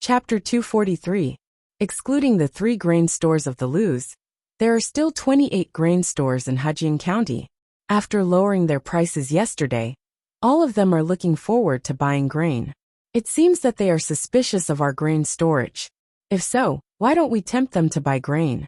Chapter 243. Excluding the 3 grain stores of the Luz, there are still 28 grain stores in Hajin County. After lowering their prices yesterday, all of them are looking forward to buying grain. It seems that they are suspicious of our grain storage. If so, why don't we tempt them to buy grain?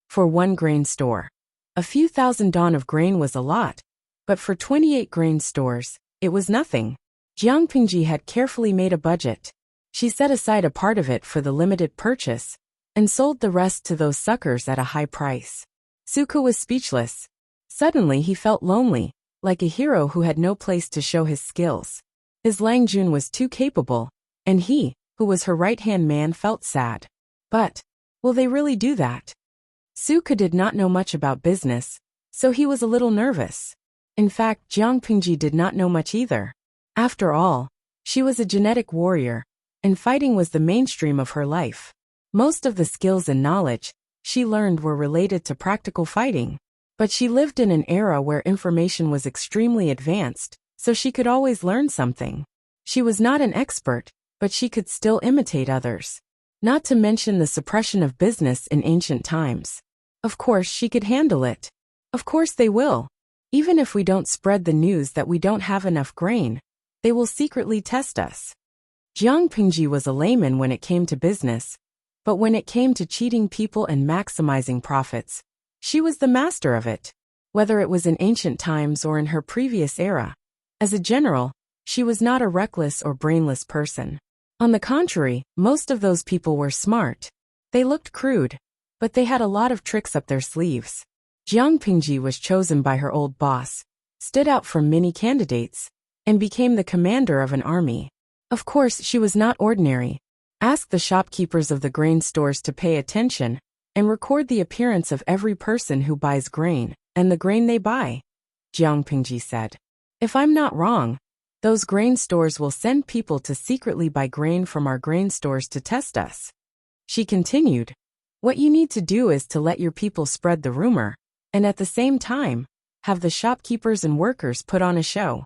For 1 grain store, a few thousand don of grain was a lot, but for 28 grain stores, it was nothing. Jiang Pingji had carefully made a budget. She set aside a part of it for the limited purchase, and sold the rest to those suckers at a high price. Suka was speechless. Suddenly he felt lonely, like a hero who had no place to show his skills. His Langjun was too capable, and he, who was her right-hand man, felt sad. But, will they really do that? Suka did not know much about business, so he was a little nervous. In fact, Jiang Pingji did not know much either. After all, she was a genetic warrior, and fighting was the mainstream of her life. Most of the skills and knowledge she learned were related to practical fighting. But she lived in an era where information was extremely advanced, so she could always learn something. She was not an expert, but she could still imitate others. Not to mention the suppression of business in ancient times. Of course she could handle it. Of course they will. Even if we don't spread the news that we don't have enough grain, they will secretly test us. Jiang Pingji was a layman when it came to business, but when it came to cheating people and maximizing profits, she was the master of it, whether it was in ancient times or in her previous era. As a general, she was not a reckless or brainless person. On the contrary, most of those people were smart. They looked crude, but they had a lot of tricks up their sleeves. Jiang Pingji was chosen by her old boss, stood out from many candidates, and became the commander of an army. Of course, she was not ordinary. Ask the shopkeepers of the grain stores to pay attention and record the appearance of every person who buys grain and the grain they buy, Jiang Pingji said. If I'm not wrong, those grain stores will send people to secretly buy grain from our grain stores to test us. She continued, what you need to do is to let your people spread the rumor, and at the same time, have the shopkeepers and workers put on a show.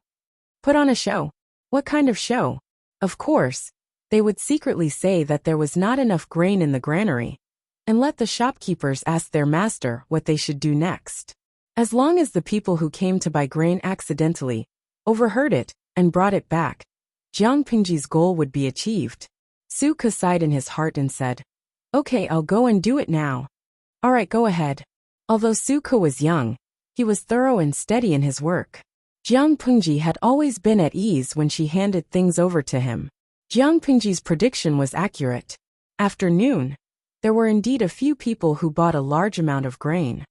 Put on a show? What kind of show? Of course, they would secretly say that there was not enough grain in the granary, and let the shopkeepers ask their master what they should do next. As long as the people who came to buy grain accidentally overheard it and brought it back, Jiang Pingji's goal would be achieved. Suka sighed in his heart and said, okay, I'll go and do it now. Alright, go ahead. Although Suka was young, he was thorough and steady in his work. Jiang Pingji had always been at ease when she handed things over to him. Jiang Pingji's prediction was accurate. After noon, there were indeed a few people who bought a large amount of grain.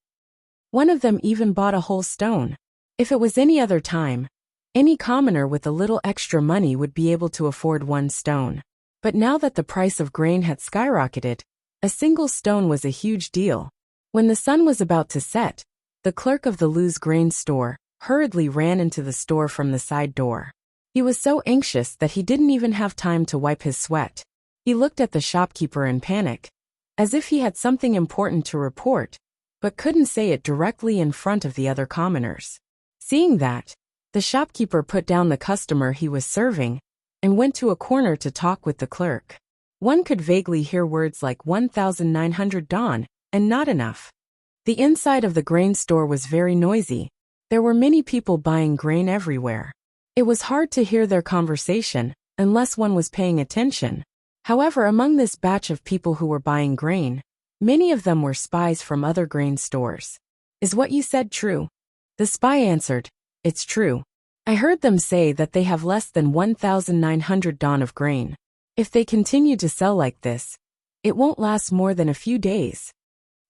One of them even bought a whole stone. If it was any other time, any commoner with a little extra money would be able to afford 1 stone. But now that the price of grain had skyrocketed, a single stone was a huge deal. When the sun was about to set, the clerk of the Luz grain store hurriedly ran into the store from the side door. He was so anxious that he didn't even have time to wipe his sweat. He looked at the shopkeeper in panic, as if he had something important to report, but couldn't say it directly in front of the other commoners. Seeing that, the shopkeeper put down the customer he was serving and went to a corner to talk with the clerk. One could vaguely hear words like 1,900 don, and not enough. The inside of the grain store was very noisy. There were many people buying grain everywhere. It was hard to hear their conversation, unless one was paying attention. However, among this batch of people who were buying grain, many of them were spies from other grain stores. Is what you said true? The spy answered, it's true. I heard them say that they have less than 1,900 don of grain. If they continue to sell like this, it won't last more than a few days.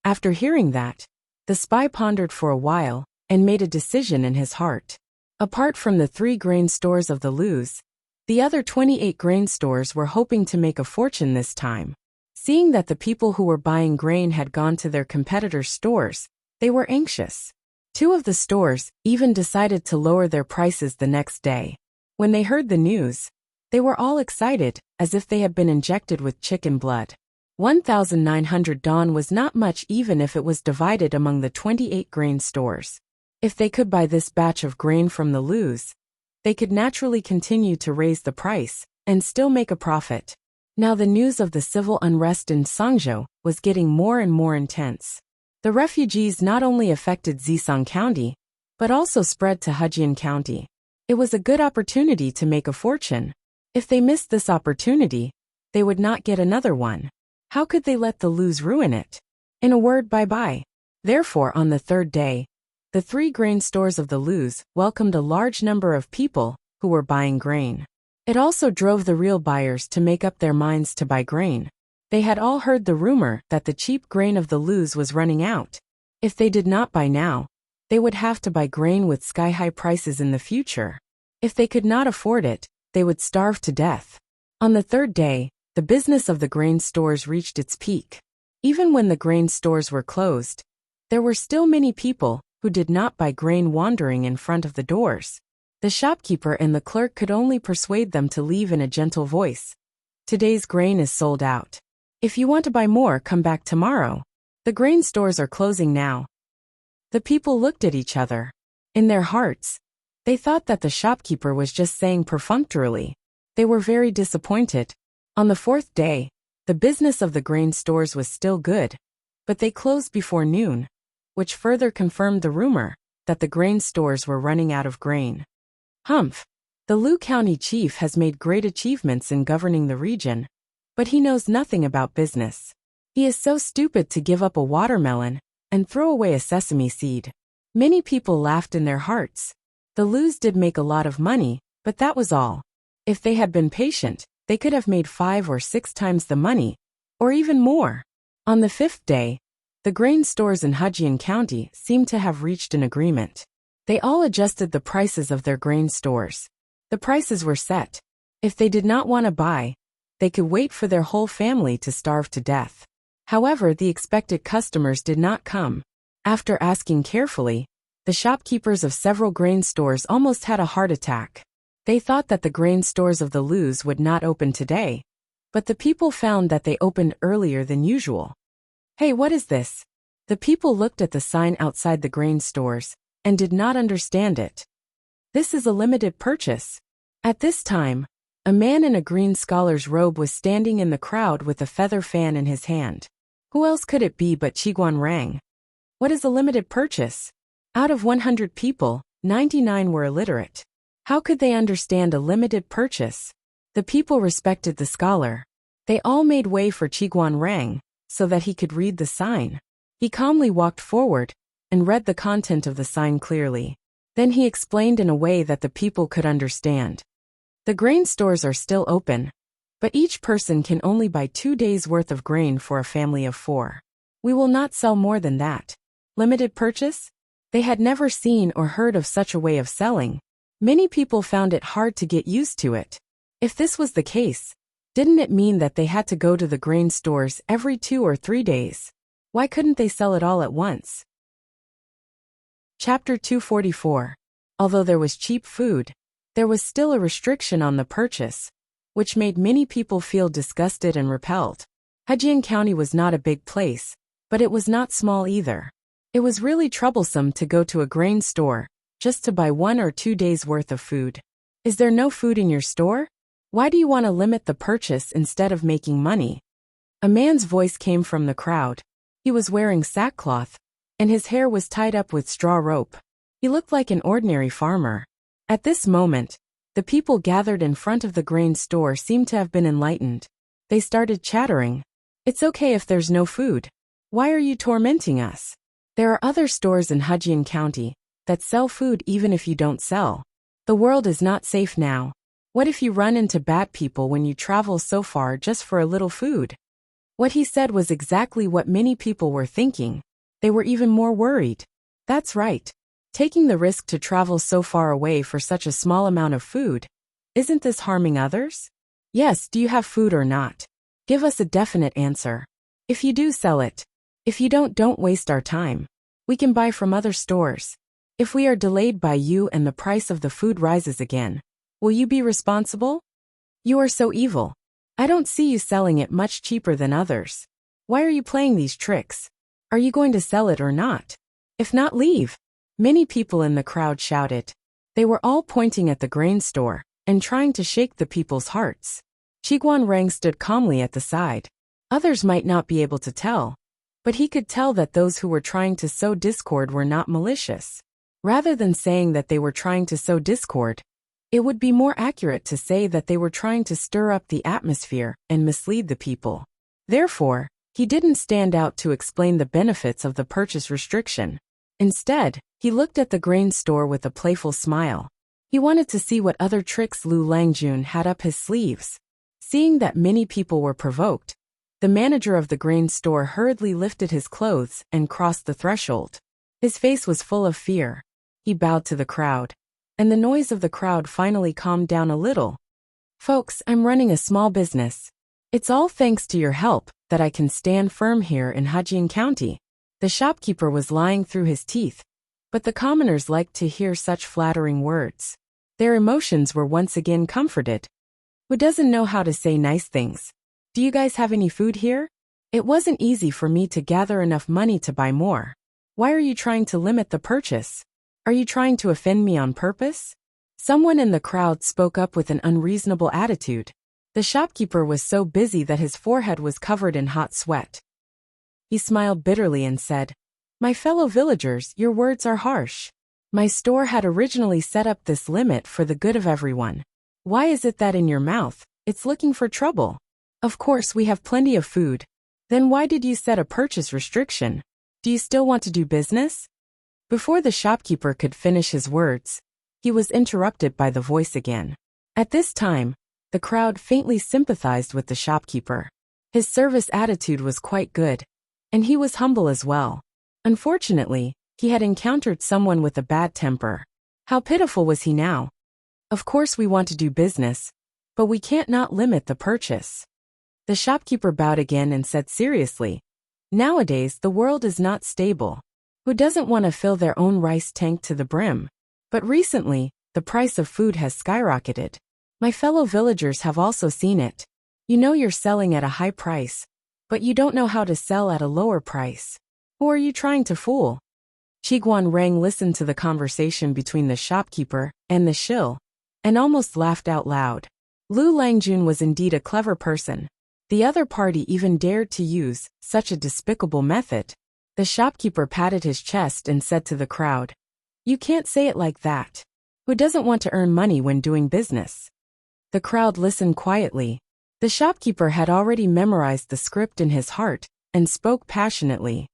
After hearing that, the spy pondered for a while and made a decision in his heart. Apart from the 3 grain stores of the Luz, the other 28 grain stores were hoping to make a fortune this time. Seeing that the people who were buying grain had gone to their competitors' stores, they were anxious. 2 of the stores even decided to lower their prices the next day. When they heard the news, they were all excited, as if they had been injected with chicken blood. 1,900 don was not much even if it was divided among the 28 grain stores. If they could buy this batch of grain from the Luz, they could naturally continue to raise the price and still make a profit. Now the news of the civil unrest in Sangzhou was getting more and more intense. The refugees not only affected Zhejiang County, but also spread to Hejian County. It was a good opportunity to make a fortune. If they missed this opportunity, they would not get another one. How could they let the Lus ruin it? In a word, bye-bye. Therefore, on the third day, the 3 grain stores of the Lus welcomed a large number of people who were buying grain. It also drove the real buyers to make up their minds to buy grain. They had all heard the rumor that the cheap grain of the Lus was running out. If they did not buy now, they would have to buy grain with sky-high prices in the future. If they could not afford it, they would starve to death. On the third day, the business of the grain stores reached its peak. Even when the grain stores were closed, there were still many people who did not buy grain wandering in front of the doors. The shopkeeper and the clerk could only persuade them to leave in a gentle voice. Today's grain is sold out. If you want to buy more, come back tomorrow. The grain stores are closing now. The people looked at each other. In their hearts, they thought that the shopkeeper was just saying perfunctorily. They were very disappointed. On the fourth day, the business of the grain stores was still good, but they closed before noon, which further confirmed the rumor that the grain stores were running out of grain. Humph! The Lu County chief has made great achievements in governing the region, but he knows nothing about business. He is so stupid to give up a watermelon and throw away a sesame seed. Many people laughed in their hearts. The Lus did make a lot of money, but that was all. If they had been patient, they could have made 5 or 6 times the money, or even more. On the 5th day, the grain stores in Hejian County seemed to have reached an agreement. They all adjusted the prices of their grain stores. The prices were set. If they did not want to buy, they could wait for their whole family to starve to death. However, the expected customers did not come. After asking carefully, the shopkeepers of several grain stores almost had a heart attack. They thought that the grain stores of the Lus would not open today, but the people found that they opened earlier than usual. Hey, what is this? The people looked at the sign outside the grain stores and did not understand it. This is a limited purchase. At this time, a man in a green scholar's robe was standing in the crowd with a feather fan in his hand. Who else could it be but Qiguan Rang? What is a limited purchase? Out of 100 people, 99 were illiterate. How could they understand a limited purchase? The people respected the scholar. They all made way for Qiguan Rang, so that he could read the sign. He calmly walked forward and read the content of the sign clearly. Then he explained in a way that the people could understand. The grain stores are still open, but each person can only buy 2 days' worth of grain for a family of 4. We will not sell more than that. Limited purchase? They had never seen or heard of such a way of selling. Many people found it hard to get used to it. If this was the case, didn't it mean that they had to go to the grain stores every 2 or 3 days? Why couldn't they sell it all at once? Chapter 244. Although there was cheap food, there was still a restriction on the purchase, which made many people feel disgusted and repelled. Hejian County was not a big place, but it was not small either. It was really troublesome to go to a grain store just to buy 1 or 2 days' worth of food. Is there no food in your store? Why do you want to limit the purchase instead of making money? A man's voice came from the crowd. He was wearing sackcloth, and his hair was tied up with straw rope. He looked like an ordinary farmer. At this moment, the people gathered in front of the grain store seemed to have been enlightened. They started chattering. It's okay if there's no food. Why are you tormenting us? There are other stores in Hejian County that sell food even if you don't sell. The world is not safe now. What if you run into bad people when you travel so far just for a little food? What he said was exactly what many people were thinking. They were even more worried. That's right. Taking the risk to travel so far away for such a small amount of food. Isn't this harming others? Yes, do you have food or not? Give us a definite answer. If you do, sell it. If you don't waste our time. We can buy from other stores. If we are delayed by you and the price of the food rises again, will you be responsible? You are so evil. I don't see you selling it much cheaper than others. Why are you playing these tricks? Are you going to sell it or not? If not, leave. Many people in the crowd shouted. They were all pointing at the grain store and trying to shake the people's hearts. Qiguan Rang stood calmly at the side. Others might not be able to tell, but he could tell that those who were trying to sow discord were not malicious. Rather than saying that they were trying to sow discord, it would be more accurate to say that they were trying to stir up the atmosphere and mislead the people. Therefore, he didn't stand out to explain the benefits of the purchase restriction. Instead, he looked at the grain store with a playful smile. He wanted to see what other tricks Lu Langjun had up his sleeves. Seeing that many people were provoked, the manager of the grain store hurriedly lifted his clothes and crossed the threshold. His face was full of fear. He bowed to the crowd, and the noise of the crowd finally calmed down a little. Folks, I'm running a small business. It's all thanks to your help that I can stand firm here in Hajin County. The shopkeeper was lying through his teeth, but the commoners liked to hear such flattering words. Their emotions were once again comforted. Who doesn't know how to say nice things? Do you guys have any food here? It wasn't easy for me to gather enough money to buy more. Why are you trying to limit the purchase? Are you trying to offend me on purpose? Someone in the crowd spoke up with an unreasonable attitude. The shopkeeper was so busy that his forehead was covered in hot sweat. He smiled bitterly and said, "My fellow villagers, your words are harsh. My store had originally set up this limit for the good of everyone. Why is it that in your mouth, it's looking for trouble? Of course we have plenty of food. Then why did you set a purchase restriction? Do you still want to do business?" Before the shopkeeper could finish his words, he was interrupted by the voice again. At this time, the crowd faintly sympathized with the shopkeeper. His service attitude was quite good, and he was humble as well. Unfortunately, he had encountered someone with a bad temper. How pitiful was he now? Of course we want to do business, but we can't not limit the purchase. The shopkeeper bowed again and said seriously, "Nowadays the world is not stable. Who doesn't want to fill their own rice tank to the brim? But recently, the price of food has skyrocketed. My fellow villagers have also seen it. You know you're selling at a high price, but you don't know how to sell at a lower price. Who are you trying to fool?" Qiguan Rang listened to the conversation between the shopkeeper and the shill, and almost laughed out loud. Lu Langjun was indeed a clever person. The other party even dared to use such a despicable method. The shopkeeper patted his chest and said to the crowd, "You can't say it like that. Who doesn't want to earn money when doing business?" The crowd listened quietly. The shopkeeper had already memorized the script in his heart and spoke passionately.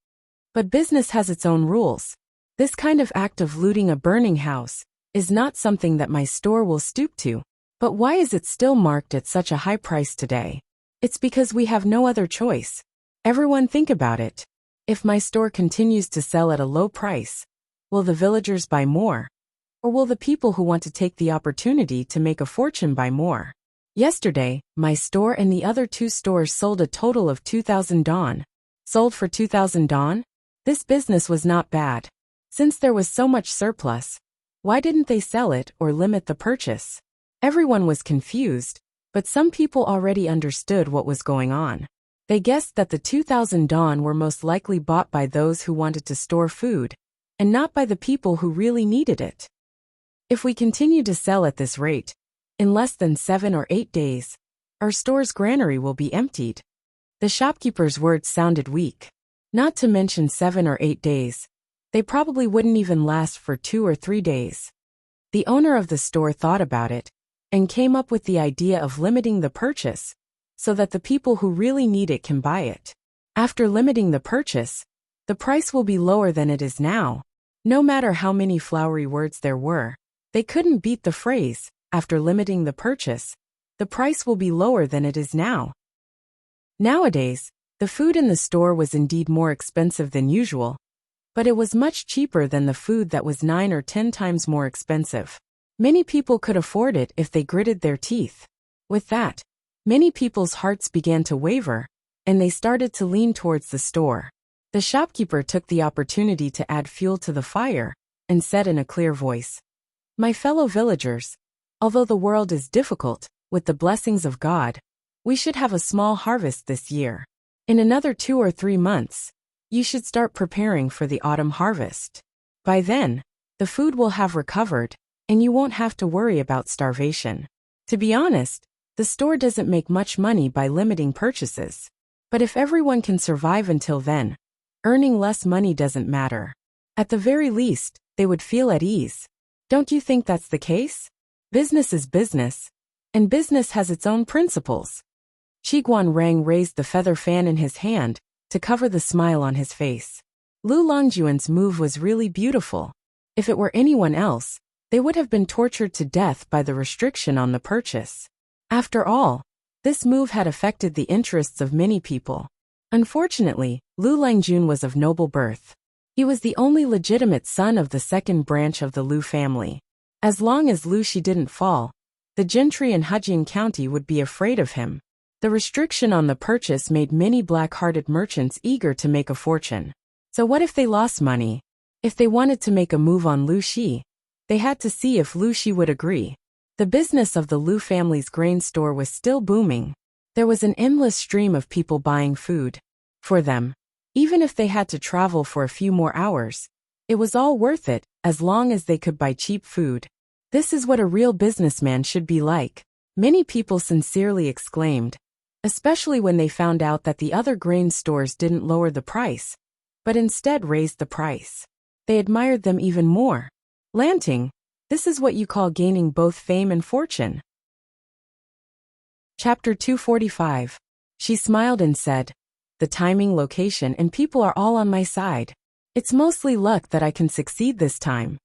"But business has its own rules. This kind of act of looting a burning house is not something that my store will stoop to. But why is it still marked at such a high price today? It's because we have no other choice. Everyone think about it. If my store continues to sell at a low price, will the villagers buy more? Or will the people who want to take the opportunity to make a fortune buy more? Yesterday, my store and the other two stores sold a total of 2,000 dong. Sold for 2,000 dong? This business was not bad. Since there was so much surplus, why didn't they sell it or limit the purchase?" Everyone was confused, but some people already understood what was going on. They guessed that the 2,000 dong were most likely bought by those who wanted to store food, and not by the people who really needed it. If we continue to sell at this rate, in less than 7 or 8 days, our store's granary will be emptied. The shopkeeper's words sounded weak. Not to mention 7 or 8 days. They probably wouldn't even last for 2 or 3 days. The owner of the store thought about it, and came up with the idea of limiting the purchase, so that the people who really need it can buy it. After limiting the purchase, the price will be lower than it is now. No matter how many flowery words there were, they couldn't beat the phrase, "After limiting the purchase, the price will be lower than it is now." Nowadays, the food in the store was indeed more expensive than usual, but it was much cheaper than the food that was 9 or 10 times more expensive. Many people could afford it if they gritted their teeth. With that, many people's hearts began to waver, and they started to lean towards the store. The shopkeeper took the opportunity to add fuel to the fire, and said in a clear voice, "My fellow villagers, although the world is difficult, with the blessings of God, we should have a small harvest this year. In another 2 or 3 months, you should start preparing for the autumn harvest. By then, the food will have recovered, and you won't have to worry about starvation. To be honest, The store doesn't make much money by limiting purchases. But if everyone can survive until then, earning less money doesn't matter. At the very least, they would feel at ease. Don't you think that's the case? Business is business, and business has its own principles. Qi Guanrang raised the feather fan in his hand to cover the smile on his face. Lu Longjuan's move was really beautiful. If it were anyone else, they would have been tortured to death by the restriction on the purchase. After all, this move had affected the interests of many people. Unfortunately, Lu Longjun was of noble birth. He was the only legitimate son of the second branch of the Lu family. As long as Lu Shi didn't fall, the gentry in Hejing County would be afraid of him. The restriction on the purchase made many black-hearted merchants eager to make a fortune. So what if they lost money? If they wanted to make a move on Lu Shi, they had to see if Lu Shi would agree. The business of the Lu family's grain store was still booming. There was an endless stream of people buying food. For them, even if they had to travel for a few more hours, it was all worth it, as long as they could buy cheap food. This is what a real businessman should be like, many people sincerely exclaimed, especially when they found out that the other grain stores didn't lower the price, but instead raised the price. They admired them even more. Lanting, this is what you call gaining both fame and fortune. Chapter 245. She smiled and said, "The timing, location, and people are all on my side. It's mostly luck that I can succeed this time."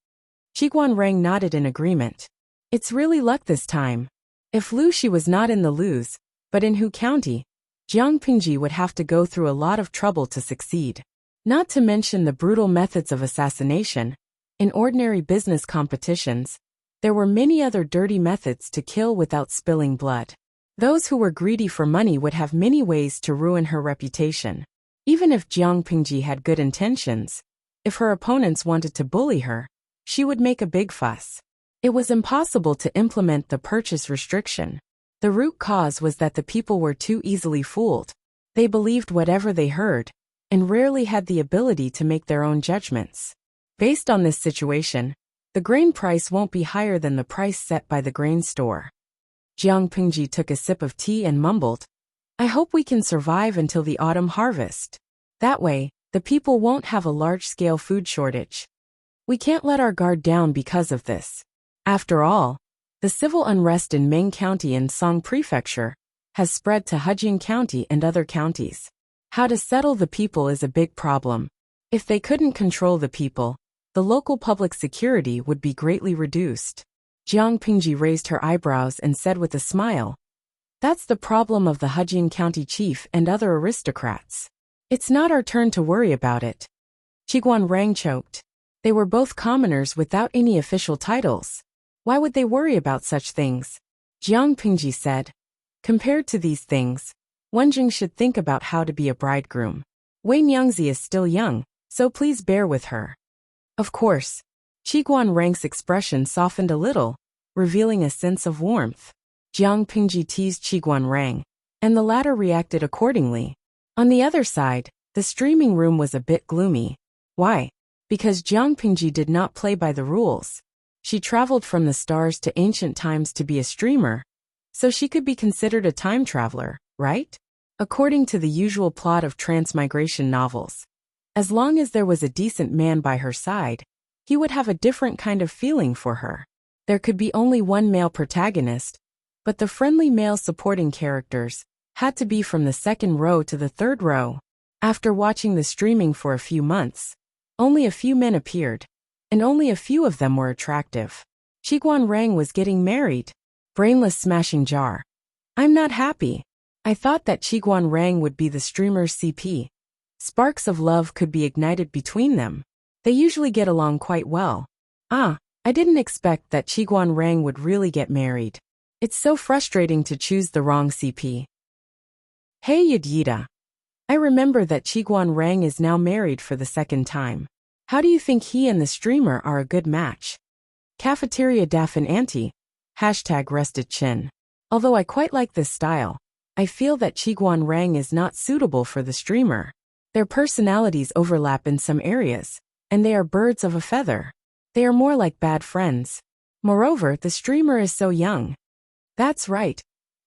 Qi Guanrang nodded in agreement. It's really luck this time. If Lu Shi was not in the Lus, but in Hu County, Jiang Pingji would have to go through a lot of trouble to succeed. Not to mention the brutal methods of assassination. In ordinary business competitions, there were many other dirty methods to kill without spilling blood. Those who were greedy for money would have many ways to ruin her reputation. Even if Jiang Pingji had good intentions, if her opponents wanted to bully her, she would make a big fuss. It was impossible to implement the purchase restriction. The root cause was that the people were too easily fooled. They believed whatever they heard, and rarely had the ability to make their own judgments. Based on this situation, the grain price won't be higher than the price set by the grain store. Jiang Pingji took a sip of tea and mumbled, "I hope we can survive until the autumn harvest. That way, the people won't have a large-scale food shortage. We can't let our guard down because of this. After all, the civil unrest in Meng County and Song Prefecture has spread to Hejing County and other counties. How to settle the people is a big problem. If they couldn't control the people, the local public security would be greatly reduced." Jiang Pingji raised her eyebrows and said with a smile, "That's the problem of the Hejing County chief and other aristocrats. It's not our turn to worry about it." Qi Guanrang choked. They were both commoners without any official titles. Why would they worry about such things? Jiang Pingji said, "Compared to these things, Wenjing should think about how to be a bridegroom. Wei Nyangzi is still young, so please bear with her." Of course. Qi Guanrang's expression softened a little, revealing a sense of warmth. Jiang Pingji teased Qi Guanrang, and the latter reacted accordingly. On the other side, the streaming room was a bit gloomy. Why? Because Jiang Pingji did not play by the rules. She traveled from the stars to ancient times to be a streamer, so she could be considered a time traveler, right? According to the usual plot of transmigration novels. As long as there was a decent man by her side, he would have a different kind of feeling for her. There could be only one male protagonist, but the friendly male supporting characters had to be from the second row to the third row. After watching the streaming for a few months, only a few men appeared, and only a few of them were attractive. Qi Guanrang was getting married. Brainless smashing jar. I'm not happy. I thought that Qi Guanrang would be the streamer's CP. Sparks of love could be ignited between them. They usually get along quite well. I didn't expect that Qi Guanrang would really get married. It's so frustrating to choose the wrong CP. Hey Yida. I remember that Qi Guanrang is now married for the second time. How do you think he and the streamer are a good match? Cafeteria Daffin Auntie. #rested chin. Although I quite like this style, I feel that Qi Guanrang is not suitable for the streamer. Their personalities overlap in some areas, and they are birds of a feather. They are more like bad friends. Moreover, the streamer is so young. That's right.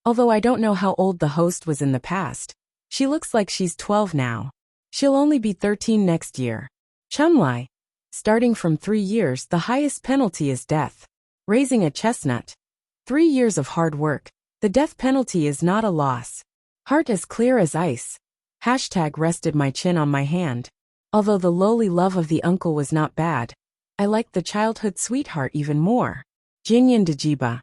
Although I don't know how old the host was in the past. She looks like she's 12 now. She'll only be 13 next year. Chumlai. Starting from 3 years, the highest penalty is death. Raising a chestnut. 3 years of hard work. The death penalty is not a loss. Heart as clear as ice. Hashtag rested my chin on my hand. Although the lowly love of the uncle was not bad, I liked the childhood sweetheart even more. Jinyan Dajiba.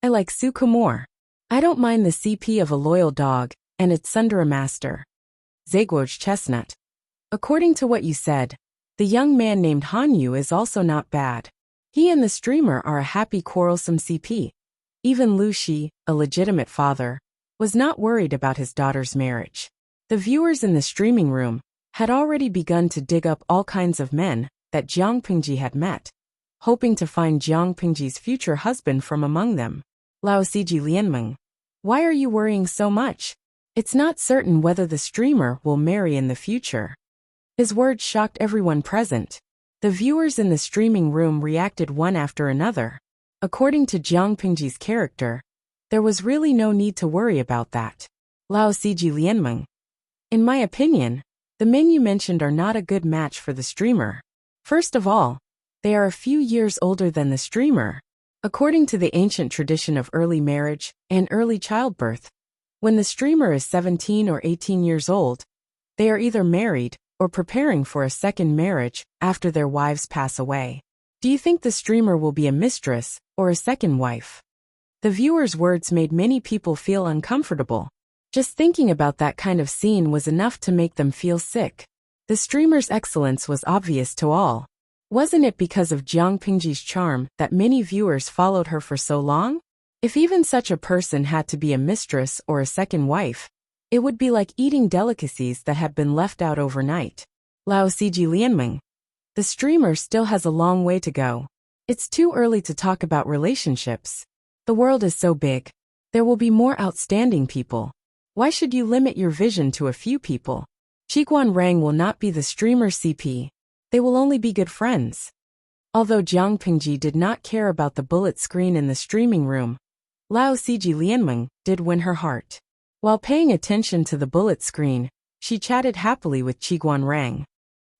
I like Suku more. I don't mind the CP of a loyal dog, and its Sundara master. Zagwoj Chestnut. According to what you said, the young man named Hanyu is also not bad. He and the streamer are a happy quarrelsome CP. Even Lu Shi, a legitimate father, was not worried about his daughter's marriage. The viewers in the streaming room had already begun to dig up all kinds of men that Jiang Pingji had met, hoping to find Jiang Pingji's future husband from among them. Lao Siji Lianmeng. Why are you worrying so much? It's not certain whether the streamer will marry in the future. His words shocked everyone present. The viewers in the streaming room reacted one after another. According to Jiang Pingji's character, there was really no need to worry about that. Lao Siji Lianmeng. In my opinion, the men you mentioned are not a good match for the streamer. First of all, they are a few years older than the streamer. According to the ancient tradition of early marriage and early childbirth, when the streamer is 17 or 18 years old, they are either married or preparing for a second marriage after their wives pass away. Do you think the streamer will be a mistress or a second wife? The viewer's words made many people feel uncomfortable. Just thinking about that kind of scene was enough to make them feel sick. The streamer's excellence was obvious to all. Wasn't it because of Jiang Pingji's charm that many viewers followed her for so long? If even such a person had to be a mistress or a second wife, it would be like eating delicacies that had been left out overnight. Lao Siji Lianmeng. The streamer still has a long way to go. It's too early to talk about relationships. The world is so big. There will be more outstanding people. Why should you limit your vision to a few people? Qiguan Rang will not be the streamer CP. They will only be good friends. Although Jiang Pingji did not care about the bullet screen in the streaming room, Lao Siji Lianmeng did win her heart. While paying attention to the bullet screen, she chatted happily with Qiguan Rang.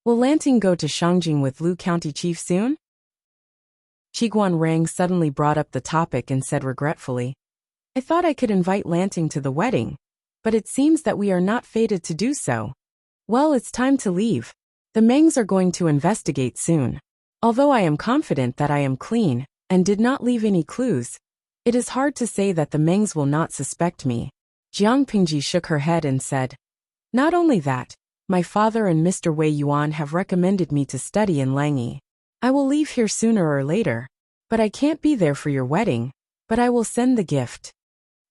Will Lanting go to Shangjing with Lu County Chief soon? Qiguan Rang suddenly brought up the topic and said regretfully, I thought I could invite Lanting to the wedding, but it seems that we are not fated to do so. Well, it's time to leave. The Mengs are going to investigate soon. Although I am confident that I am clean and did not leave any clues, it is hard to say that the Mengs will not suspect me. Jiang Pingji shook her head and said, Not only that, my father and Mr. Wei Yuan have recommended me to study in Langyi. I will leave here sooner or later, but I can't be there for your wedding, but I will send the gift.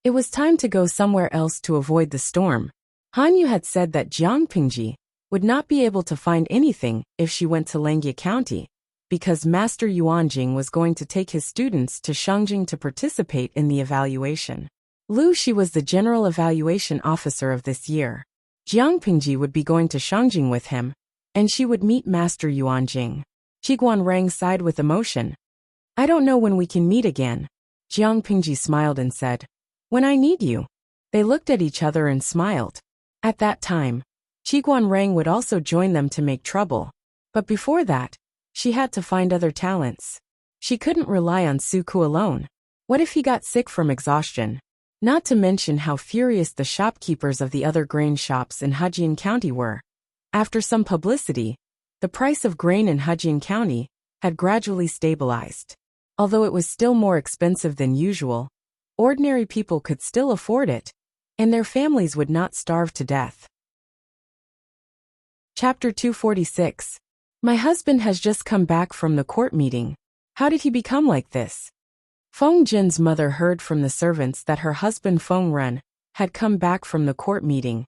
It was time to go somewhere else to avoid the storm. Hanyu had said that Jiang Pingji would not be able to find anything if she went to Langyi County, because Master Yuanjing was going to take his students to Shangjing to participate in the evaluation. Lu Shi was the general evaluation officer of this year. Jiang Pingji would be going to Shangjing with him, and she would meet Master Yuanjing. Qiguan Rang sighed with emotion. I don't know when we can meet again. Jiang Pingji smiled and said, When I need you. They looked at each other and smiled. At that time, Qiguan Rang would also join them to make trouble. But before that, she had to find other talents. She couldn't rely on Suku alone. What if he got sick from exhaustion? Not to mention how furious the shopkeepers of the other grain shops in Hujian County were. After some publicity, the price of grain in Hujian County had gradually stabilized. Although it was still more expensive than usual, ordinary people could still afford it, and their families would not starve to death. Chapter 246. My husband has just come back from the court meeting. How did he become like this? Feng Jin's mother heard from the servants that her husband Feng Ren had come back from the court meeting,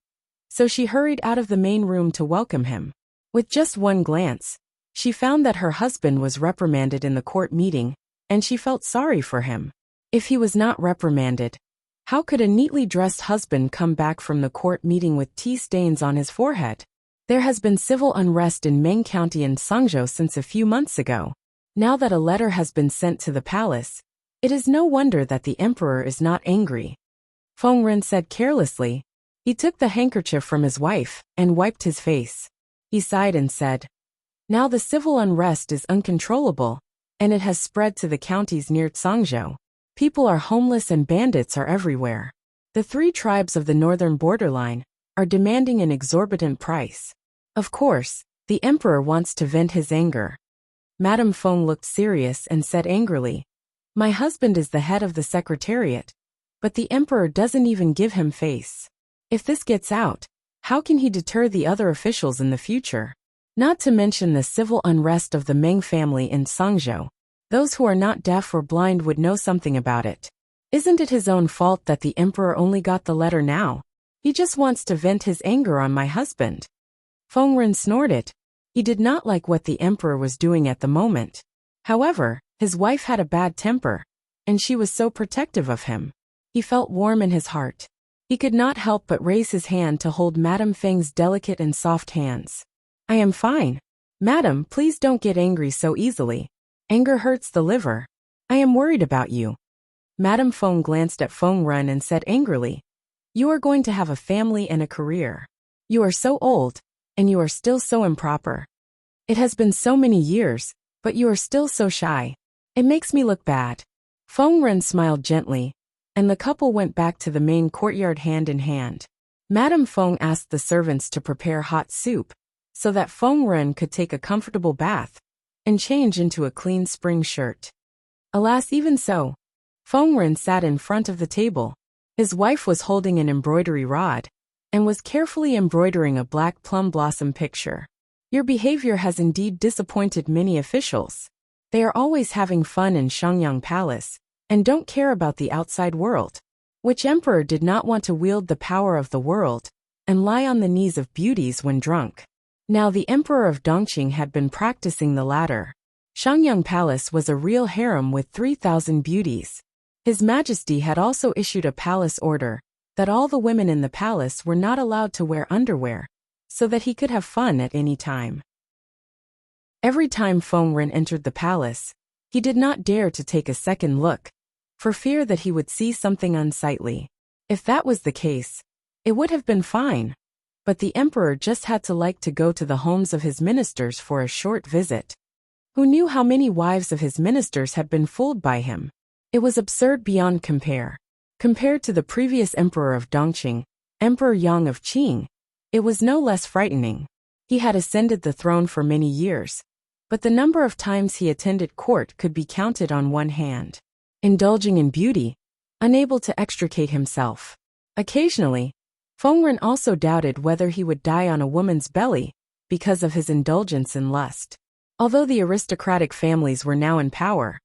so she hurried out of the main room to welcome him. With just one glance, she found that her husband was reprimanded in the court meeting, and she felt sorry for him. If he was not reprimanded, how could a neatly dressed husband come back from the court meeting with tea stains on his forehead? There has been civil unrest in Meng County and Sangzhou since a few months ago. Now that a letter has been sent to the palace, it is no wonder that the emperor is not angry. Feng Ren said carelessly. He took the handkerchief from his wife and wiped his face. He sighed and said, "Now the civil unrest is uncontrollable, and it has spread to the counties near Tsangzhou. People are homeless and bandits are everywhere. The three tribes of the northern borderline are demanding an exorbitant price. Of course, the emperor wants to vent his anger." Madame Feng looked serious and said angrily, "My husband is the head of the secretariat, but the emperor doesn't even give him face. If this gets out, how can he deter the other officials in the future? Not to mention the civil unrest of the Meng family in Tsangzhou. Those who are not deaf or blind would know something about it. Isn't it his own fault that the emperor only got the letter now? He just wants to vent his anger on my husband." Feng Ren snorted. He did not like what the emperor was doing at the moment. However, his wife had a bad temper, and she was so protective of him. He felt warm in his heart. He could not help but raise his hand to hold Madame Feng's delicate and soft hands. "I am fine. Madam, please don't get angry so easily. Anger hurts the liver. I am worried about you." Madame Feng glanced at Feng Ren and said angrily, "You are going to have a family and a career. You are so old, and you are still so improper. It has been so many years, but you are still so shy. It makes me look bad." Feng Ren smiled gently, and the couple went back to the main courtyard hand in hand. Madame Feng asked the servants to prepare hot soup, so that Feng Ren could take a comfortable bath and change into a clean spring shirt. Alas, even so, Feng Ren sat in front of the table. His wife was holding an embroidery rod and was carefully embroidering a black plum blossom picture. "Your behavior has indeed disappointed many officials. They are always having fun in Shangyang Palace and don't care about the outside world. Which emperor did not want to wield the power of the world and lie on the knees of beauties when drunk?" Now the emperor of Dongqing had been practicing the latter. Shangyang Palace was a real harem with 3,000 beauties. His Majesty had also issued a palace order that all the women in the palace were not allowed to wear underwear, so that he could have fun at any time. Every time Feng Ren entered the palace, he did not dare to take a second look, for fear that he would see something unsightly. If that was the case, it would have been fine. But the emperor just had to like to go to the homes of his ministers for a short visit. Who knew how many wives of his ministers had been fooled by him? It was absurd beyond compare. Compared to the previous emperor of Dongqing, Emperor Yang of Qing, it was no less frightening. He had ascended the throne for many years, but the number of times he attended court could be counted on one hand. Indulging in beauty, unable to extricate himself. Occasionally, Feng Ren also doubted whether he would die on a woman's belly because of his indulgence in lust. Although the aristocratic families were now in power,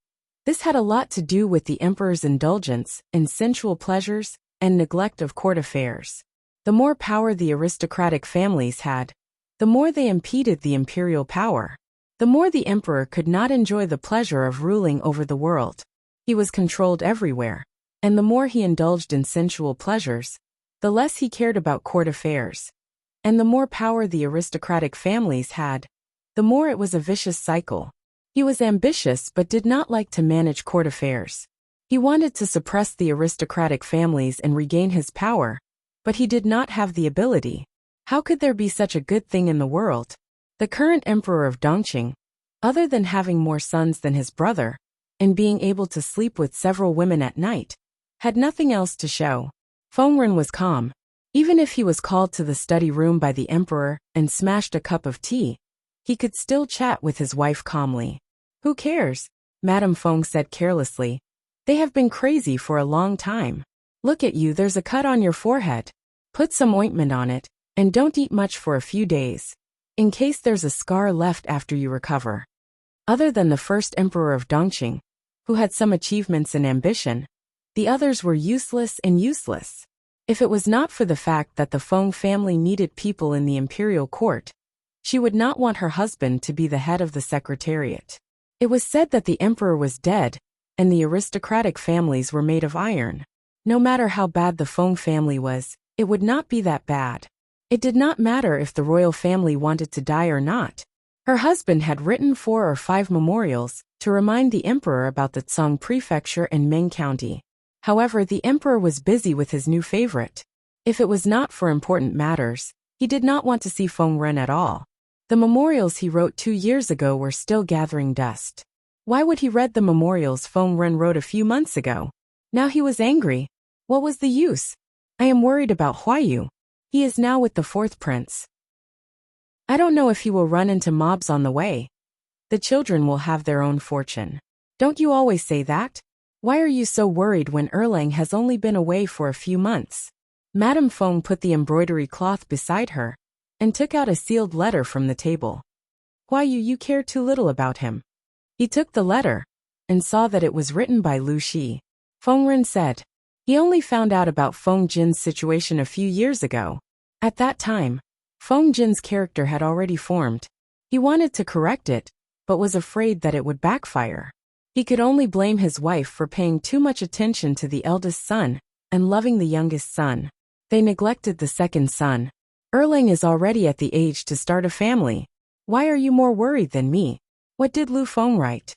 this had a lot to do with the emperor's indulgence in sensual pleasures and neglect of court affairs. The more power the aristocratic families had, the more they impeded the imperial power. The more the emperor could not enjoy the pleasure of ruling over the world. He was controlled everywhere, and the more he indulged in sensual pleasures, the less he cared about court affairs. And the more power the aristocratic families had, the more it was a vicious cycle. He was ambitious but did not like to manage court affairs. He wanted to suppress the aristocratic families and regain his power, but he did not have the ability. How could there be such a good thing in the world? The current emperor of Dongqing, other than having more sons than his brother, and being able to sleep with several women at night, had nothing else to show. Feng Ren was calm. Even if he was called to the study room by the emperor and smashed a cup of tea, he could still chat with his wife calmly. "Who cares?" Madame Feng said carelessly. "They have been crazy for a long time. Look at you, there's a cut on your forehead. Put some ointment on it, and don't eat much for a few days, in case there's a scar left after you recover." Other than the first emperor of Dongqing, who had some achievements and ambition, the others were useless and useless. If it was not for the fact that the Feng family needed people in the imperial court, she would not want her husband to be the head of the secretariat. It was said that the emperor was dead, and the aristocratic families were made of iron. No matter how bad the Feng family was, it would not be that bad. It did not matter if the royal family wanted to die or not. Her husband had written 4 or 5 memorials to remind the emperor about the Tsang prefecture and Meng county. However, the emperor was busy with his new favorite. If it was not for important matters, he did not want to see Feng Ren at all. The memorials he wrote 2 years ago were still gathering dust. Why would he read the memorials Feng Ren wrote a few months ago? Now he was angry. What was the use? I am worried about Huayu. He is now with the 4th prince. I don't know if he will run into mobs on the way. The children will have their own fortune. Don't you always say that? Why are you so worried when Erlang has only been away for a few months? Madame Feng put the embroidery cloth beside her and took out a sealed letter from the table. Huayu, you care too little about him. He took the letter and saw that it was written by Lu Shi. Feng Ren said. He only found out about Feng Jin's situation a few years ago. At that time, Feng Jin's character had already formed. He wanted to correct it, but was afraid that it would backfire. He could only blame his wife for paying too much attention to the eldest son and loving the youngest son. They neglected the second son. Erlang is already at the age to start a family. Why are you more worried than me? What did Lu Feng write?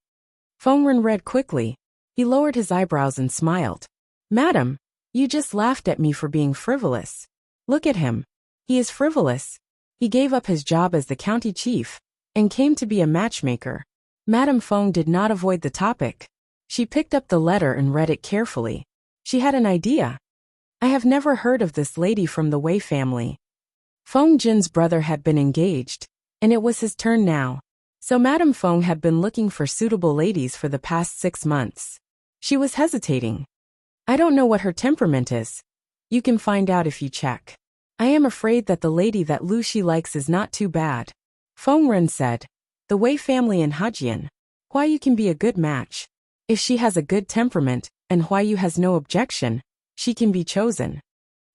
Feng Ren read quickly. He lowered his eyebrows and smiled. Madam, you just laughed at me for being frivolous. Look at him. He is frivolous. He gave up his job as the county chief and came to be a matchmaker. Madame Feng did not avoid the topic. She picked up the letter and read it carefully. She had an idea. I have never heard of this lady from the Wei family. Feng Jin's brother had been engaged, and it was his turn now. So Madame Feng had been looking for suitable ladies for the past 6 months. She was hesitating. I don't know what her temperament is. You can find out if you check. I am afraid that the lady that Lu Shi likes is not too bad. Feng Ren said. The Wei family in Hejian. Huayu can be a good match. If she has a good temperament, and Huayu has no objection, she can be chosen.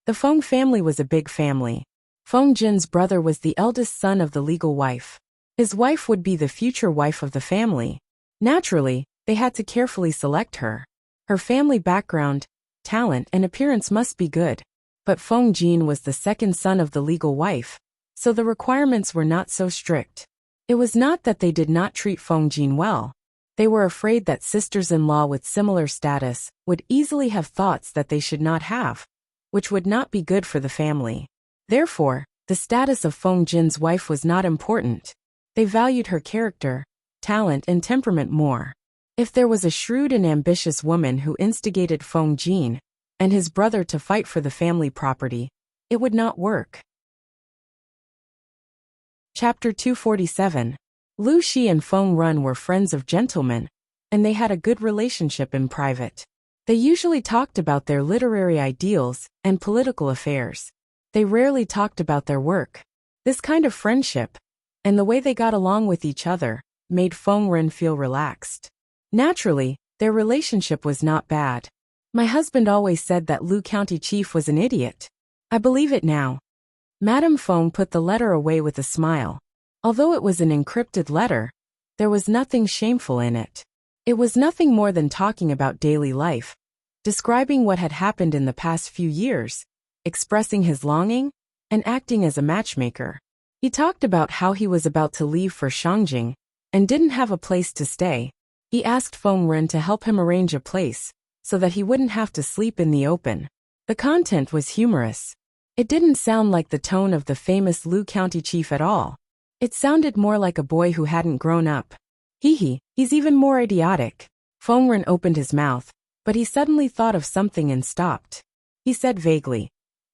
The Feng family was a big family. Feng Jin's brother was the eldest son of the legal wife. His wife would be the future wife of the family. Naturally, they had to carefully select her. Her family background, talent, and appearance must be good. But Feng Jin was the second son of the legal wife, so the requirements were not so strict. It was not that they did not treat Feng Jin well. They were afraid that sisters-in-law with similar status would easily have thoughts that they should not have, which would not be good for the family. Therefore, the status of Feng Jin's wife was not important. They valued her character, talent, and temperament more. If there was a shrewd and ambitious woman who instigated Feng Jin and his brother to fight for the family property, it would not work. Chapter 247. Lu Shi and Feng Ren were friends of gentlemen, and they had a good relationship in private. They usually talked about their literary ideals and political affairs. They rarely talked about their work. This kind of friendship, and the way they got along with each other, made Feng Ren feel relaxed. Naturally, their relationship was not bad. My husband always said that Lu County Chief was an idiot. I believe it now. Madame Feng put the letter away with a smile. Although it was an encrypted letter, there was nothing shameful in it. It was nothing more than talking about daily life, describing what had happened in the past few years, expressing his longing, and acting as a matchmaker. He talked about how he was about to leave for Shangjing and didn't have a place to stay. He asked Feng Ren to help him arrange a place so that he wouldn't have to sleep in the open. The content was humorous. It didn't sound like the tone of the famous Lu County Chief at all. It sounded more like a boy who hadn't grown up. He's even more idiotic. Feng Ren opened his mouth, but he suddenly thought of something and stopped. He said vaguely,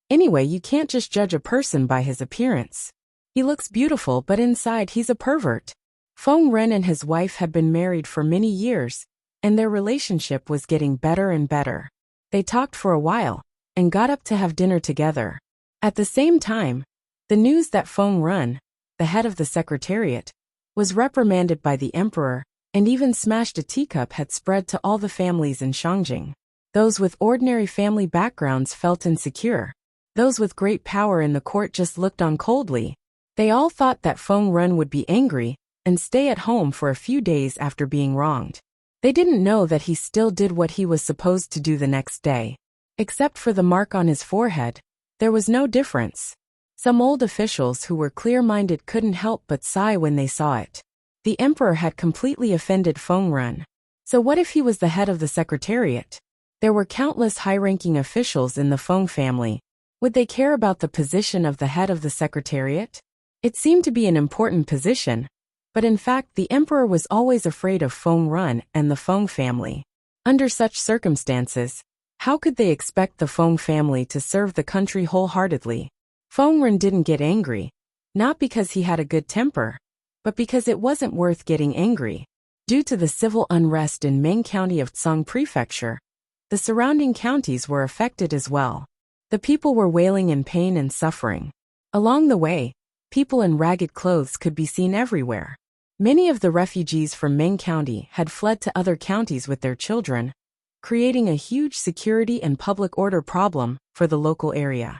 Anyway, you can't just judge a person by his appearance. He looks beautiful, but inside he's a pervert. Feng Ren and his wife had been married for many years, and their relationship was getting better and better. They talked for a while, and got up to have dinner together. At the same time, the news that Feng Ren, the head of the secretariat, was reprimanded by the emperor, and even smashed a teacup had spread to all the families in Shangjing. Those with ordinary family backgrounds felt insecure. Those with great power in the court just looked on coldly. They all thought that Feng Ren would be angry and stay at home for a few days after being wronged. They didn't know that he still did what he was supposed to do the next day. Except for the mark on his forehead, there was no difference. Some old officials who were clear-minded couldn't help but sigh when they saw it. The emperor had completely offended Feng Ren. So what if he was the head of the secretariat? There were countless high-ranking officials in the Feng family. Would they care about the position of the head of the secretariat? It seemed to be an important position, but in fact the emperor was always afraid of Feng Run and the Feng family. Under such circumstances, how could they expect the Feng family to serve the country wholeheartedly? Feng Run didn't get angry, not because he had a good temper, but because it wasn't worth getting angry. Due to the civil unrest in Meng County of Tsang Prefecture, the surrounding counties were affected as well. The people were wailing in pain and suffering. Along the way, people in ragged clothes could be seen everywhere. Many of the refugees from Meng County had fled to other counties with their children, creating a huge security and public order problem for the local area.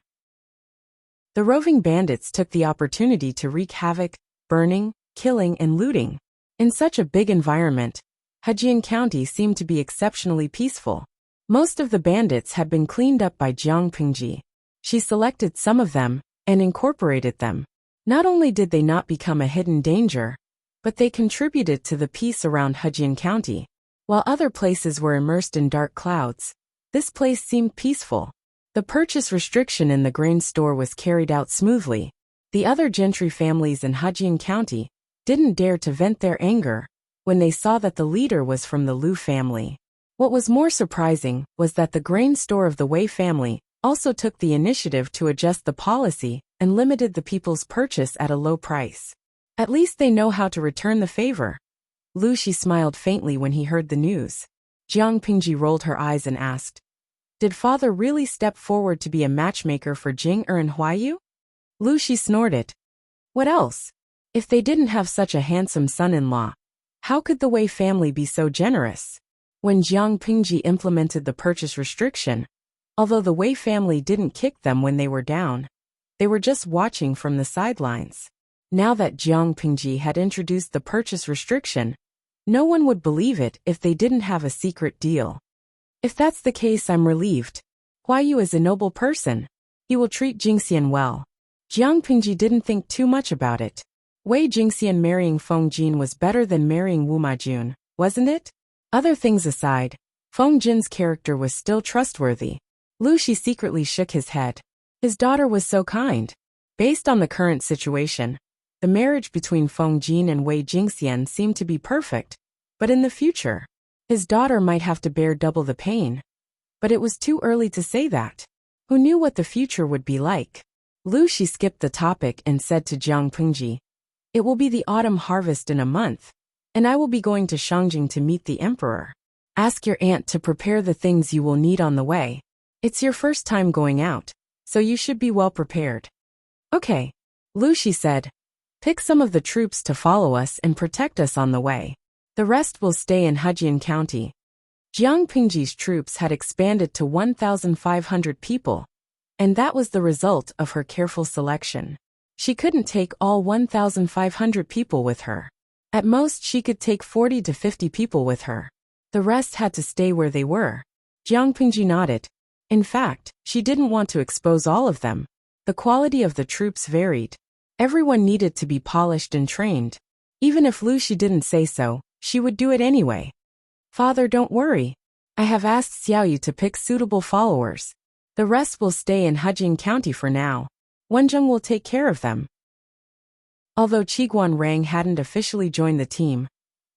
The roving bandits took the opportunity to wreak havoc, burning, killing, and looting. In such a big environment, Hejian County seemed to be exceptionally peaceful. Most of the bandits had been cleaned up by Jiang Pingji. She selected some of them and incorporated them. Not only did they not become a hidden danger, but they contributed to the peace around Hejian County. While other places were immersed in dark clouds, this place seemed peaceful. The purchase restriction in the grain store was carried out smoothly. The other gentry families in Hejian County didn't dare to vent their anger when they saw that the leader was from the Liu family. What was more surprising was that the grain store of the Wei family also took the initiative to adjust the policy and limited the people's purchase at a low price. At least they know how to return the favor. Lu Shi smiled faintly when he heard the news. Jiang Pingji rolled her eyes and asked, "Did father really step forward to be a matchmaker for Jing and Huayu?" Lu Shi snorted. What else? If they didn't have such a handsome son-in-law, how could the Wei family be so generous? When Jiang Pingji implemented the purchase restriction, although the Wei family didn't kick them when they were down, they were just watching from the sidelines. Now that Jiang Pingji had introduced the purchase restriction, no one would believe it if they didn't have a secret deal. If that's the case, I'm relieved. Huayu is a noble person. He will treat Jingxian well. Jiang Pingji didn't think too much about it. Wei Jingxian marrying Feng Jin was better than marrying Wu Majun, wasn't it? Other things aside, Feng Jin's character was still trustworthy. Lu Shi secretly shook his head. His daughter was so kind. Based on the current situation, the marriage between Feng Jin and Wei Jingxian seemed to be perfect, but in the future, his daughter might have to bear double the pain. But it was too early to say that. Who knew what the future would be like? Lu Shi skipped the topic and said to Jiang Pingji, "It will be the autumn harvest in a month, and I will be going to Shangjing to meet the emperor. Ask your aunt to prepare the things you will need on the way. It's your first time going out, so you should be well prepared." "Okay," Lu Shi said. "Pick some of the troops to follow us and protect us on the way. The rest will stay in Hejian County." Jiang Pingji's troops had expanded to 1,500 people, and that was the result of her careful selection. She couldn't take all 1,500 people with her. At most, she could take 40 to 50 people with her. The rest had to stay where they were. Jiang Pingji nodded. In fact, she didn't want to expose all of them. The quality of the troops varied. Everyone needed to be polished and trained. Even if Lu Shi didn't say so, she would do it anyway. "Father, don't worry. I have asked Xiaoyu to pick suitable followers. The rest will stay in Hejian County for now. Wenjing will take care of them." Although Qiguan Rang hadn't officially joined the team,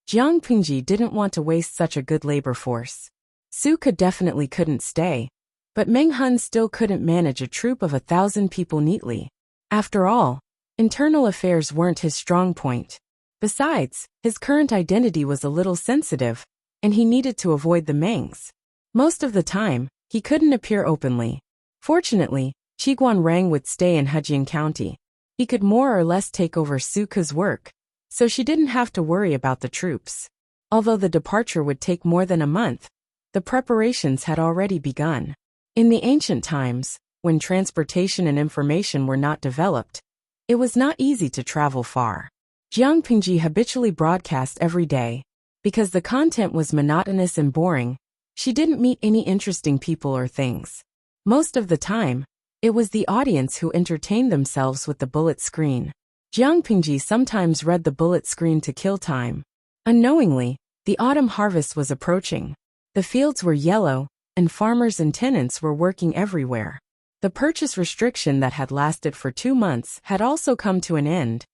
Jiang Pingji didn't want to waste such a good labor force. Su definitely couldn't stay, but Meng Hun still couldn't manage a troop of 1,000 people neatly. After all, internal affairs weren't his strong point. Besides, his current identity was a little sensitive, and he needed to avoid the Mengs. Most of the time, he couldn't appear openly. Fortunately, Qiguan Rang would stay in Hejian County. He could more or less take over Suke's work, so she didn't have to worry about the troops. Although the departure would take more than a month, the preparations had already begun. In the ancient times, when transportation and information were not developed, it was not easy to travel far. Jiang Pingji habitually broadcast every day. Because the content was monotonous and boring, she didn't meet any interesting people or things. Most of the time, it was the audience who entertained themselves with the bullet screen. Jiang Pingji sometimes read the bullet screen to kill time. Unknowingly, the autumn harvest was approaching. The fields were yellow, and farmers and tenants were working everywhere. The purchase restriction that had lasted for 2 months had also come to an end,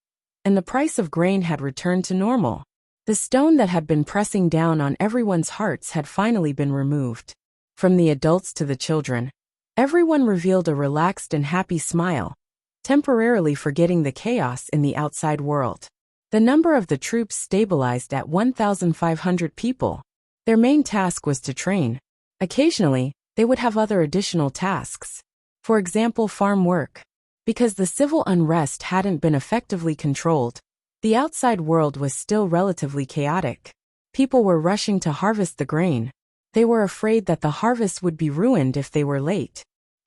and the price of grain had returned to normal. The stone that had been pressing down on everyone's hearts had finally been removed. From the adults to the children, everyone revealed a relaxed and happy smile, temporarily forgetting the chaos in the outside world. The number of the troops stabilized at 1,500 people. Their main task was to train. Occasionally, they would have other additional tasks. For example, farm work. Because the civil unrest hadn't been effectively controlled, the outside world was still relatively chaotic. People were rushing to harvest the grain. They were afraid that the harvest would be ruined if they were late.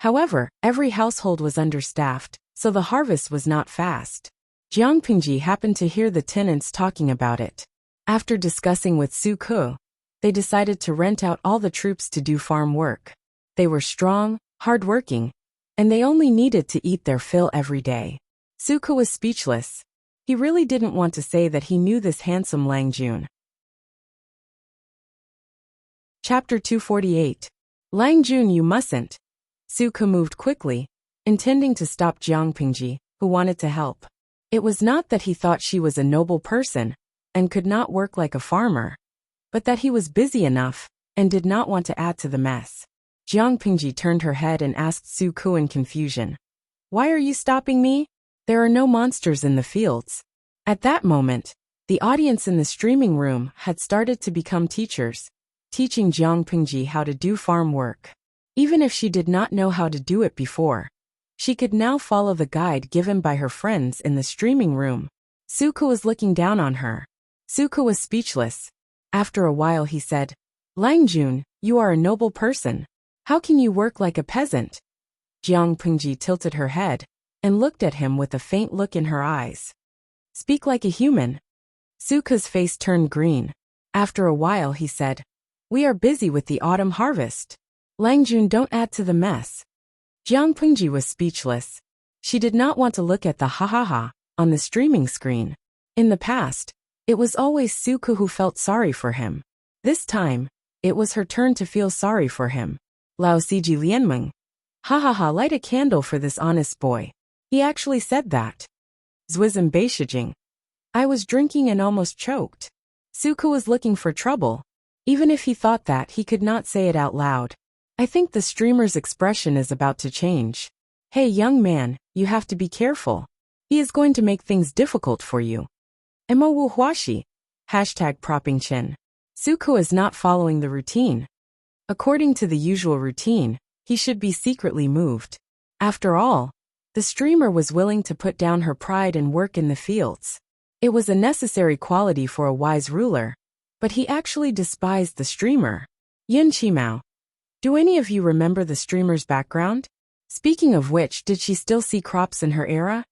However, every household was understaffed, so the harvest was not fast. Jiang Pingji happened to hear the tenants talking about it. After discussing with Su Ke, they decided to rent out all the troops to do farm work. They were strong, hard-working, and they only needed to eat their fill every day. Su Ke was speechless. He really didn't want to say that he knew this handsome Lang Jun. Chapter 248. Lang Jun, you mustn't. Su Ke moved quickly, intending to stop Jiang Pingji, who wanted to help. It was not that he thought she was a noble person and could not work like a farmer, but that he was busy enough and did not want to add to the mess. Jiang Pingji turned her head and asked Su Ke in confusion, "Why are you stopping me? There are no monsters in the fields." At that moment, the audience in the streaming room had started to become teachers, teaching Jiang Pingji how to do farm work. Even if she did not know how to do it before, she could now follow the guide given by her friends in the streaming room. Su Ke was looking down on her. Su Ke was speechless. After a while he said, "Lang Jun, you are a noble person. How can you work like a peasant?" Jiang Pingji tilted her head and looked at him with a faint look in her eyes. "Speak like a human." Su Ke's face turned green. After a while he said, "We are busy with the autumn harvest. Lang Jun, don't add to the mess." Jiang Pingji was speechless. She did not want to look at the ha-ha-ha on the streaming screen. In the past, it was always Su Ke who felt sorry for him. This time, it was her turn to feel sorry for him. Lao Siji Lianmeng. Ha-ha-ha, light a candle for this honest boy. He actually said that. Zwizem Beishijing. I was drinking and almost choked. Su Ke was looking for trouble. Even if he thought that, he could not say it out loud. I think the streamer's expression is about to change. Hey young man, you have to be careful. He is going to make things difficult for you. Emo wu huashi. #propping chin. Su Ke is not following the routine. According to the usual routine, he should be secretly moved. After all, the streamer was willing to put down her pride and work in the fields. It was a necessary quality for a wise ruler, but he actually despised the streamer. Yun Qimao. Do any of you remember the streamer's background? Speaking of which, did she still see crops in her era?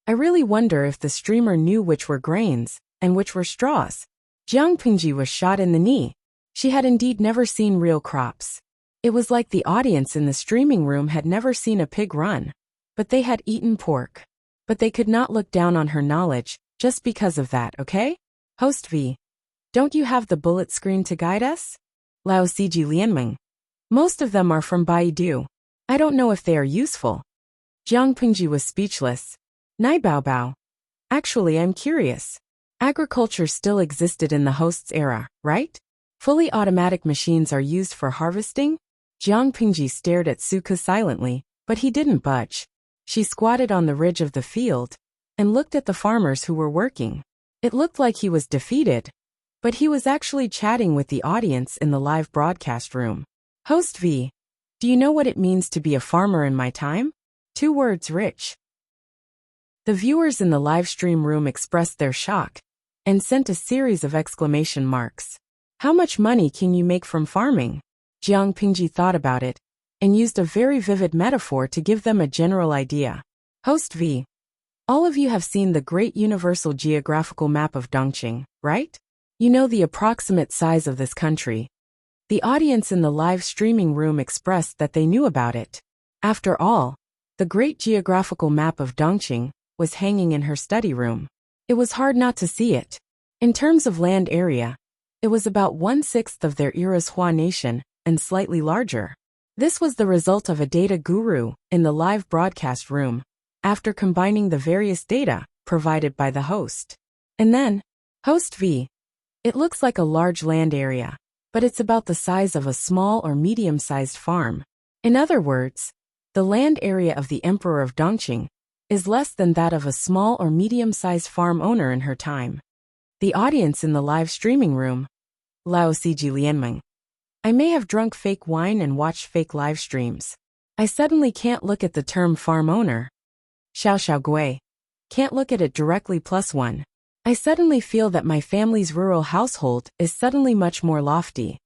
I really wonder if the streamer knew which were grains and which were straws. Jiang Pingji was shot in the knee. She had indeed never seen real crops. It was like the audience in the streaming room had never seen a pig run, but they had eaten pork. But they could not look down on her knowledge just because of that, okay? Host V. Don't you have the bullet screen to guide us? Lao Siji Lianmeng. Most of them are from Baidu. I don't know if they are useful. Jiang Pingji was speechless. Nai Bao Bao. Actually, I'm curious. Agriculture still existed in the host's era, right? Fully automatic machines are used for harvesting? Jiang Pingji stared at Su Ke silently, but he didn't budge. She squatted on the ridge of the field and looked at the farmers who were working. It looked like he was defeated, but he was actually chatting with the audience in the live broadcast room. Host V. Do you know what it means to be a farmer in my time? 2 words, rich. The viewers in the live stream room expressed their shock and sent a series of exclamation marks. How much money can you make from farming? Jiang Pingji thought about it and used a very vivid metaphor to give them a general idea. Host V. All of you have seen the Great Universal Geographical Map of Dongqing, right? You know the approximate size of this country. The audience in the live streaming room expressed that they knew about it. After all, the Great Geographical Map of Dongqing was hanging in her study room. It was hard not to see it. In terms of land area, it was about 1/6 of their era's Hua Nation, and slightly larger. This was the result of a data guru in the live broadcast room, after combining the various data provided by the host. And then, host V. It looks like a large land area, but it's about the size of a small or medium-sized farm. In other words, the land area of the Emperor of Dongqing is less than that of a small or medium-sized farm owner in her time. The audience in the live streaming room. Lao Siji Lianmeng. I may have drunk fake wine and watched fake live streams. I suddenly can't look at the term farm owner. Xiao Xiao Gui. Can't look at it directly +1. I suddenly feel that my family's rural household is suddenly much more lofty.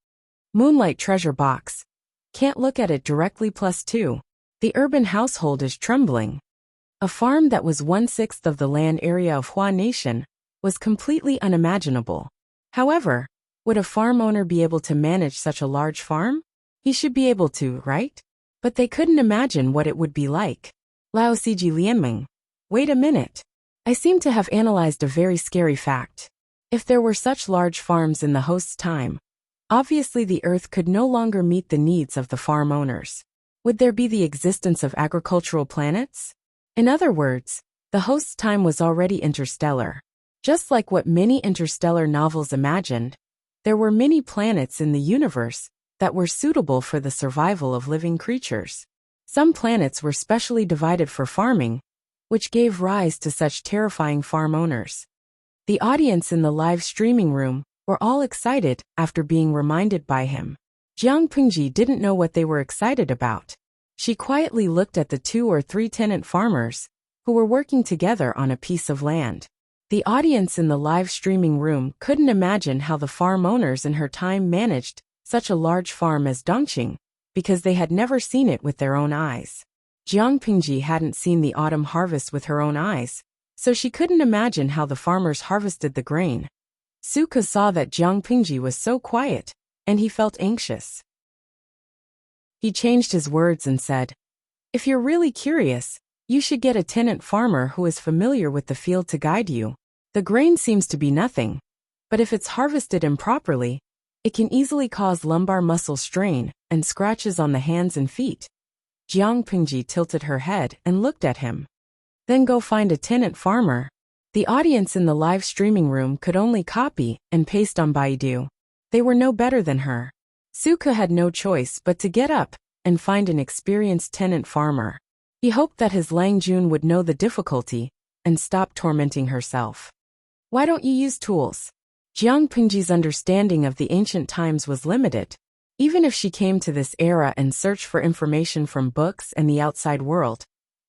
Moonlight treasure box. Can't look at it directly +2. The urban household is trembling. A farm that was 1/6 of the land area of Hua Nation was completely unimaginable. However, would a farm owner be able to manage such a large farm? He should be able to, right? But they couldn't imagine what it would be like. Lao Siji Lianmeng. Wait a minute. I seem to have analyzed a very scary fact. If there were such large farms in the host's time, obviously the earth could no longer meet the needs of the farm owners. Would there be the existence of agricultural planets? In other words, the host's time was already interstellar. Just like what many interstellar novels imagined, there were many planets in the universe that were suitable for the survival of living creatures. Some planets were specially divided for farming, which gave rise to such terrifying farm owners. The audience in the live streaming room were all excited after being reminded by him. Jiang Pingji didn't know what they were excited about. She quietly looked at the 2 or 3 tenant farmers who were working together on a piece of land. The audience in the live streaming room couldn't imagine how the farm owners in her time managed such a large farm as Dongqing, because they had never seen it with their own eyes. Jiang Pingji hadn't seen the autumn harvest with her own eyes, so she couldn't imagine how the farmers harvested the grain. Suke saw that Jiang Pingji was so quiet, and he felt anxious. He changed his words and said, "If you're really curious, you should get a tenant farmer who is familiar with the field to guide you. The grain seems to be nothing, but if it's harvested improperly, it can easily cause lumbar muscle strain and scratches on the hands and feet." Jiang Pingji tilted her head and looked at him. "Then go find a tenant farmer." The audience in the live streaming room could only copy and paste on Baidu. They were no better than her. Suke had no choice but to get up and find an experienced tenant farmer. He hoped that his Lang Jun would know the difficulty and stop tormenting herself. "Why don't you use tools?" Jiang Pingji's understanding of the ancient times was limited. Even if she came to this era and searched for information from books and the outside world,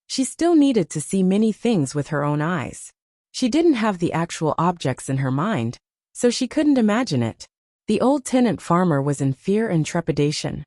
she still needed to see many things with her own eyes. She didn't have the actual objects in her mind, so she couldn't imagine it. The old tenant farmer was in fear and trepidation.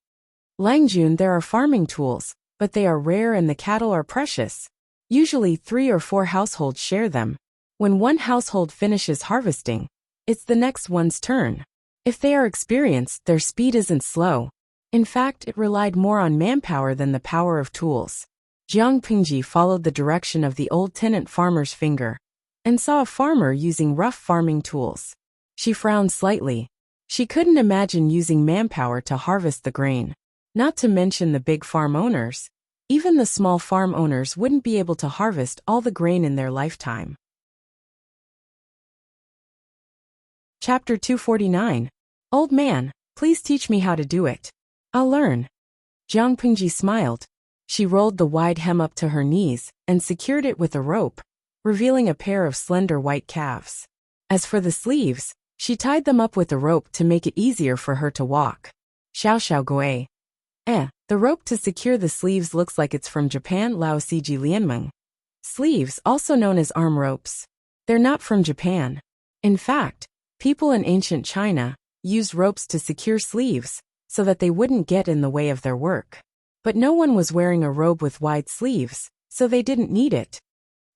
"Langjun, there are farming tools, but they are rare and the cattle are precious. Usually 3 or 4 households share them. When one household finishes harvesting, it's the next one's turn. If they are experienced, their speed isn't slow. In fact, it relied more on manpower than the power of tools." Jiang Pingji followed the direction of the old tenant farmer's finger and saw a farmer using rough farming tools. She frowned slightly. She couldn't imagine using manpower to harvest the grain. Not to mention the big farm owners. Even the small farm owners wouldn't be able to harvest all the grain in their lifetime. Chapter 249. "Old man, please teach me how to do it." "I'll learn." Jiang Pingji smiled. She rolled the wide hem up to her knees and secured it with a rope, revealing a pair of slender white calves. As for the sleeves, she tied them up with a rope to make it easier for her to walk. Xiao Xiao Gui. The rope to secure the sleeves looks like it's from Japan. Lao Siji Lianmeng. Sleeves, also known as arm ropes. They're not from Japan. In fact, people in ancient China used ropes to secure sleeves so that they wouldn't get in the way of their work. But no one was wearing a robe with wide sleeves, so they didn't need it.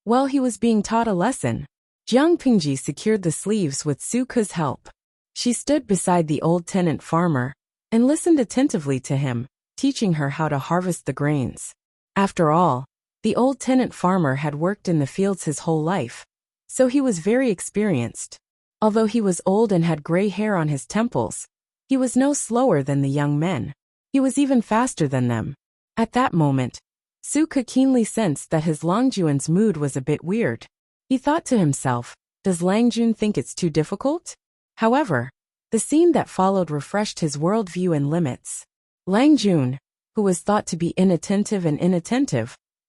While he was being taught a lesson, Jiang Pingji secured the sleeves with Suke's help. She stood beside the old tenant farmer and listened attentively to him, teaching her how to harvest the grains. After all, the old tenant farmer had worked in the fields his whole life, so he was very experienced. Although he was old and had gray hair on his temples, he was no slower than the young men. He was even faster than them. At that moment, Suka keenly sensed that his Longjun's mood was a bit weird. He thought to himself, does Longjun think it's too difficult? However, the scene that followed refreshed his worldview and limits. Longjun, who was thought to be inattentive,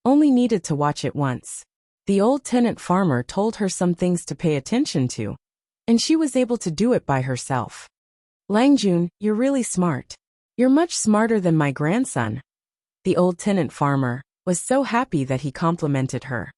only needed to watch it once. The old tenant farmer told her some things to pay attention to, and she was able to do it by herself. Longjun, you're really smart. You're much smarter than my grandson. The old tenant farmer was so happy that he complimented her.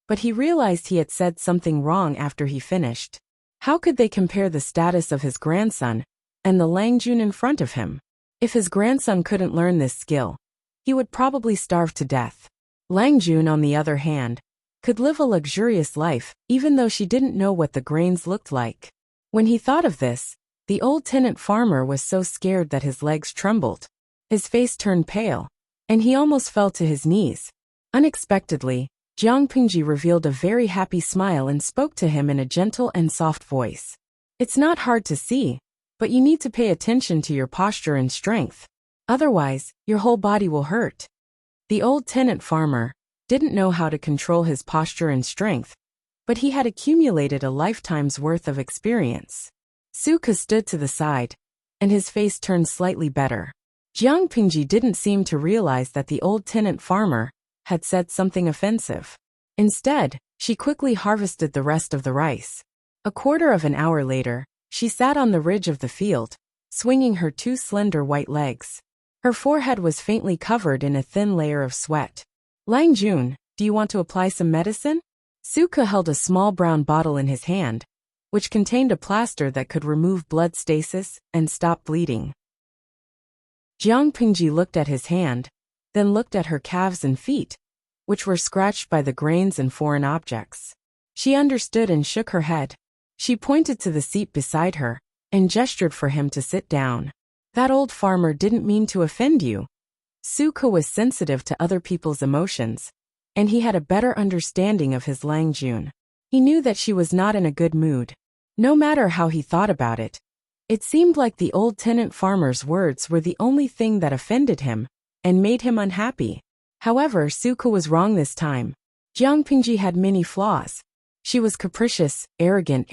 But he realized he had said something wrong after he finished. How could they compare the status of his grandson and the Longjun in front of him? If his grandson couldn't learn this skill, he would probably starve to death. Longjun, on the other hand, could live a luxurious life even though she didn't know what the grains looked like. When he thought of this, the old tenant farmer was so scared that his legs trembled. His face turned pale, and he almost fell to his knees. Unexpectedly, Jiang Pingji revealed a very happy smile and spoke to him in a gentle and soft voice. It's not hard to see, but you need to pay attention to your posture and strength. Otherwise, your whole body will hurt. The old tenant farmer didn't know how to control his posture and strength, but he had accumulated a lifetime's worth of experience. Suka stood to the side, and his face turned slightly better. Jiang Pingji didn't seem to realize that the old tenant farmer had said something offensive. Instead, she quickly harvested the rest of the rice. A quarter of an hour later, she sat on the ridge of the field, swinging her two slender white legs. Her forehead was faintly covered in a thin layer of sweat. Longjun, do you want to apply some medicine? Suka held a small brown bottle in his hand, which contained a plaster that could remove blood stasis and stop bleeding. Jiang Pingji looked at his hand, then looked at her calves and feet, which were scratched by the grains and foreign objects. She understood and shook her head. She pointed to the seat beside her and gestured for him to sit down. That old farmer didn't mean to offend you. Suka was sensitive to other people's emotions, and he had a better understanding of his Longjun. He knew that she was not in a good mood. No matter how he thought about it, it seemed like the old tenant farmer's words were the only thing that offended him and made him unhappy. However, Suka was wrong this time. Jiang Pingji had many flaws. She was capricious, arrogant,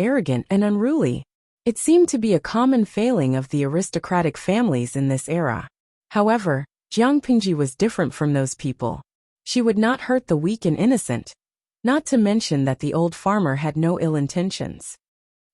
and unruly. It seemed to be a common failing of the aristocratic families in this era. However, Jiang Pingji was different from those people. She would not hurt the weak and innocent. Not to mention that the old farmer had no ill intentions.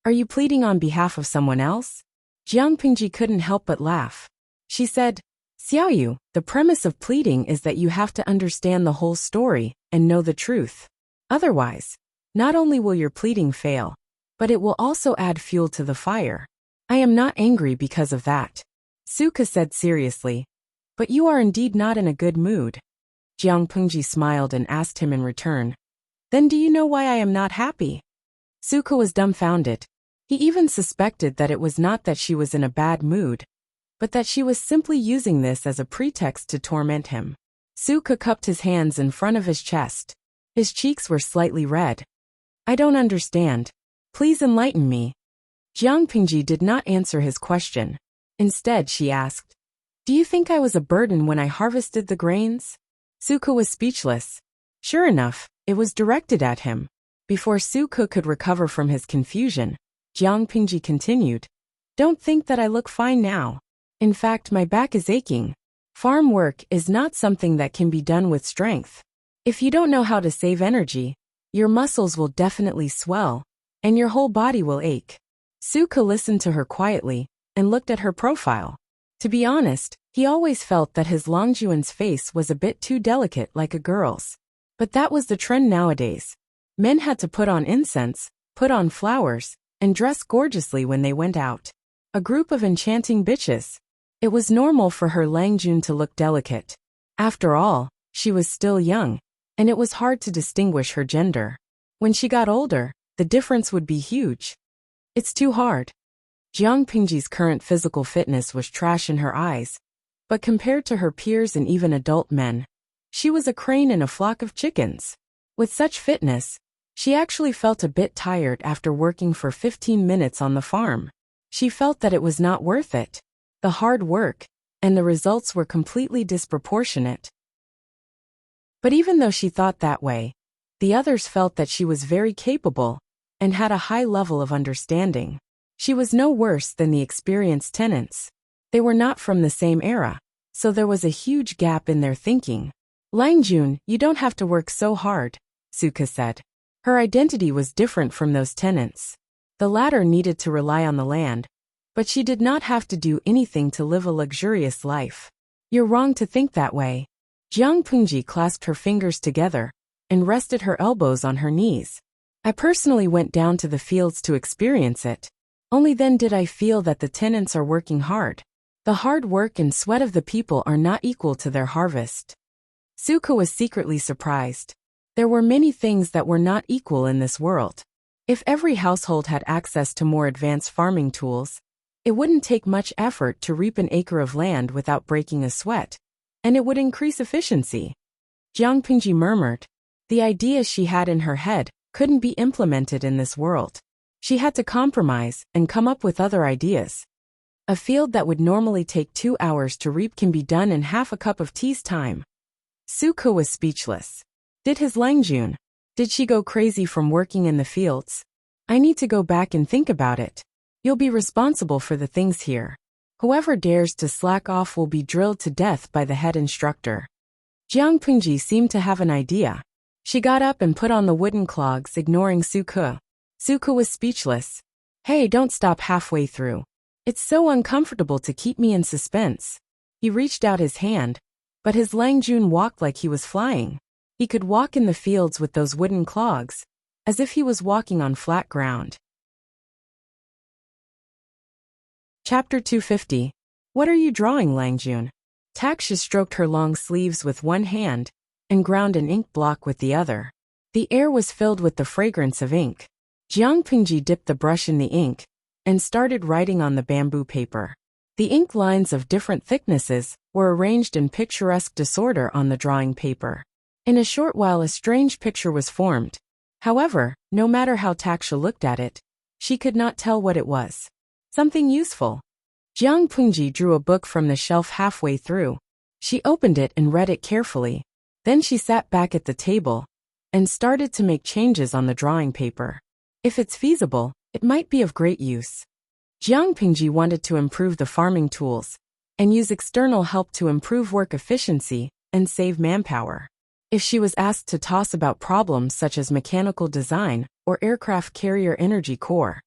Are you pleading on behalf of someone else? Jiang Pingji couldn't help but laugh. She said, Xiaoyu, the premise of pleading is that you have to understand the whole story and know the truth. Otherwise, not only will your pleading fail, but it will also add fuel to the fire. I am not angry because of that. Suka said seriously, but you are indeed not in a good mood. Jiang Pingji smiled and asked him in return, then do you know why I am not happy? Suka was dumbfounded. He even suspected that it was not that she was in a bad mood, but that she was simply using this as a pretext to torment him. Suka cupped his hands in front of his chest. His cheeks were slightly red. I don't understand. Please enlighten me. Jiang Pingji did not answer his question. Instead, she asked, do you think I was a burden when I harvested the grains? Suka was speechless. Sure enough, it was directed at him. Before Suka could recover from his confusion, Jiang Pingji continued, don't think that I look fine now. In fact, my back is aching. Farm work is not something that can be done with strength. If you don't know how to save energy, your muscles will definitely swell, and your whole body will ache. Suka listened to her quietly and looked at her profile. To be honest, he always felt that his Longjun's face was a bit too delicate like a girl's. But that was the trend nowadays. Men had to put on incense, put on flowers, and dress gorgeously when they went out. A group of enchanting bitches. It was normal for her Longjun to look delicate. After all, she was still young, and it was hard to distinguish her gender. When she got older, the difference would be huge. It's too hard. Jiang Pingji's current physical fitness was trash in her eyes, but compared to her peers and even adult men, she was a crane in a flock of chickens. With such fitness, she actually felt a bit tired after working for 15 minutes on the farm. She felt that it was not worth it. The hard work and the results were completely disproportionate. But even though she thought that way, the others felt that she was very capable and had a high level of understanding. She was no worse than the experienced tenants. They were not from the same era, so there was a huge gap in their thinking. Langjun, you don't have to work so hard, Suka said. Her identity was different from those tenants. The latter needed to rely on the land, but she did not have to do anything to live a luxurious life. You're wrong to think that way. Jiang Pengji clasped her fingers together and rested her elbows on her knees. I personally went down to the fields to experience it. Only then did I feel that the tenants are working hard. The hard work and sweat of the people are not equal to their harvest. Suka was secretly surprised. There were many things that were not equal in this world. If every household had access to more advanced farming tools, it wouldn't take much effort to reap an acre of land without breaking a sweat, and it would increase efficiency. Jiang Pengji murmured. The ideas she had in her head couldn't be implemented in this world. She had to compromise and come up with other ideas. A field that would normally take 2 hours to reap can be done in half a cup of tea's time. Suka was speechless. Did his Langjun? Did she go crazy from working in the fields? I need to go back and think about it. You'll be responsible for the things here. Whoever dares to slack off will be drilled to death by the head instructor. Jiang Pengji seemed to have an idea. She got up and put on the wooden clogs, ignoring Suka. Suka was speechless. Hey, don't stop halfway through. It's so uncomfortable to keep me in suspense. He reached out his hand, but his Langjun walked like he was flying. He could walk in the fields with those wooden clogs, as if he was walking on flat ground. Chapter 250. What are you drawing, Langjun? Taksha stroked her long sleeves with one hand and ground an ink block with the other. The air was filled with the fragrance of ink. Jiang Pengji dipped the brush in the ink and started writing on the bamboo paper. The ink lines of different thicknesses were arranged in picturesque disorder on the drawing paper. In a short while a strange picture was formed. However, no matter how Taksha looked at it, she could not tell what it was. Something useful. Jiang Pengji drew a book from the shelf halfway through. She opened it and read it carefully. Then she sat back at the table and started to make changes on the drawing paper. If it's feasible, it might be of great use. Jiang Pengji wanted to improve the farming tools and use external help to improve work efficiency and save manpower. If she was asked to toss about problems such as mechanical design or aircraft carrier energy core,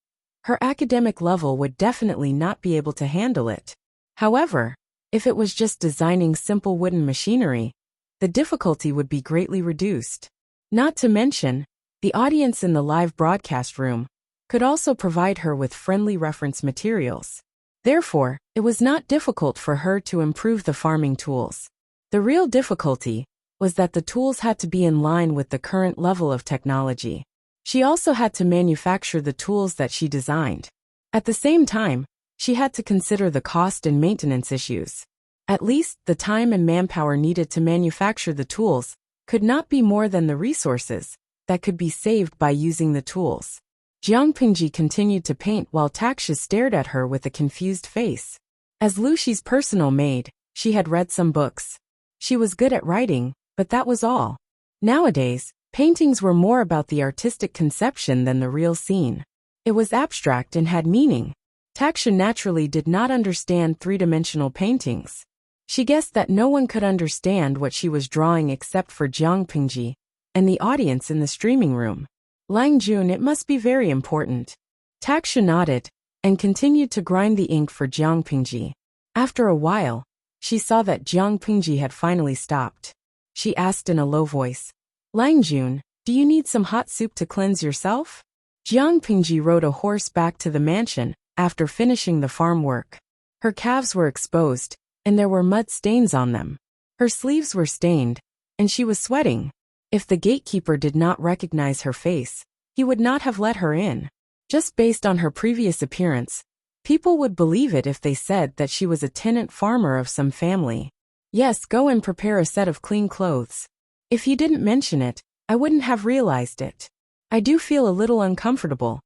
her academic level would definitely not be able to handle it. However, if it was just designing simple wooden machinery, the difficulty would be greatly reduced. Not to mention, the audience in the live broadcast room could also provide her with friendly reference materials. Therefore, it was not difficult for her to improve the farming tools. The real difficulty was that the tools had to be in line with the current level of technology. She also had to manufacture the tools that she designed. At the same time, she had to consider the cost and maintenance issues. At least, the time and manpower needed to manufacture the tools could not be more than the resources that could be saved by using the tools. Jiang Pengji continued to paint while Taksha stared at her with a confused face. As Luxi's personal maid, she had read some books. She was good at writing, but that was all. Nowadays, paintings were more about the artistic conception than the real scene. It was abstract and had meaning. Taksha naturally did not understand three-dimensional paintings. She guessed that no one could understand what she was drawing except for Jiang Pengji and the audience in the streaming room. Langjun, it must be very important. Taksha nodded and continued to grind the ink for Jiang Pengji. After a while, she saw that Jiang Pengji had finally stopped. She asked in a low voice, Langjun, do you need some hot soup to cleanse yourself? Jiang Pengji rode a horse back to the mansion after finishing the farm work. Her calves were exposed, and there were mud stains on them. Her sleeves were stained, and she was sweating. If the gatekeeper did not recognize her face, he would not have let her in. Just based on her previous appearance, people would believe it if they said that she was a tenant farmer of some family. Yes, go and prepare a set of clean clothes. If you didn't mention it, I wouldn't have realized it. I do feel a little uncomfortable.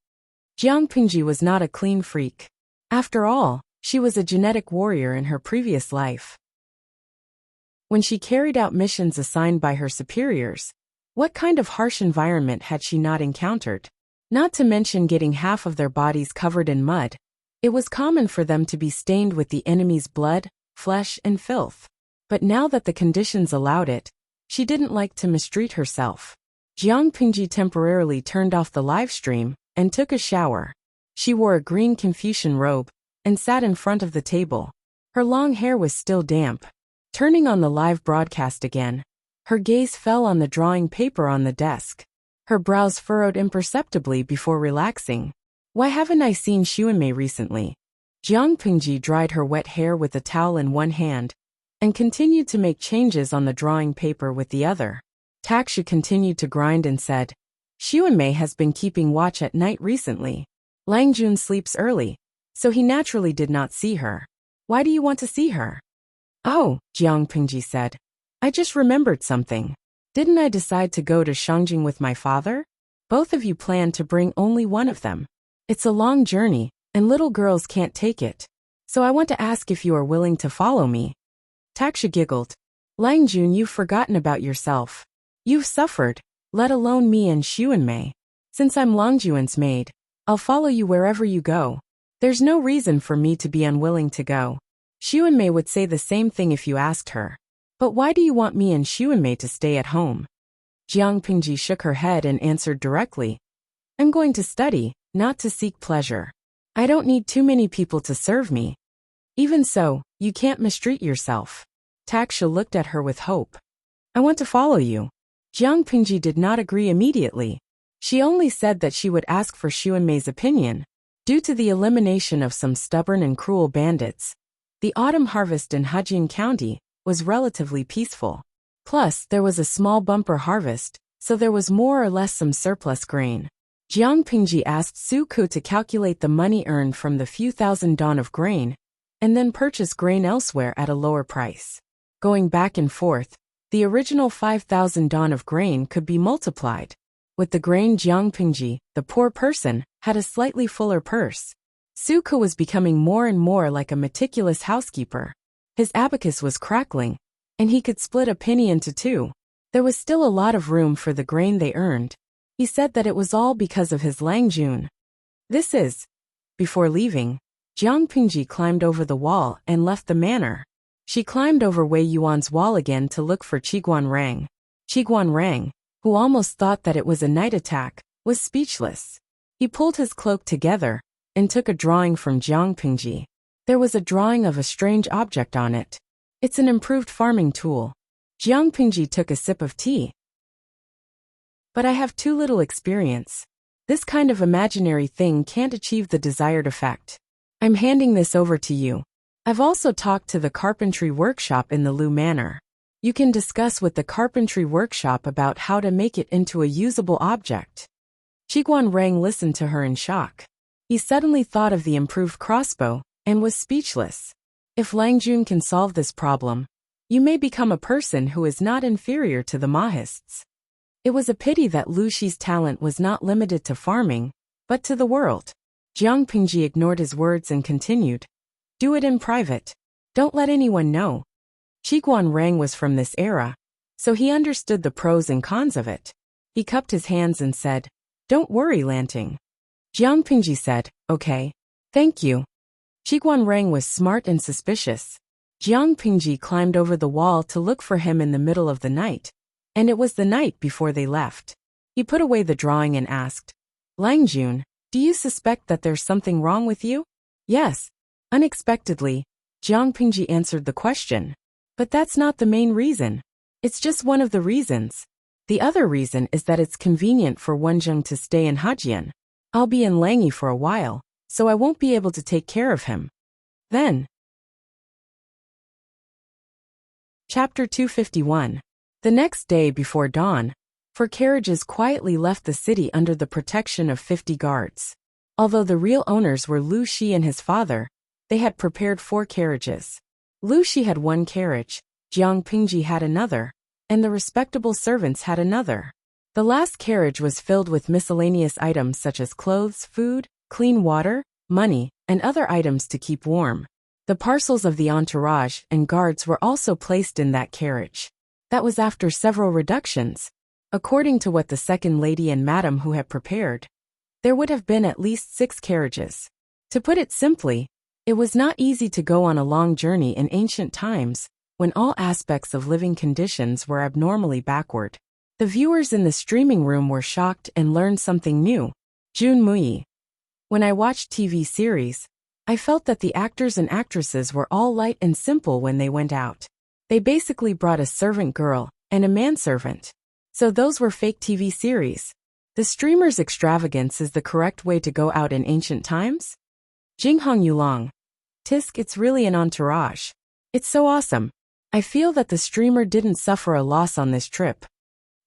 Jiang Pengji was not a clean freak. After all, She was a genetic warrior in her previous life. When she carried out missions assigned by her superiors, what kind of harsh environment had she not encountered? Not to mention getting half of their bodies covered in mud. It was common for them to be stained with the enemy's blood, flesh, and filth. But now that the conditions allowed it, she didn't like to mistreat herself. Jiang Pingji temporarily turned off the live stream and took a shower. She wore a green Confucian robe and sat in front of the table. Her long hair was still damp. Turning on the live broadcast again, her gaze fell on the drawing paper on the desk. Her brows furrowed imperceptibly before relaxing. Why haven't I seen Xuanmei recently? Jiang Pingji dried her wet hair with a towel in one hand and continued to make changes on the drawing paper with the other. Taksha continued to grind and said, Xuanmei has been keeping watch at night recently. Lang Jun sleeps early, so he naturally did not see her. Why do you want to see her? Oh, Jiang Pingji said. I just remembered something. Didn't I decide to go to Shangjing with my father? Both of you plan to bring only one of them. It's a long journey, and little girls can't take it. So I want to ask if you are willing to follow me. Taksha giggled. Lang Jun, you've forgotten about yourself. You've suffered, let alone me and Xuanmei. Since I'm Langjuan's maid, I'll follow you wherever you go. There's no reason for me to be unwilling to go. Xuanmei would say the same thing if you asked her. But why do you want me and Xuanmei to stay at home? Jiang Pingji shook her head and answered directly. I'm going to study, not to seek pleasure. I don't need too many people to serve me. Even so, you can't mistreat yourself. Taksha looked at her with hope. I want to follow you. Jiang Pingji did not agree immediately. She only said that she would ask for Xuanmei's opinion. Due to the elimination of some stubborn and cruel bandits, the autumn harvest in Hajin County was relatively peaceful. Plus, there was a small bumper harvest, so there was more or less some surplus grain. Jiang Pingji asked Su Ku to calculate the money earned from the few thousand don of grain, and then purchase grain elsewhere at a lower price. Going back and forth, the original 5,000 don of grain could be multiplied. With the grain, Jiang Pingji, the poor person, had a slightly fuller purse. Su Ku was becoming more and more like a meticulous housekeeper. His abacus was crackling, and he could split a penny into two. There was still a lot of room for the grain they earned. He said that it was all because of his Lang Jun. Before leaving, Jiang Pingji climbed over the wall and left the manor. She climbed over Wei Yuan's wall again to look for Qiguan Rang. Qiguan Rang, who almost thought that it was a night attack, was speechless. He pulled his cloak together and took a drawing from Jiang Pingji. There was a drawing of a strange object on it. It's an improved farming tool. Jiang Pingji took a sip of tea. But I have too little experience. This kind of imaginary thing can't achieve the desired effect. I'm handing this over to you. I've also talked to the carpentry workshop in the Lu Manor. You can discuss with the carpentry workshop about how to make it into a usable object. Qiguan Rang listened to her in shock. He suddenly thought of the improved crossbow and was speechless. If Lang Jun can solve this problem, you may become a person who is not inferior to the Mahists. It was a pity that Lu Shi's talent was not limited to farming, but to the world. Jiang Pingji ignored his words and continued. Do it in private. Don't let anyone know. Qiguan Rang was from this era, so he understood the pros and cons of it. He cupped his hands and said, Don't worry, Lanting. Jiang Pingji said, Okay. Thank you. Qiguan Rang was smart and suspicious. Jiang Pingji climbed over the wall to look for him in the middle of the night, and it was the night before they left. He put away the drawing and asked, Lang Jun, do you suspect that there's something wrong with you? Yes. Unexpectedly, Jiang Pingji answered the question. But that's not the main reason. It's just one of the reasons. The other reason is that it's convenient for Wenjing to stay in Hajian. I'll be in Langyi for a while, so I won't be able to take care of him. Then. Chapter 251. The next day before dawn, 4 carriages quietly left the city under the protection of 50 guards. Although the real owners were Lu Shi and his father, they had prepared 4 carriages. Lu Shi had 1 carriage, Jiang Pingji had another, and the respectable servants had another. The last carriage was filled with miscellaneous items such as clothes, food, clean water, money, and other items to keep warm. The parcels of the entourage and guards were also placed in that carriage. That was after several reductions. According to what the second lady and madam who had prepared, there would have been at least 6 carriages. To put it simply, it was not easy to go on a long journey in ancient times, when all aspects of living conditions were abnormally backward. The viewers in the streaming room were shocked and learned something new. Jun Mui. When I watched TV series, I felt that the actors and actresses were all light and simple when they went out. They basically brought a servant girl and a manservant. So those were fake TV series. The streamer's extravagance is the correct way to go out in ancient times? Jinghong Yulong. Tisk, it's really an entourage. It's so awesome. I feel that the streamer didn't suffer a loss on this trip.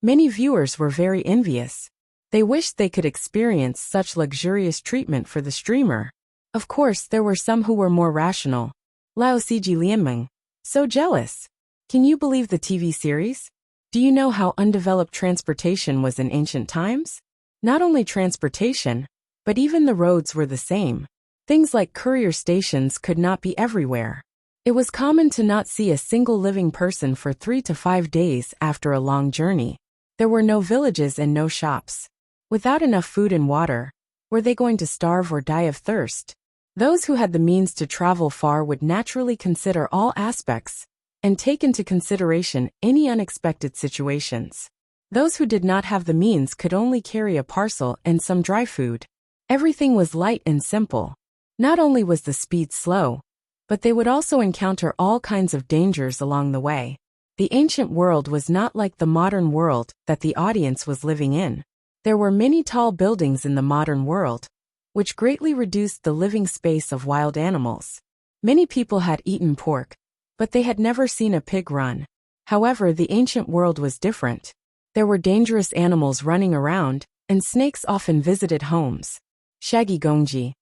Many viewers were very envious. They wished they could experience such luxurious treatment for the streamer. Of course, there were some who were more rational. Lao Siji Lianmeng. So jealous. Can you believe the TV series? Do you know how undeveloped transportation was in ancient times? Not only transportation, but even the roads were the same. Things like courier stations could not be everywhere. It was common to not see a single living person for 3 to 5 days after a long journey. There were no villages and no shops. Without enough food and water, were they going to starve or die of thirst? Those who had the means to travel far would naturally consider all aspects and take into consideration any unexpected situations. Those who did not have the means could only carry a parcel and some dry food. Everything was light and simple. Not only was the speed slow, but they would also encounter all kinds of dangers along the way. The ancient world was not like the modern world that the audience was living in. There were many tall buildings in the modern world, which greatly reduced the living space of wild animals. Many people had eaten pork, but they had never seen a pig run. However, the ancient world was different. There were dangerous animals running around, and snakes often visited homes. Shaggy Gongji.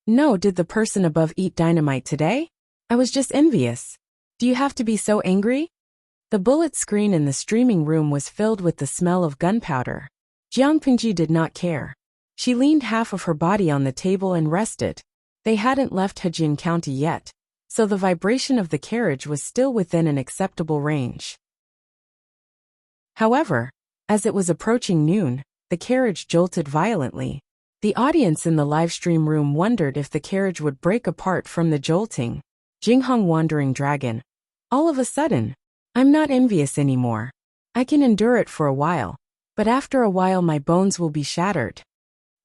No, did the person above eat dynamite today? I was just envious. Do you have to be so angry? The bullet screen in the streaming room was filled with the smell of gunpowder. Jiang Pingji did not care. She leaned half of her body on the table and rested. They hadn't left Hejin County yet, so the vibration of the carriage was still within an acceptable range. However, as it was approaching noon, the carriage jolted violently. The audience in the livestream room wondered if the carriage would break apart from the jolting. Jinghong Wandering Dragon. All of a sudden, I'm not envious anymore. I can endure it for a while, but after a while my bones will be shattered.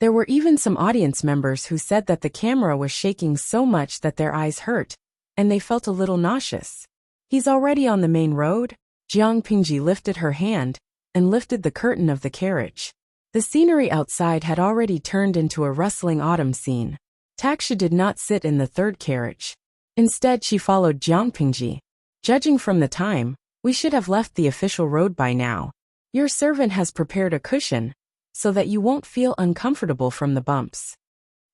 There were even some audience members who said that the camera was shaking so much that their eyes hurt, and they felt a little nauseous. He's already on the main road? Jiang Pingji lifted her hand and lifted the curtain of the carriage. The scenery outside had already turned into a rustling autumn scene. Taksha did not sit in the third carriage. Instead, she followed Jiang Pingji. Judging from the time, we should have left the official road by now. Your servant has prepared a cushion, so that you won't feel uncomfortable from the bumps.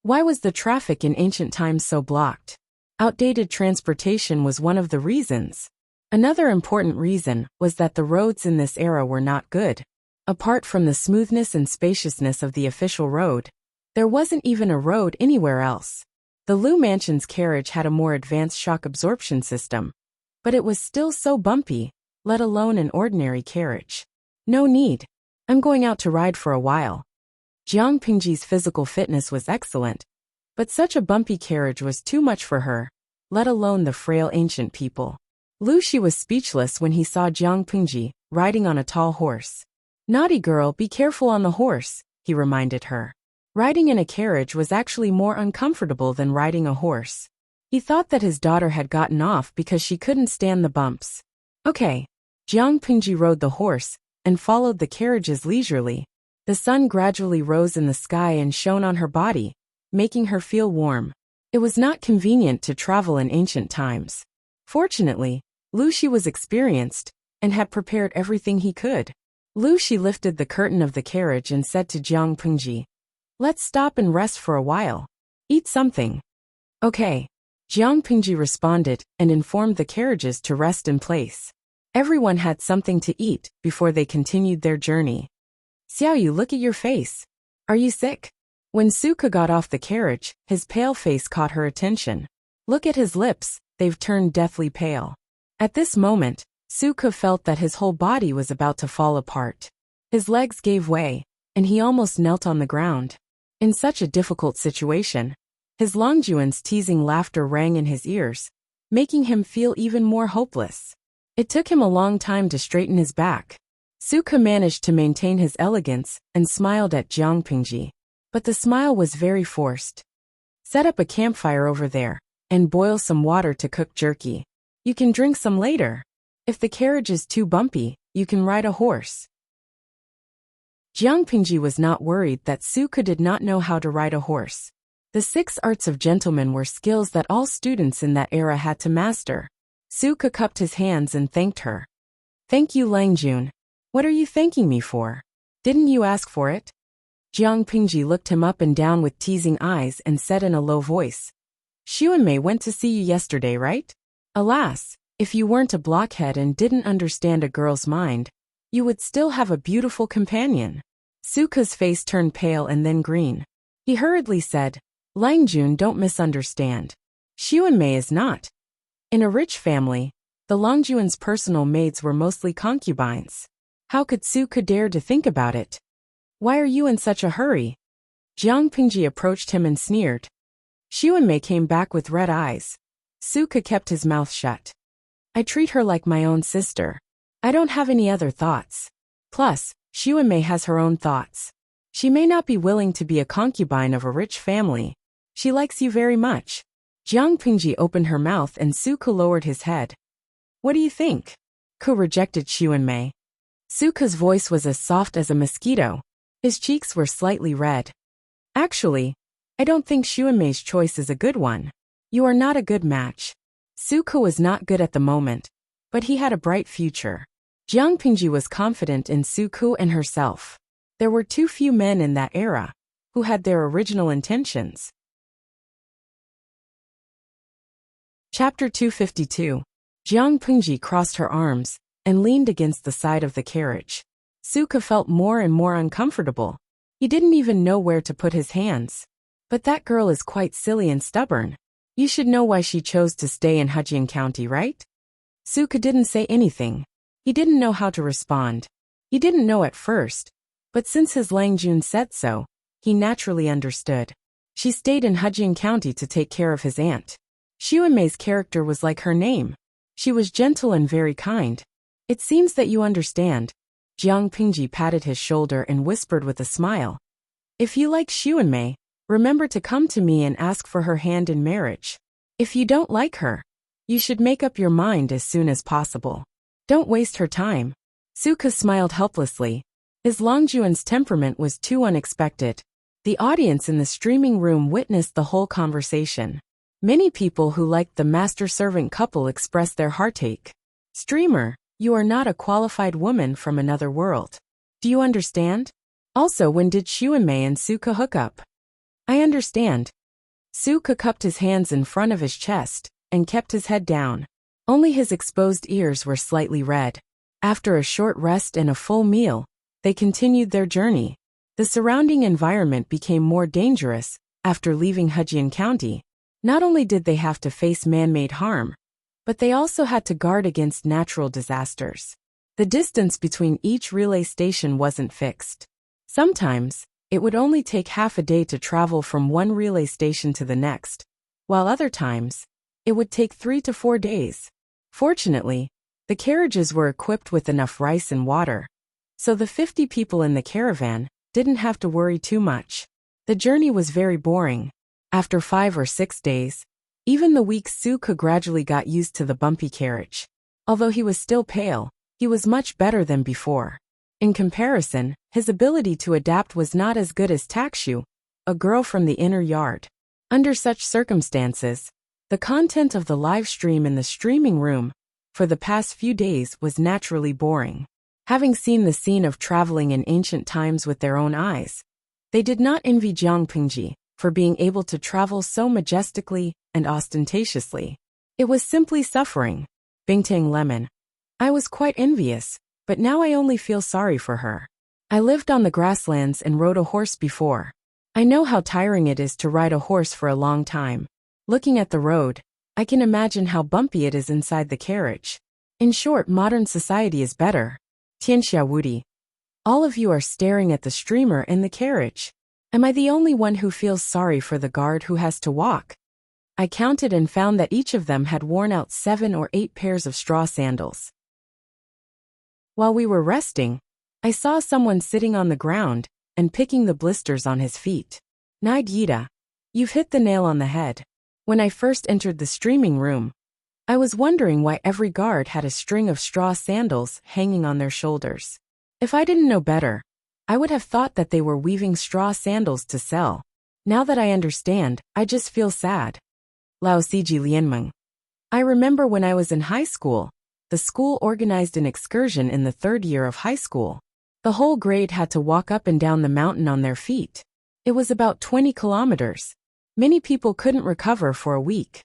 Why was the traffic in ancient times so blocked? Outdated transportation was one of the reasons. Another important reason was that the roads in this era were not good. Apart from the smoothness and spaciousness of the official road, there wasn't even a road anywhere else. The Liu Mansion's carriage had a more advanced shock absorption system, but it was still so bumpy, let alone an ordinary carriage. No need. I'm going out to ride for a while. Jiang Pingji's physical fitness was excellent, but such a bumpy carriage was too much for her, let alone the frail ancient people. Lu Shi was speechless when he saw Jiang Pingji riding on a tall horse. Naughty girl, be careful on the horse, he reminded her. Riding in a carriage was actually more uncomfortable than riding a horse. He thought that his daughter had gotten off because she couldn't stand the bumps. Okay. Jiang Pingji rode the horse and followed the carriages leisurely. The sun gradually rose in the sky and shone on her body, making her feel warm. It was not convenient to travel in ancient times. Fortunately, Lu Shi was experienced and had prepared everything he could. Lu Shi lifted the curtain of the carriage and said to Jiang Pingji, "Let's stop and rest for a while. Eat something." Okay. Jiang Pingji responded and informed the carriages to rest in place. Everyone had something to eat before they continued their journey. Xiaoyu, look at your face. Are you sick? When Suka got off the carriage, his pale face caught her attention. Look at his lips, they've turned deathly pale. At this moment, Suka felt that his whole body was about to fall apart. His legs gave way, and he almost knelt on the ground. In such a difficult situation, his Longjuan's teasing laughter rang in his ears, making him feel even more hopeless. It took him a long time to straighten his back. Suka managed to maintain his elegance and smiled at Jiang Pingji. But the smile was very forced. Set up a campfire over there, and boil some water to cook jerky. You can drink some later. If the carriage is too bumpy, you can ride a horse. Jiang Pingji was not worried that Suka did not know how to ride a horse. The 6 arts of gentlemen were skills that all students in that era had to master. Suka cupped his hands and thanked her. Thank you, Langjun. What are you thanking me for? Didn't you ask for it? Jiang Pingji looked him up and down with teasing eyes and said in a low voice. Xuanmei went to see you yesterday, right? Alas, if you weren't a blockhead and didn't understand a girl's mind, you would still have a beautiful companion. Suka's face turned pale and then green. He hurriedly said, Langjun, don't misunderstand. Xuanmei is not. In a rich family, the Longjuan's personal maids were mostly concubines. How could Suka dare to think about it? Why are you in such a hurry? Jiang Pingji approached him and sneered. Xuanmei came back with red eyes. Suka kept his mouth shut. I treat her like my own sister. I don't have any other thoughts. Plus, Xuanmei has her own thoughts. She may not be willing to be a concubine of a rich family. She likes you very much. Jiang Pingji opened her mouth and Suka lowered his head. What do you think? Ku rejected Xuanmei. Suka's voice was as soft as a mosquito. His cheeks were slightly red. Actually, I don't think Xuanmei's choice is a good one. You are not a good match. Suka was not good at the moment, but he had a bright future. Jiang Pingji was confident in Suku and herself. There were too few men in that era who had their original intentions. Chapter 252. Jiang Pingji crossed her arms and leaned against the side of the carriage. Suka felt more and more uncomfortable. He didn't even know where to put his hands. But that girl is quite silly and stubborn. You should know why she chose to stay in Hejian County, right? Suka didn't say anything. He didn't know how to respond. He didn't know at first, but since his Langjun said so, he naturally understood. She stayed in Hejian County to take care of his aunt. Xuanmei's character was like her name. She was gentle and very kind. It seems that you understand. Jiang Pingji patted his shoulder and whispered with a smile. If you like Xuanmei, remember to come to me and ask for her hand in marriage. If you don't like her, you should make up your mind as soon as possible. Don't waste her time. Suka smiled helplessly. His Longjuan's temperament was too unexpected. The audience in the streaming room witnessed the whole conversation. Many people who liked the master-servant couple expressed their heartache. Streamer, you are not a qualified woman from another world. Do you understand? Also, when did Xuanmei and Suka hook up? I understand. Suka cupped his hands in front of his chest and kept his head down. Only his exposed ears were slightly red. After a short rest and a full meal, they continued their journey. The surrounding environment became more dangerous after leaving Hejian County. Not only did they have to face man-made harm, but they also had to guard against natural disasters. The distance between each relay station wasn't fixed. Sometimes, it would only take half a day to travel from one relay station to the next, while other times, it would take 3 to 4 days. Fortunately, the carriages were equipped with enough rice and water, so the 50 people in the caravan didn't have to worry too much. The journey was very boring. After 5 or 6 days, even the weak Suka gradually got used to the bumpy carriage. Although he was still pale, he was much better than before. In comparison, his ability to adapt was not as good as Takshu, a girl from the inner yard. Under such circumstances, the content of the live stream in the streaming room for the past few days was naturally boring. Having seen the scene of traveling in ancient times with their own eyes, they did not envy Jiang Pingji for being able to travel so majestically and ostentatiously. It was simply suffering. Bingtang Lemon. I was quite envious, but now I only feel sorry for her. I lived on the grasslands and rode a horse before. I know how tiring it is to ride a horse for a long time. Looking at the road, I can imagine how bumpy it is inside the carriage. In short, modern society is better. Tianxia Wudi. All of you are staring at the streamer in the carriage. Am I the only one who feels sorry for the guard who has to walk? I counted and found that each of them had worn out 7 or 8 pairs of straw sandals. While we were resting, I saw someone sitting on the ground and picking the blisters on his feet. Naid Yida. You've hit the nail on the head. When I first entered the streaming room, I was wondering why every guard had a string of straw sandals hanging on their shoulders. If I didn't know better, I would have thought that they were weaving straw sandals to sell. Now that I understand, I just feel sad. Lao Siji Lianmeng. I remember when I was in high school, the school organized an excursion in the 3rd year of high school. The whole grade had to walk up and down the mountain on their feet. It was about 20 kilometers. Many people couldn't recover for a week.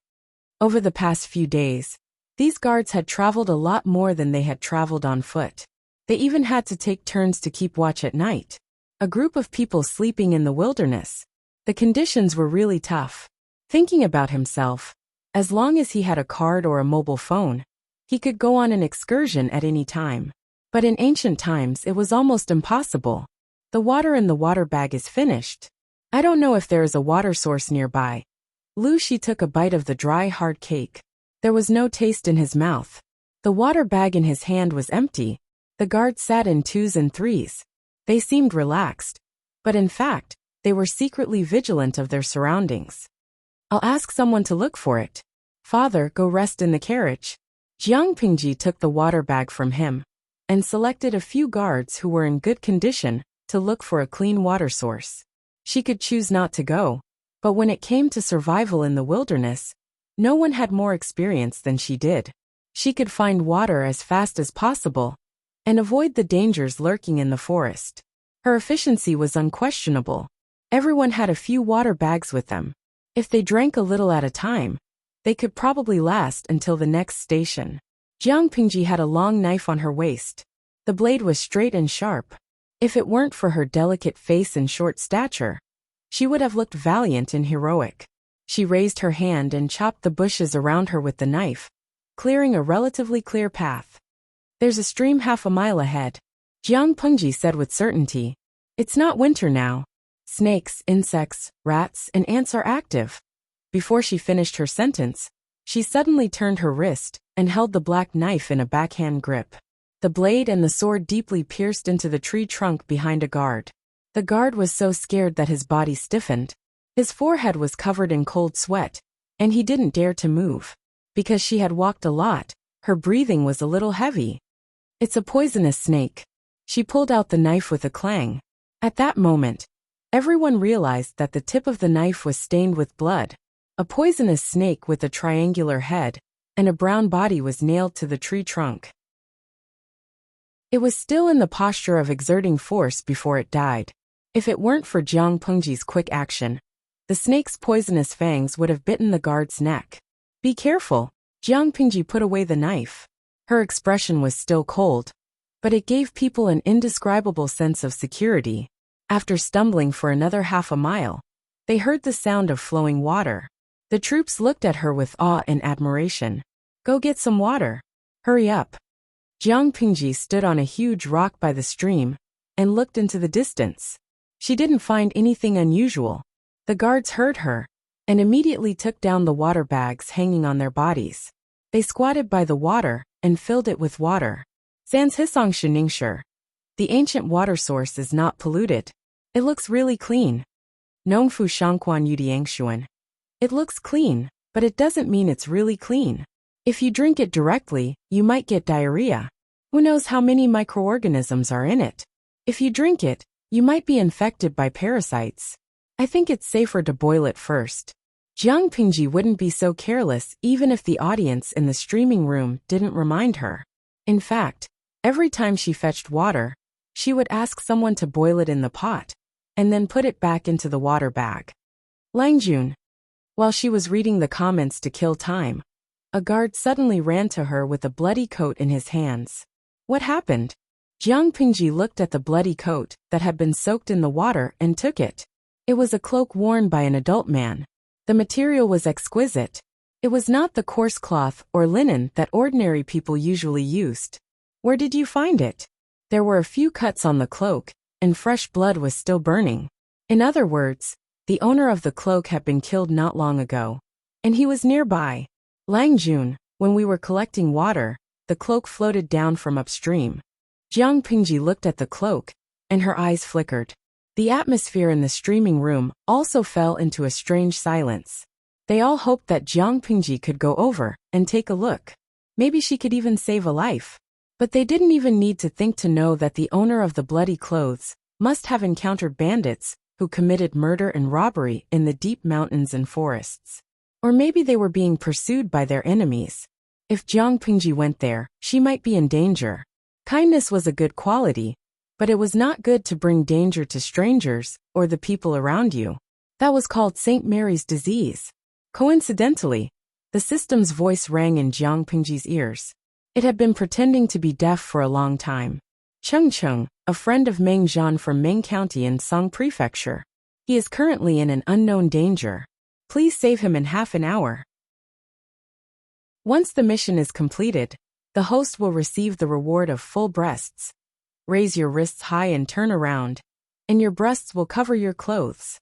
Over the past few days, these guards had traveled a lot more than they had traveled on foot. They even had to take turns to keep watch at night. A group of people sleeping in the wilderness. The conditions were really tough. Thinking about himself, as long as he had a card or a mobile phone, he could go on an excursion at any time. But in ancient times it was almost impossible. The water in the water bag is finished. I don't know if there is a water source nearby. Lu Shi took a bite of the dry hard cake. There was no taste in his mouth. The water bag in his hand was empty. The guards sat in 2s and 3s. They seemed relaxed, but in fact, they were secretly vigilant of their surroundings. I'll ask someone to look for it. Father, go rest in the carriage. Jiang Pingji took the water bag from him and selected a few guards who were in good condition to look for a clean water source. She could choose not to go, but when it came to survival in the wilderness, no one had more experience than she did. She could find water as fast as possible and avoid the dangers lurking in the forest. Her efficiency was unquestionable. Everyone had a few water bags with them. If they drank a little at a time, they could probably last until the next station. Jiang Pingji had a long knife on her waist. The blade was straight and sharp. If it weren't for her delicate face and short stature, she would have looked valiant and heroic. She raised her hand and chopped the bushes around her with the knife, clearing a relatively clear path. There's a stream half a mile ahead, Jiang Pengji said with certainty. It's not winter now. Snakes, insects, rats, and ants are active. Before she finished her sentence, she suddenly turned her wrist and held the black knife in a backhand grip. The blade and the sword deeply pierced into the tree trunk behind a guard. The guard was so scared that his body stiffened. His forehead was covered in cold sweat, and he didn't dare to move. Because she had walked a lot, her breathing was a little heavy. It's a poisonous snake. She pulled out the knife with a clang. At that moment, everyone realized that the tip of the knife was stained with blood. A poisonous snake with a triangular head and a brown body was nailed to the tree trunk. It was still in the posture of exerting force before it died. If it weren't for Jiang Pengji's quick action, the snake's poisonous fangs would have bitten the guard's neck. Be careful, Jiang Pengji put away the knife. Her expression was still cold, but it gave people an indescribable sense of security. After stumbling for another half a mile, they heard the sound of flowing water. The troops looked at her with awe and admiration. Go get some water. Hurry up. Jiang Pengji stood on a huge rock by the stream and looked into the distance. She didn't find anything unusual. The guards heard her and immediately took down the water bags hanging on their bodies. They squatted by the water and filled it with water. Sans Hisong Shiningsher. The ancient water source is not polluted. It looks really clean. Nongfu Shangquan Yudiangshuan. It looks clean, but it doesn't mean it's really clean. If you drink it directly, you might get diarrhea. Who knows how many microorganisms are in it? If you drink it, you might be infected by parasites. I think it's safer to boil it first. Jiang Pengji wouldn't be so careless even if the audience in the streaming room didn't remind her. In fact, every time she fetched water, she would ask someone to boil it in the pot and then put it back into the water bag. Langjun. While she was reading the comments to kill time, a guard suddenly ran to her with a bloody coat in his hands. What happened? Jiang Pengji looked at the bloody coat that had been soaked in the water and took it. It was a cloak worn by an adult man. The material was exquisite. It was not the coarse cloth or linen that ordinary people usually used. Where did you find it? There were a few cuts on the cloak, and fresh blood was still burning. In other words, the owner of the cloak had been killed not long ago, and he was nearby. Lang Jun, when we were collecting water, the cloak floated down from upstream. Jiang Pingji looked at the cloak, and her eyes flickered. The atmosphere in the streaming room also fell into a strange silence. They all hoped that Jiang Pingji could go over and take a look. Maybe she could even save a life. But they didn't even need to think to know that the owner of the bloody clothes must have encountered bandits who committed murder and robbery in the deep mountains and forests. Or maybe they were being pursued by their enemies. If Jiang Pingji went there, she might be in danger. Kindness was a good quality, but it was not good to bring danger to strangers or the people around you. That was called St. Mary's disease. Coincidentally, the system's voice rang in Jiang Pingji's ears. It had been pretending to be deaf for a long time. Cheng Cheng, a friend of Meng Zhan from Meng County in Song Prefecture. He is currently in an unknown danger. Please save him in half an hour. Once the mission is completed, the host will receive the reward of full breasts. Raise your wrists high and turn around, and your breasts will cover your clothes.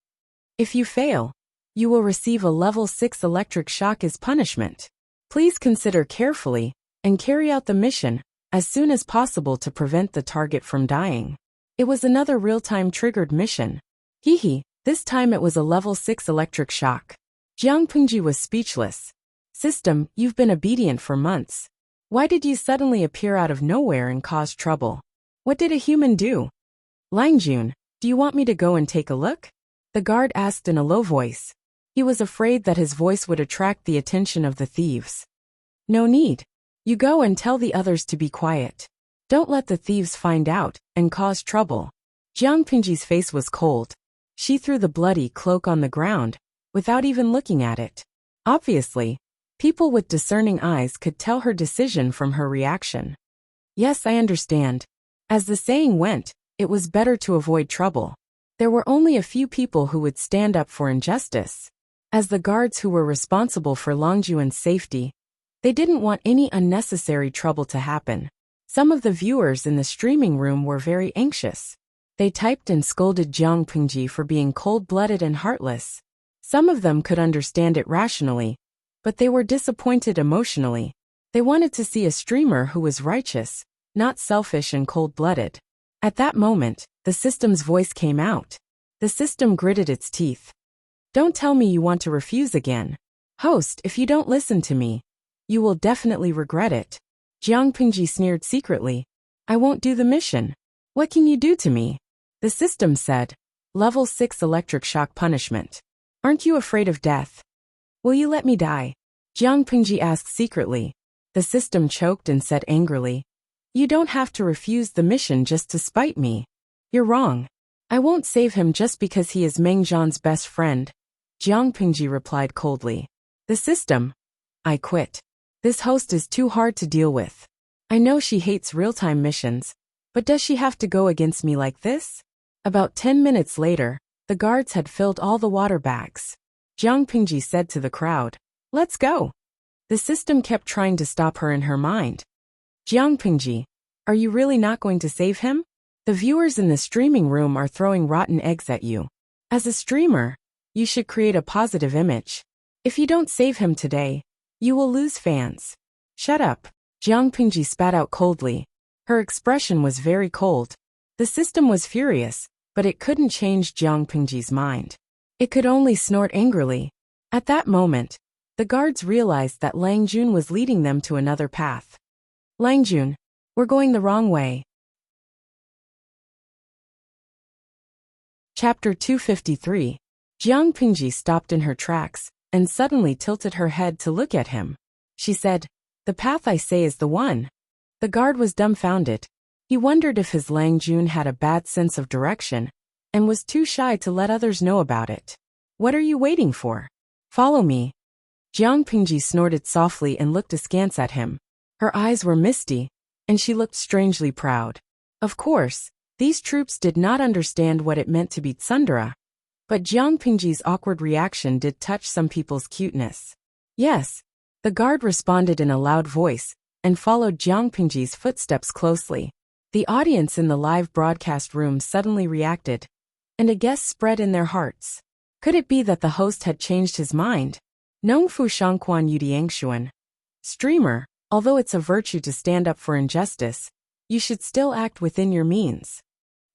If you fail, you will receive a level 6 electric shock as punishment. Please consider carefully and carry out the mission as soon as possible to prevent the target from dying. It was another real-time triggered mission. This time it was a level 6 electric shock. Jiang Pingji was speechless. System, you've been obedient for months. Why did you suddenly appear out of nowhere and cause trouble? What did a human do? Lang Jun, do you want me to go and take a look? The guard asked in a low voice. He was afraid that his voice would attract the attention of the thieves. No need. You go and tell the others to be quiet. Don't let the thieves find out and cause trouble. Jiang Pingji's face was cold. She threw the bloody cloak on the ground, without even looking at it. Obviously, people with discerning eyes could tell her decision from her reaction. Yes, I understand. As the saying went, it was better to avoid trouble. There were only a few people who would stand up for injustice. As the guards who were responsible for Longjuan's safety, they didn't want any unnecessary trouble to happen. Some of the viewers in the streaming room were very anxious. They typed and scolded Jiang Pingji for being cold-blooded and heartless. Some of them could understand it rationally, but they were disappointed emotionally. They wanted to see a streamer who was righteous, not selfish and cold-blooded. At that moment, the system's voice came out. The system gritted its teeth. Don't tell me you want to refuse again. Host, if you don't listen to me, you will definitely regret it. Jiang Pingji sneered secretly. I won't do the mission. What can you do to me? The system said. Level 6 electric shock punishment. Aren't you afraid of death? Will you let me die? Jiang Pingji asked secretly. The system choked and said angrily. You don't have to refuse the mission just to spite me. You're wrong. I won't save him just because he is Meng Zhan's best friend. Jiang Pingji replied coldly. The system. I quit. This host is too hard to deal with. I know she hates real-time missions, but does she have to go against me like this? About 10 minutes later, the guards had filled all the water bags. Jiang Pingji said to the crowd, Let's go. The system kept trying to stop her in her mind. Jiang Pingji, are you really not going to save him? The viewers in the streaming room are throwing rotten eggs at you. As a streamer, you should create a positive image. If you don't save him today, you will lose fans. Shut up. Jiang Pingji spat out coldly. Her expression was very cold. The system was furious, but it couldn't change Jiang Pingji's mind. It could only snort angrily. At that moment, the guards realized that Lang Jun was leading them to another path. Lang Jun, we're going the wrong way. Chapter 253. Jiang Pingji stopped in her tracks and suddenly tilted her head to look at him. She said, The path I say is the one. The guard was dumbfounded. He wondered if his Lang Jun had a bad sense of direction and was too shy to let others know about it. What are you waiting for? Follow me. Jiang Pingji snorted softly and looked askance at him. Her eyes were misty, and she looked strangely proud. Of course, these troops did not understand what it meant to be tsundere, but Jiang Pingji's awkward reaction did touch some people's cuteness. Yes, The guard responded in a loud voice and followed Jiang Pingji's footsteps closely. The audience in the live broadcast room suddenly reacted, and a guess spread in their hearts. Could it be that the host had changed his mind? Nongfu Shangquan Yudiangshuan. Streamer, although it's a virtue to stand up for injustice, you should still act within your means.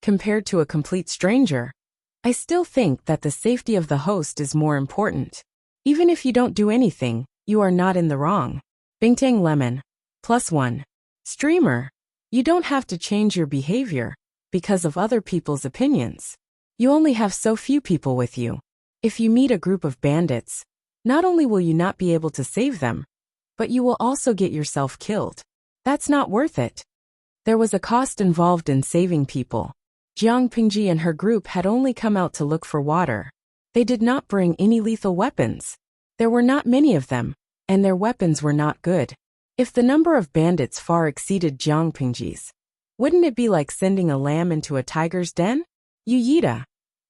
Compared to a complete stranger, I still think that the safety of the host is more important. Even if you don't do anything, you are not in the wrong. Bingtang Lemon. +1. Streamer, you don't have to change your behavior because of other people's opinions. You only have so few people with you. If you meet a group of bandits, not only will you not be able to save them, but you will also get yourself killed. That's not worth it. There was a cost involved in saving people. Jiang Pingji and her group had only come out to look for water. They did not bring any lethal weapons. There were not many of them, and their weapons were not good. If the number of bandits far exceeded Jiang Pingji's, wouldn't it be like sending a lamb into a tiger's den? Yuyita.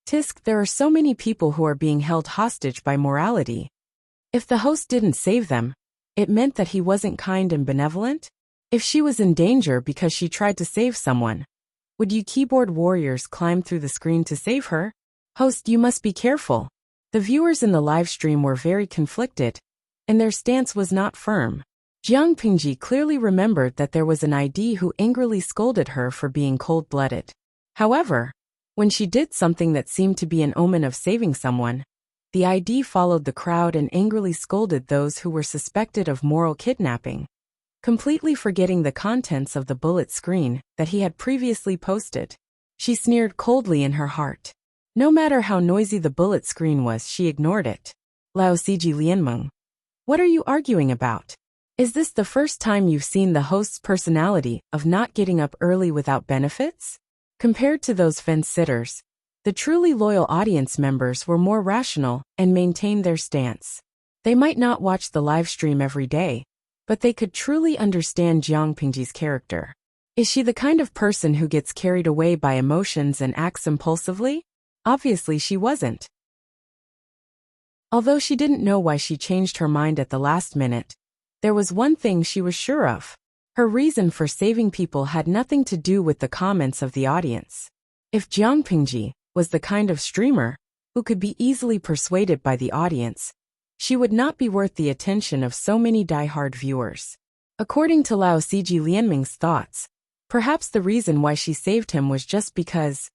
Tisk, there are so many people who are being held hostage by morality. If the host didn't save them, it meant that he wasn't kind and benevolent? If she was in danger because she tried to save someone, would you keyboard warriors climb through the screen to save her? Host, you must be careful. The viewers in the live stream were very conflicted, and their stance was not firm. Jiang Pingji clearly remembered that there was an ID who angrily scolded her for being cold-blooded. However, when she did something that seemed to be an omen of saving someone, the ID followed the crowd and angrily scolded those who were suspected of moral kidnapping, completely forgetting the contents of the bullet screen that he had previously posted. She sneered coldly in her heart. No matter how noisy the bullet screen was, she ignored it. Lao Siji Lianmeng. What are you arguing about? Is this the first time you've seen the host's personality of not getting up early without benefits? Compared to those fence-sitters, the truly loyal audience members were more rational and maintained their stance. They might not watch the live stream every day, but they could truly understand Jiang Pingji's character. Is she the kind of person who gets carried away by emotions and acts impulsively? Obviously she wasn't. Although she didn't know why she changed her mind at the last minute, there was one thing she was sure of. Her reason for saving people had nothing to do with the comments of the audience. If Jiang Pingji was the kind of streamer who could be easily persuaded by the audience, she would not be worth the attention of so many die-hard viewers. According to Lao Siji Lianming's thoughts, perhaps the reason why she saved him was just because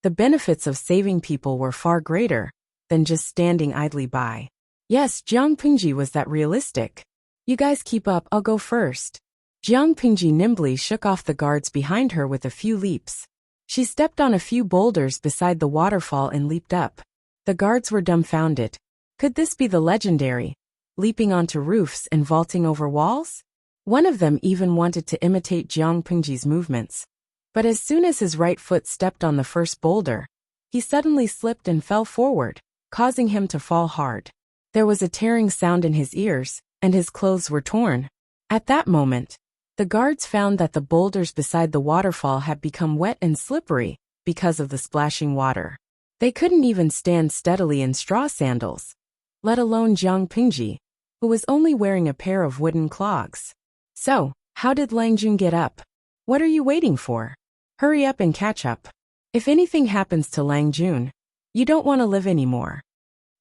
the benefits of saving people were far greater than just standing idly by. Yes, Jiang Pingji was that realistic. You guys keep up, I'll go first. Jiang Pingji nimbly shook off the guards behind her with a few leaps. She stepped on a few boulders beside the waterfall and leaped up. The guards were dumbfounded. Could this be the legendary, leaping onto roofs and vaulting over walls? One of them even wanted to imitate Jiang Pingji's movements. But as soon as his right foot stepped on the first boulder, he suddenly slipped and fell forward, causing him to fall hard. There was a tearing sound in his ears, and his clothes were torn. At that moment, the guards found that the boulders beside the waterfall had become wet and slippery because of the splashing water. They couldn't even stand steadily in straw sandals, let alone Jiang Pingji, who was only wearing a pair of wooden clogs. So, how did Lang Jun get up? What are you waiting for? Hurry up and catch up. If anything happens to Lang Jun, you don't want to live anymore.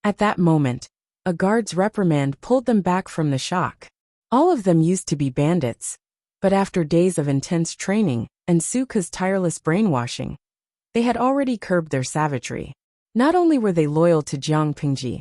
At that moment, a guard's reprimand pulled them back from the shock. All of them used to be bandits, but after days of intense training and Suka's tireless brainwashing, they had already curbed their savagery. Not only were they loyal to Jiang Pingji,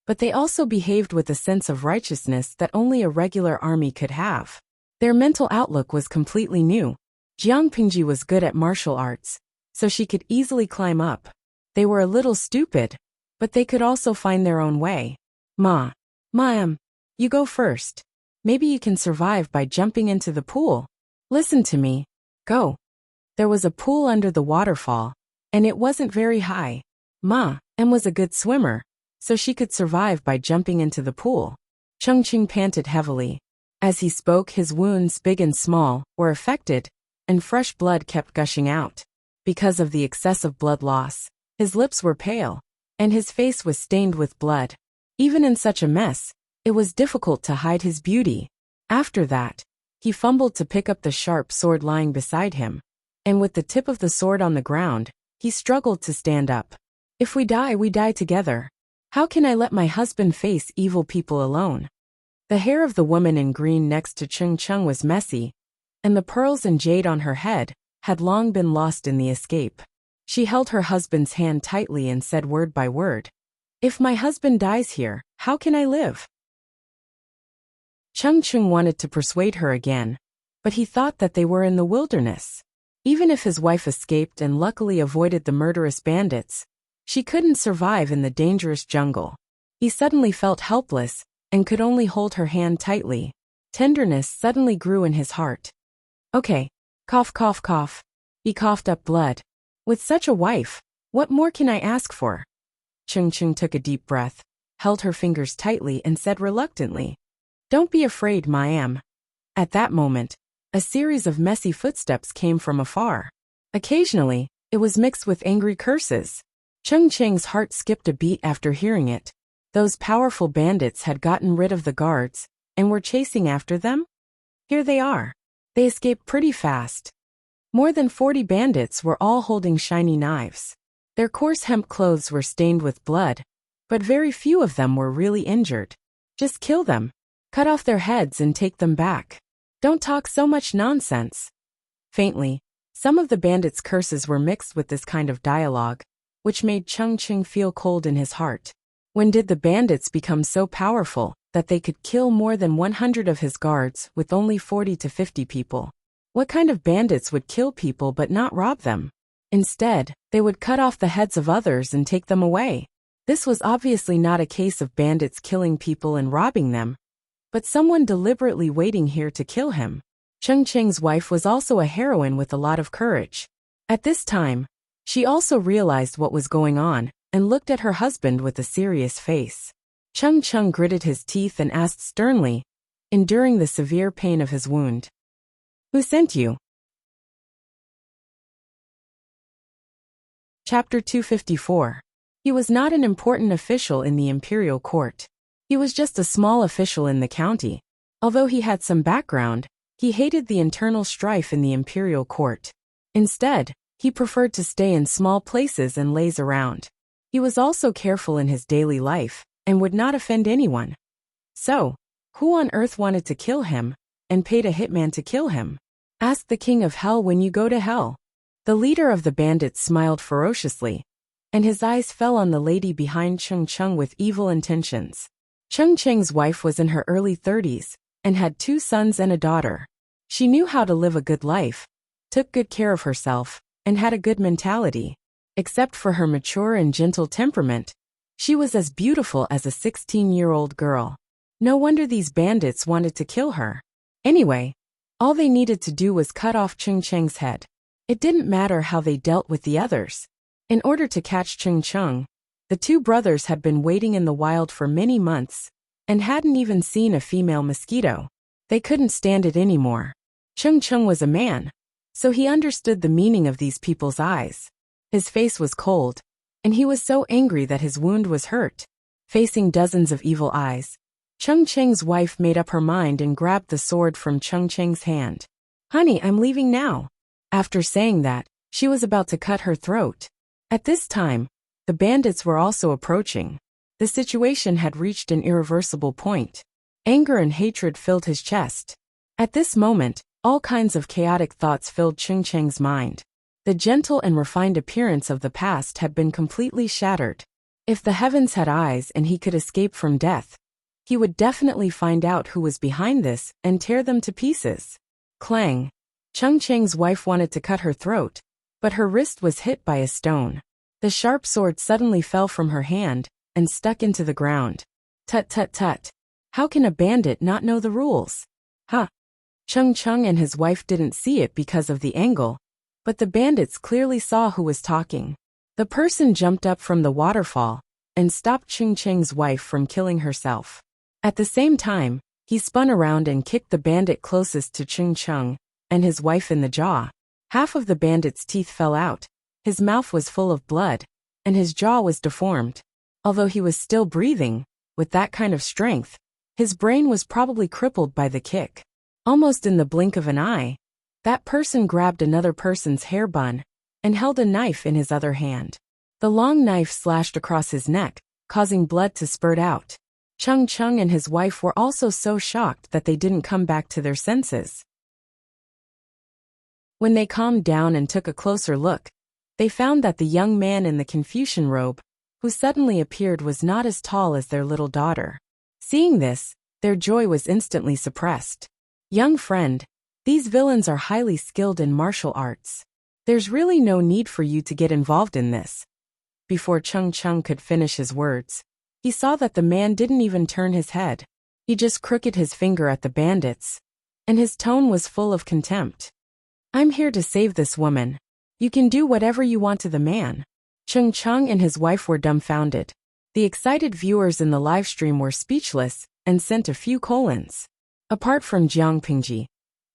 but they also behaved with a sense of righteousness that only a regular army could have. Their mental outlook was completely new. Jiang Pingji was good at martial arts, so she could easily climb up. They were a little stupid, but they could also find their own way. Ma'am, you go first. Maybe you can survive by jumping into the pool. Listen to me. Go. There was a pool under the waterfall, and it wasn't very high. Em was a good swimmer, so she could survive by jumping into the pool. Chengqing panted heavily. As he spoke, his wounds, big and small, were affected, and fresh blood kept gushing out. Because of the excessive blood loss, his lips were pale, and his face was stained with blood. Even in such a mess, It was difficult to hide his beauty. After that, he fumbled to pick up the sharp sword lying beside him, and with the tip of the sword on the ground, he struggled to stand up. If we die together. How can I let my husband face evil people alone? The hair of the woman in green next to Chung Chung was messy, and the pearls and jade on her head had long been lost in the escape. She held her husband's hand tightly and said word by word, "If my husband dies here, how can I live?" Chung Chung wanted to persuade her again, but he thought that they were in the wilderness. Even if his wife escaped and luckily avoided the murderous bandits, she couldn't survive in the dangerous jungle. He suddenly felt helpless and could only hold her hand tightly. Tenderness suddenly grew in his heart. "Okay, cough, cough, cough." He coughed up blood. "With such a wife, what more can I ask for?" Chung Chung took a deep breath, held her fingers tightly and said reluctantly, "Don't be afraid, ma'am." At that moment, a series of messy footsteps came from afar. Occasionally, it was mixed with angry curses. Chung Cheng's heart skipped a beat after hearing it. Those powerful bandits had gotten rid of the guards and were chasing after them? Here they are. They escaped pretty fast. More than 40 bandits were all holding shiny knives. Their coarse hemp clothes were stained with blood, but very few of them were really injured. Just kill them. Cut off their heads and take them back. Don't talk so much nonsense. Faintly, some of the bandits' curses were mixed with this kind of dialogue, which made Chung Chung feel cold in his heart. When did the bandits become so powerful that they could kill more than 100 of his guards with only 40 to 50 people? What kind of bandits would kill people but not rob them? Instead, they would cut off the heads of others and take them away. This was obviously not a case of bandits killing people and robbing them, but someone deliberately waiting here to kill him. Chung Cheng's wife was also a heroine with a lot of courage. At this time, she also realized what was going on and looked at her husband with a serious face. Chung Chung gritted his teeth and asked sternly, enduring the severe pain of his wound, "Who sent you?" Chapter 254. He was not an important official in the imperial court. He was just a small official in the county. Although he had some background, he hated the internal strife in the imperial court. Instead, he preferred to stay in small places and laze around. He was also careful in his daily life and would not offend anyone. So, who on earth wanted to kill him and paid a hitman to kill him? Ask the king of hell when you go to hell. The leader of the bandits smiled ferociously, and his eyes fell on the lady behind Chung Chung with evil intentions. Chung Cheng's wife was in her early 30s and had 2 sons and a daughter. She knew how to live a good life, took good care of herself, and had a good mentality. Except for her mature and gentle temperament, she was as beautiful as a 16-year-old girl. No wonder these bandits wanted to kill her. Anyway, all they needed to do was cut off Chung Cheng's head. It didn't matter how they dealt with the others. In order to catch Chung Chung, the 2 brothers had been waiting in the wild for many months and hadn't even seen a female mosquito. They couldn't stand it anymore. Chung Chung was a man, so he understood the meaning of these people's eyes. His face was cold, and he was so angry that his wound was hurt. Facing dozens of evil eyes, Chung Cheng's wife made up her mind and grabbed the sword from Chung Cheng's hand. "Honey, I'm leaving now." After saying that, she was about to cut her throat. At this time, the bandits were also approaching. The situation had reached an irreversible point. Anger and hatred filled his chest. At this moment, all kinds of chaotic thoughts filled Chung Cheng's mind. The gentle and refined appearance of the past had been completely shattered. If the heavens had eyes and he could escape from death, he would definitely find out who was behind this and tear them to pieces. Clang! Chung Cheng's wife wanted to cut her throat, but her wrist was hit by a stone. The sharp sword suddenly fell from her hand and stuck into the ground. Tut tut tut. How can a bandit not know the rules? Huh. Chung Chung and his wife didn't see it because of the angle, but the bandits clearly saw who was talking. The person jumped up from the waterfall and stopped Chung Cheng's wife from killing herself. At the same time, he spun around and kicked the bandit closest to Chung Chung and his wife in the jaw. Half of the bandit's teeth fell out, his mouth was full of blood, and his jaw was deformed. Although he was still breathing, with that kind of strength, His brain was probably crippled by the kick. Almost in the blink of an eye, that person grabbed another person's hair bun and held a knife in his other hand. The long knife slashed across his neck, causing blood to spurt out. Chung Chung and his wife were also so shocked that they didn't come back to their senses. When they calmed down and took a closer look, they found that the young man in the Confucian robe, who suddenly appeared, was not as tall as their little daughter. Seeing this, their joy was instantly suppressed. Young friend, these villains are highly skilled in martial arts. There's really no need for you to get involved in this. Before Chung Chung could finish his words, he saw that the man didn't even turn his head. He just crooked his finger at the bandits, and his tone was full of contempt. I'm here to save this woman. You can do whatever you want to the man. Chung Chung and his wife were dumbfounded. The excited viewers in the livestream were speechless and sent a few colons. Apart from Jiang Pingji,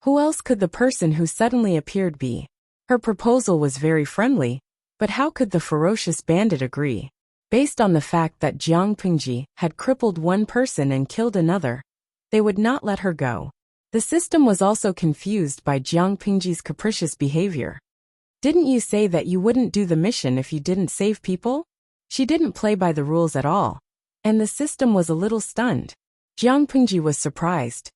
who else could the person who suddenly appeared be? Her proposal was very friendly, but how could the ferocious bandit agree? Based on the fact that Jiang Pingji had crippled one person and killed another, they would not let her go. The system was also confused by Jiang Pingji's capricious behavior. Didn't you say that you wouldn't do the mission if you didn't save people? She didn't play by the rules at all, and the system was a little stunned. Jiang Pingji was surprised.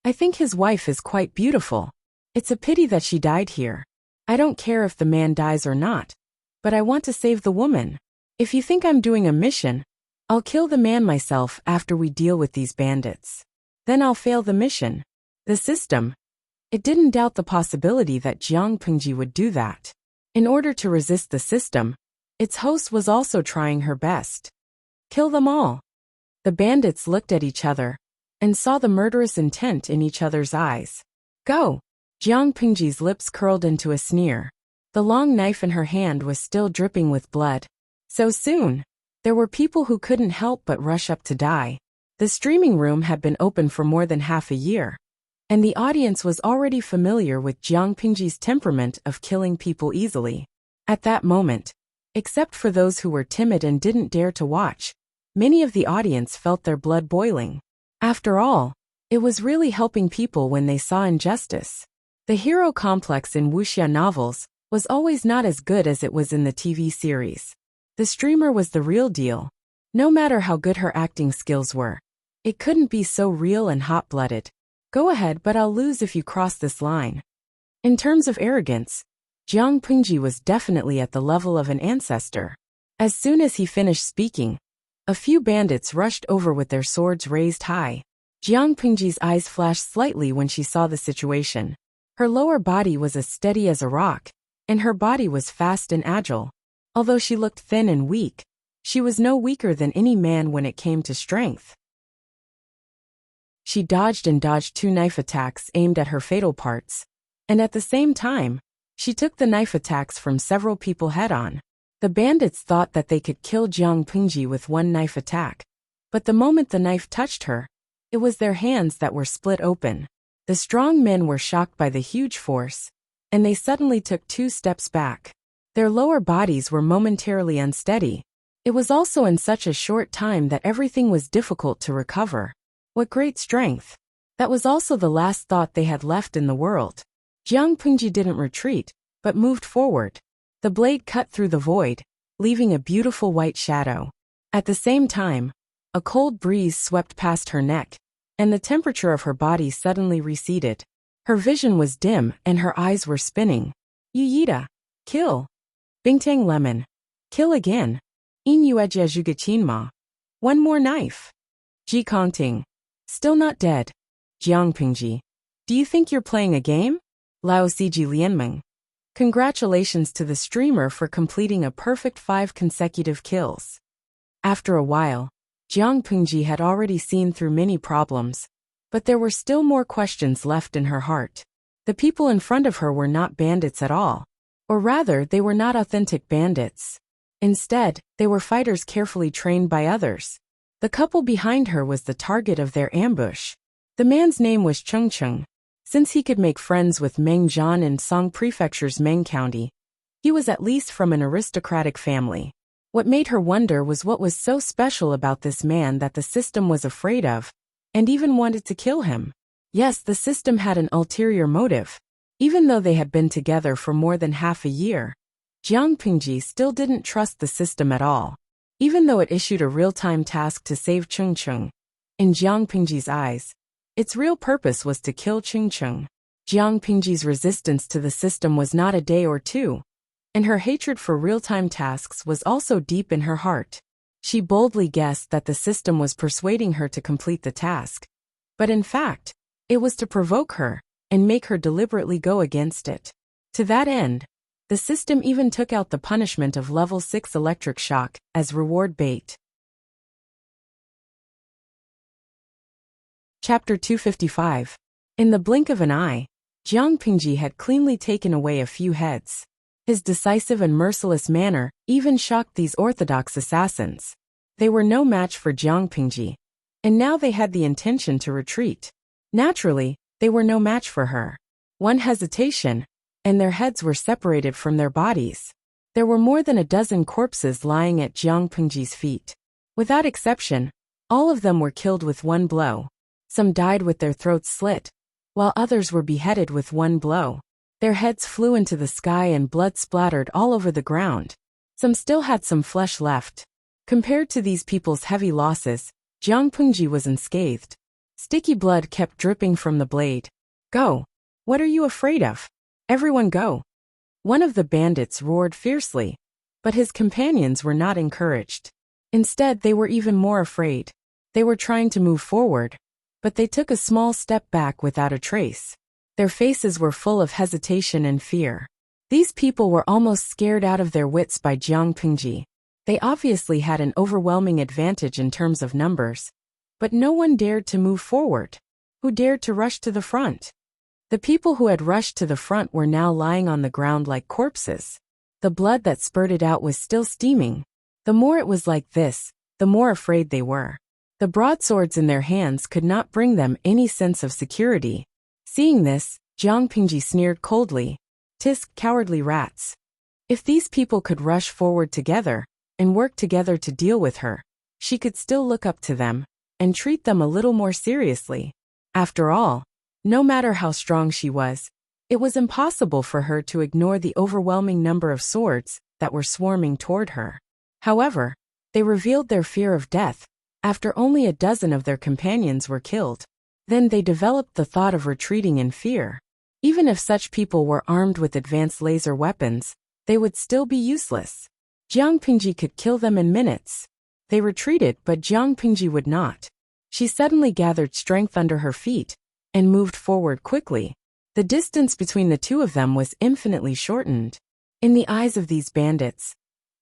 I think his wife is quite beautiful. It's a pity that she died here. I don't care if the man dies or not, but I want to save the woman. If you think I'm doing a mission, I'll kill the man myself after we deal with these bandits. Then I'll fail the mission. The system. It didn't doubt the possibility that Jiang Pingji would do that. In order to resist the system, its host was also trying her best. Kill them all. The bandits looked at each other and saw the murderous intent in each other's eyes. Go! Jiang Pingji's lips curled into a sneer. The long knife in her hand was still dripping with blood. So soon, there were people who couldn't help but rush up to die. The streaming room had been open for more than half a year, and the audience was already familiar with Jiang Pingji's temperament of killing people easily. At that moment, except for those who were timid and didn't dare to watch, many of the audience felt their blood boiling. After all, it was really helping people when they saw injustice. The hero complex in wuxia novels was always not as good as it was in the TV series. The streamer was the real deal. No matter how good her acting skills were, it couldn't be so real and hot-blooded. Go ahead, but I'll lose if you cross this line. In terms of arrogance, Jiang Pingji was definitely at the level of an ancestor. As soon as he finished speaking, a few bandits rushed over with their swords raised high. Jiang Pingji's eyes flashed slightly when she saw the situation. Her lower body was as steady as a rock, and her body was fast and agile. Although she looked thin and weak, she was no weaker than any man when it came to strength. She dodged and dodged 2 knife attacks aimed at her fatal parts, and at the same time, she took the knife attacks from several people head-on. The bandits thought that they could kill Jiang Pingji with 1 knife attack, but the moment the knife touched her, it was their hands that were split open. The strong men were shocked by the huge force, and they suddenly took 2 steps back. Their lower bodies were momentarily unsteady. It was also in such a short time that everything was difficult to recover. What great strength! That was also the last thought they had left in the world. Jiang Pingji didn't retreat, but moved forward. The blade cut through the void, leaving a beautiful white shadow. At the same time, a cold breeze swept past her neck, and the temperature of her body suddenly receded. Her vision was dim and her eyes were spinning. Yuyita! Kill! Bingtang lemon! Kill again! Inueja Zhugachinma! 1 more knife! Ji Kongting! Still not dead. Jiang Pingji. Do you think you're playing a game? Lao Siji Lianmeng. Congratulations to the streamer for completing a perfect 5 consecutive kills. After a while, Jiang Pingji had already seen through many problems, but there were still more questions left in her heart. The people in front of her were not bandits at all. Or rather, they were not authentic bandits. Instead, they were fighters carefully trained by others. The couple behind her was the target of their ambush. The man's name was Chung Chung. Since he could make friends with Meng Zhan in Song Prefecture's Meng County, he was at least from an aristocratic family. What made her wonder was what was so special about this man that the system was afraid of, and even wanted to kill him. Yes, the system had an ulterior motive. Even though they had been together for more than half a year, Jiang Pingji still didn't trust the system at all. Even though it issued a real-time task to save Cheng Cheng, in Jiang Pingji's eyes, its real purpose was to kill Cheng Cheng. Jiang Pingji's resistance to the system was not a day or two, and her hatred for real-time tasks was also deep in her heart. She boldly guessed that the system was persuading her to complete the task. But in fact, it was to provoke her and make her deliberately go against it. To that end, the system even took out the punishment of level 6 electric shock as reward bait. Chapter 255. In the blink of an eye, Jiang Pingji had cleanly taken away a few heads. His decisive and merciless manner even shocked these orthodox assassins. They were no match for Jiang Pingji, and now they had the intention to retreat. Naturally, they were no match for her. One hesitation, and their heads were separated from their bodies. There were more than a dozen corpses lying at Jiang Pingji's feet. Without exception, all of them were killed with one blow. Some died with their throats slit, while others were beheaded with one blow. Their heads flew into the sky and blood splattered all over the ground. Some still had some flesh left. Compared to these people's heavy losses, Jiang Pingji was unscathed. Sticky blood kept dripping from the blade. "Go! What are you afraid of? Everyone go!" One of the bandits roared fiercely, but his companions were not encouraged. Instead, they were even more afraid. They were trying to move forward, but they took a small step back without a trace. Their faces were full of hesitation and fear. These people were almost scared out of their wits by Jiang Pingji. They obviously had an overwhelming advantage in terms of numbers, but no one dared to move forward. Who dared to rush to the front? The people who had rushed to the front were now lying on the ground like corpses. The blood that spurted out was still steaming. The more it was like this, the more afraid they were. The broadswords in their hands could not bring them any sense of security. Seeing this, Jiang Pingji sneered coldly. "Tisk, cowardly rats. If these people could rush forward together and work together to deal with her, she could still look up to them and treat them a little more seriously. After all, no matter how strong she was, it was impossible for her to ignore the overwhelming number of swords that were swarming toward her. However, they revealed their fear of death after only a dozen of their companions were killed. Then they developed the thought of retreating in fear. Even if such people were armed with advanced laser weapons, they would still be useless. Jiang Pingji could kill them in minutes. They retreated, but Jiang Pingji would not. She suddenly gathered strength under her feet and moved forward quickly. The distance between the two of them was infinitely shortened. In the eyes of these bandits,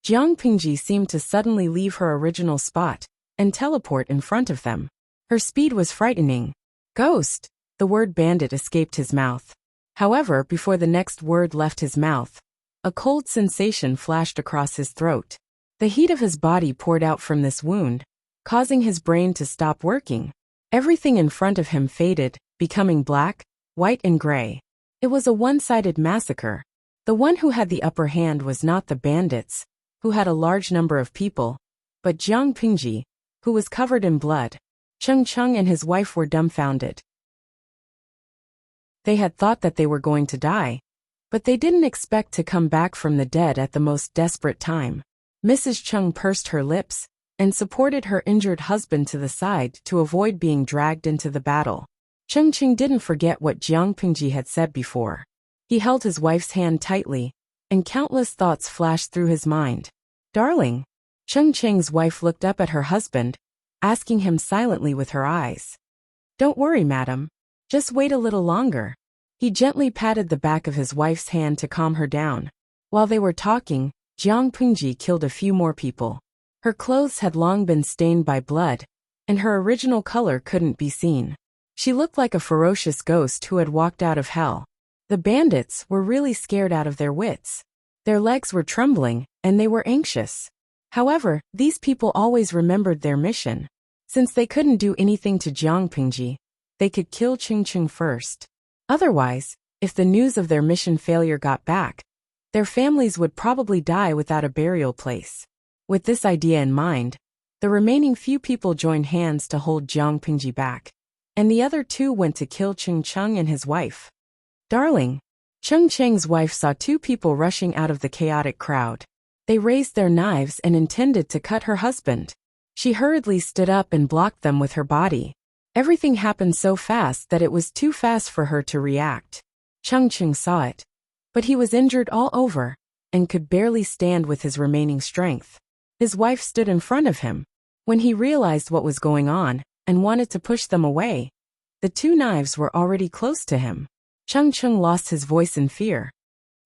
Jiang Pingji seemed to suddenly leave her original spot and teleport in front of them. Her speed was frightening. "Ghost!" The word bandit escaped his mouth. However, before the next word left his mouth, a cold sensation flashed across his throat. The heat of his body poured out from this wound, causing his brain to stop working. Everything in front of him faded, becoming black, white and gray. It was a one-sided massacre. The one who had the upper hand was not the bandits, who had a large number of people, but Jiang Pingji, who was covered in blood. Cheng Cheng and his wife were dumbfounded. They had thought that they were going to die, but they didn't expect to come back from the dead at the most desperate time. Mrs. Cheng pursed her lips and supported her injured husband to the side to avoid being dragged into the battle. Cheng Cheng didn't forget what Jiang Pingji had said before. He held his wife's hand tightly, and countless thoughts flashed through his mind. "Darling." Cheng Cheng's wife looked up at her husband, asking him silently with her eyes. "Don't worry, madam. Just wait a little longer." He gently patted the back of his wife's hand to calm her down. While they were talking, Jiang Pingji killed a few more people. Her clothes had long been stained by blood, and her original color couldn't be seen. She looked like a ferocious ghost who had walked out of hell. The bandits were really scared out of their wits. Their legs were trembling, and they were anxious. However, these people always remembered their mission. Since they couldn't do anything to Jiang Pingji, they could kill Cheng Cheng first. Otherwise, if the news of their mission failure got back, their families would probably die without a burial place. With this idea in mind, the remaining few people joined hands to hold Jiang Pingji back. and the other 2 went to kill Cheng Cheng and his wife. Darling. Cheng Cheng's wife saw 2 people rushing out of the chaotic crowd. They raised their knives and intended to cut her husband. She hurriedly stood up and blocked them with her body. Everything happened so fast that it was too fast for her to react. Cheng Cheng saw it. But he was injured all over, and could barely stand with his remaining strength. His wife stood in front of him. When he realized what was going on, and wanted to push them away, the 2 knives were already close to him. Cheng Cheng lost his voice in fear.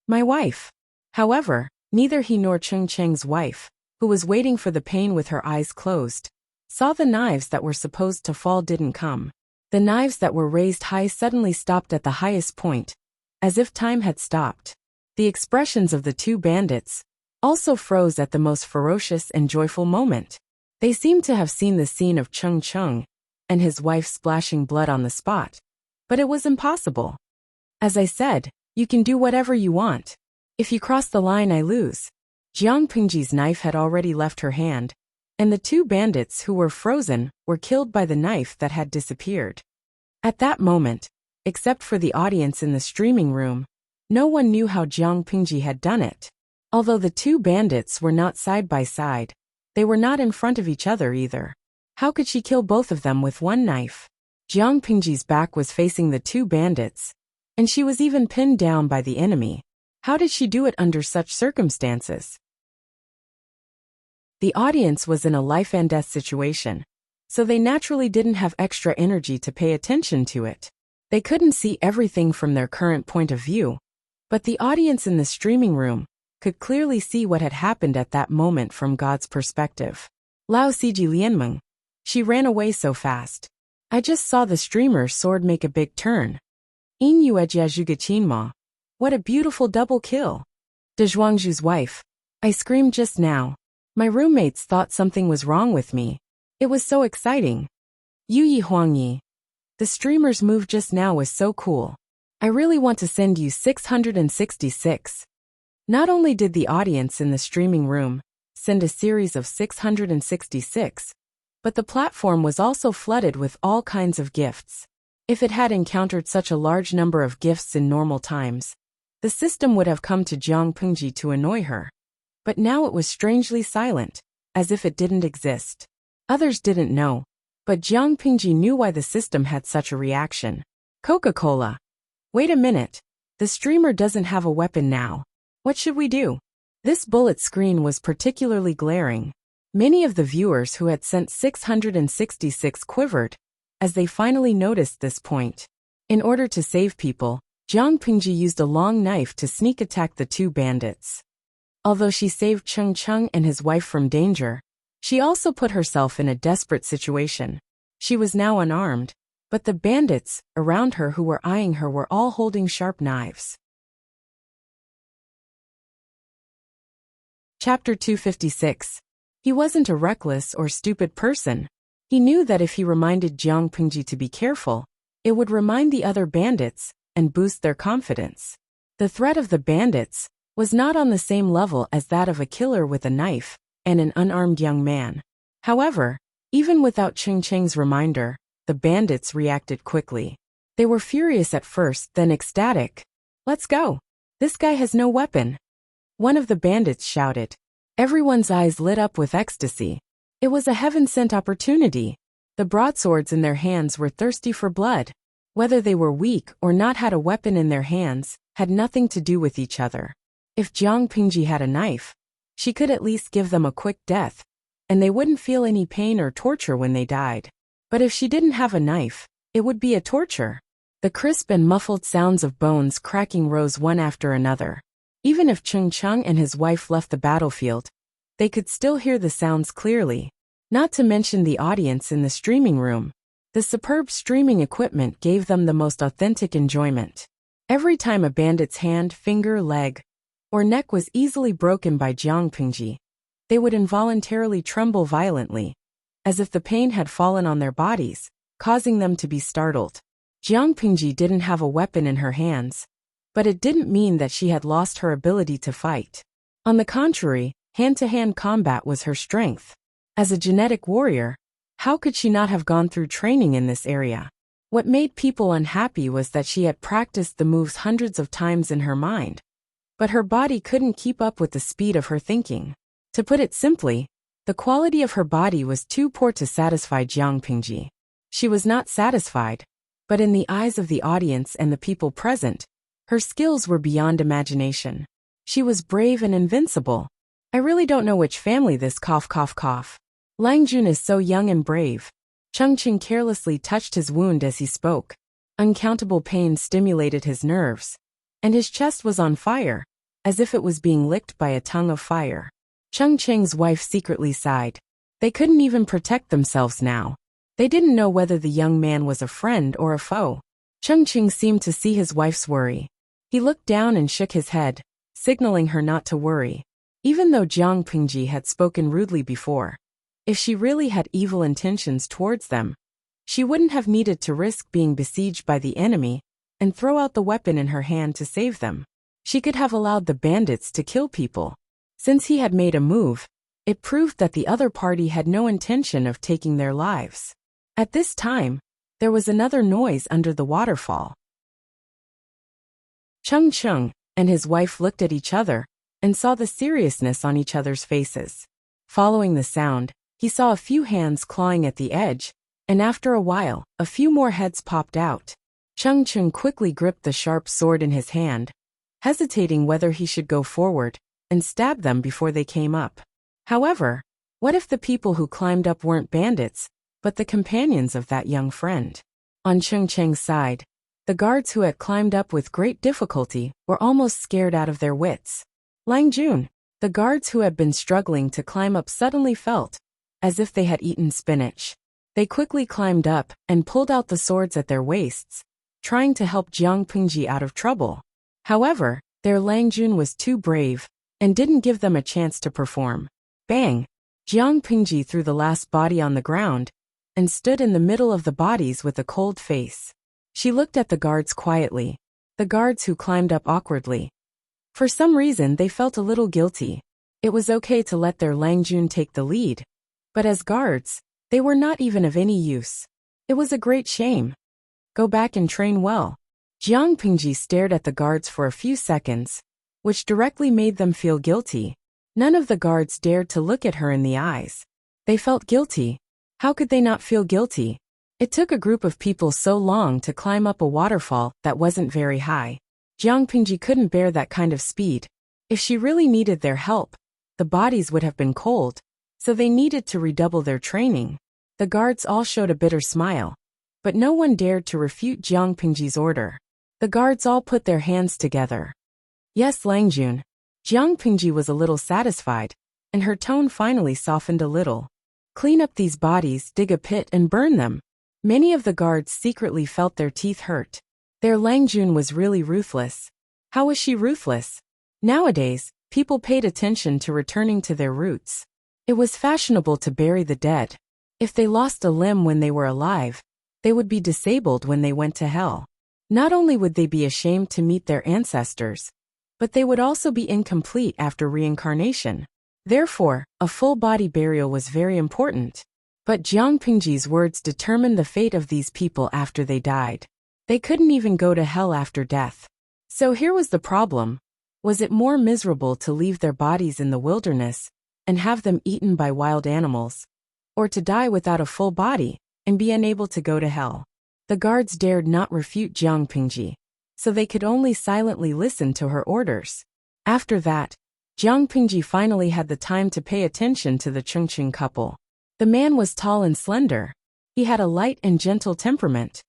My wife. However, neither he nor Cheng Cheng's wife, who was waiting for the pain with her eyes closed, saw the knives that were supposed to fall didn't come. The knives that were raised high suddenly stopped at the highest point, as if time had stopped. The expressions of the 2 bandits also froze at the most ferocious and joyful moment. They seemed to have seen the scene of Cheng Cheng and his wife splashing blood on the spot. But it was impossible. As I said, you can do whatever you want. If you cross the line, I lose. Jiang Pingji's knife had already left her hand, and the 2 bandits who were frozen were killed by the knife that had disappeared. At that moment, except for the audience in the streaming room, no one knew how Jiang Pingji had done it. Although the 2 bandits were not side by side, they were not in front of each other either. How could she kill both of them with one knife? Jiang Pingji's back was facing the 2 bandits, and she was even pinned down by the enemy. How did she do it under such circumstances? The audience was in a life and death situation, so they naturally didn't have extra energy to pay attention to it. They couldn't see everything from their current point of view, but the audience in the streaming room could clearly see what had happened at that moment from God's perspective. Lao Siji Lianmeng. She ran away so fast. I just saw the streamer's sword make a big turn. In Yuejiajugachinma. What a beautiful double kill. De Zhuangzhu's wife. I screamed just now. My roommates thought something was wrong with me. It was so exciting. Yu Yi Huangyi. The streamer's move just now was so cool. I really want to send you 666. Not only did the audience in the streaming room send a series of 666, but the platform was also flooded with all kinds of gifts. If it had encountered such a large number of gifts in normal times, the system would have come to Jiang Pingji to annoy her. But now it was strangely silent, as if it didn't exist. Others didn't know, but Jiang Pingji knew why the system had such a reaction. Coca-Cola. Wait a minute. The streamer doesn't have a weapon now. What should we do? This bullet screen was particularly glaring. Many of the viewers who had sent 666 quivered as they finally noticed this point. In order to save people, Jiang Pingji used a long knife to sneak attack the 2 bandits. Although she saved Cheng Cheng and his wife from danger, she also put herself in a desperate situation. She was now unarmed, but the bandits around her who were eyeing her were all holding sharp knives. Chapter 256. He wasn't a reckless or stupid person. He knew that if he reminded Jiang Pingji to be careful, it would remind the other bandits and boost their confidence. The threat of the bandits was not on the same level as that of a killer with a knife and an unarmed young man. However, even without Cheng Cheng's reminder, the bandits reacted quickly. They were furious at first, then ecstatic. Let's go. This guy has no weapon. One of the bandits shouted. Everyone's eyes lit up with ecstasy. It was a heaven-sent opportunity. The broadswords in their hands were thirsty for blood. Whether they were weak or not had a weapon in their hands had nothing to do with each other. If Jiang Pingji had a knife, she could at least give them a quick death, and they wouldn't feel any pain or torture when they died. But if she didn't have a knife, it would be a torture. The crisp and muffled sounds of bones cracking rose one after another. Even if Cheng Cheng and his wife left the battlefield, they could still hear the sounds clearly. Not to mention the audience in the streaming room. The superb streaming equipment gave them the most authentic enjoyment. Every time a bandit's hand, finger, leg, or neck was easily broken by Jiang Pingji, they would involuntarily tremble violently, as if the pain had fallen on their bodies, causing them to be startled. Jiang Pingji didn't have a weapon in her hands, but it didn't mean that she had lost her ability to fight. On the contrary, hand-to-hand combat was her strength. As a genetic warrior, how could she not have gone through training in this area? What made people unhappy was that she had practiced the moves hundreds of times in her mind, but her body couldn't keep up with the speed of her thinking. To put it simply, the quality of her body was too poor to satisfy Jiang Pingji. She was not satisfied, but in the eyes of the audience and the people present, her skills were beyond imagination. She was brave and invincible. I really don't know which family this cough. Lang Jun is so young and brave. Cheng Qing carelessly touched his wound as he spoke. Uncountable pain stimulated his nerves, and his chest was on fire, as if it was being licked by a tongue of fire. Cheng Qing's wife secretly sighed. They couldn't even protect themselves now. They didn't know whether the young man was a friend or a foe. Cheng Qing seemed to see his wife's worry. He looked down and shook his head, signaling her not to worry. Even though Jiang Pingji had spoken rudely before, if she really had evil intentions towards them, she wouldn't have needed to risk being besieged by the enemy and throw out the weapon in her hand to save them. She could have allowed the bandits to kill people. Since he had made a move, it proved that the other party had no intention of taking their lives. At this time, there was another noise under the waterfall. Cheng Qing and his wife looked at each other and saw the seriousness on each other's faces. Following the sound, he saw a few hands clawing at the edge, and after a while, a few more heads popped out. Cheng Qing quickly gripped the sharp sword in his hand, hesitating whether he should go forward and stab them before they came up. However, what if the people who climbed up weren't bandits, but the companions of that young friend? On Cheng Qing's side, the guards who had climbed up with great difficulty were almost scared out of their wits. Lang Jun, the guards who had been struggling to climb up suddenly felt as if they had eaten spinach. They quickly climbed up and pulled out the swords at their waists, trying to help Jiang Pingji out of trouble. However, their Lang Jun was too brave and didn't give them a chance to perform. Bang! Jiang Pingji threw the last body on the ground and stood in the middle of the bodies with a cold face. She looked at the guards quietly, the guards who climbed up awkwardly. For some reason they felt a little guilty. It was okay to let their Lang Jun take the lead, but as guards, they were not even of any use. It was a great shame. Go back and train well. Jiang Pingji stared at the guards for a few seconds, which directly made them feel guilty. None of the guards dared to look at her in the eyes. They felt guilty. How could they not feel guilty? It took a group of people so long to climb up a waterfall that wasn't very high. Jiang Pingji couldn't bear that kind of speed. If she really needed their help, the bodies would have been cold, so they needed to redouble their training. The guards all showed a bitter smile, but no one dared to refute Jiang Pingji's order. The guards all put their hands together. Yes, Lang Jun. Jiang Pingji was a little satisfied, and her tone finally softened a little. Clean up these bodies, dig a pit and burn them. Many of the guards secretly felt their teeth hurt. Their Lang Jun was really ruthless. How was she ruthless? Nowadays, people paid attention to returning to their roots. It was fashionable to bury the dead. If they lost a limb when they were alive, they would be disabled when they went to hell. Not only would they be ashamed to meet their ancestors, but they would also be incomplete after reincarnation. Therefore, a full-body burial was very important. But Jiang Pingji's words determined the fate of these people after they died. They couldn't even go to hell after death. So here was the problem. Was it more miserable to leave their bodies in the wilderness and have them eaten by wild animals, or to die without a full body and be unable to go to hell? The guards dared not refute Jiang Pingji, so they could only silently listen to her orders. After that, Jiang Pingji finally had the time to pay attention to the Cheng Qing couple. The man was tall and slender. He had a light and gentle temperament.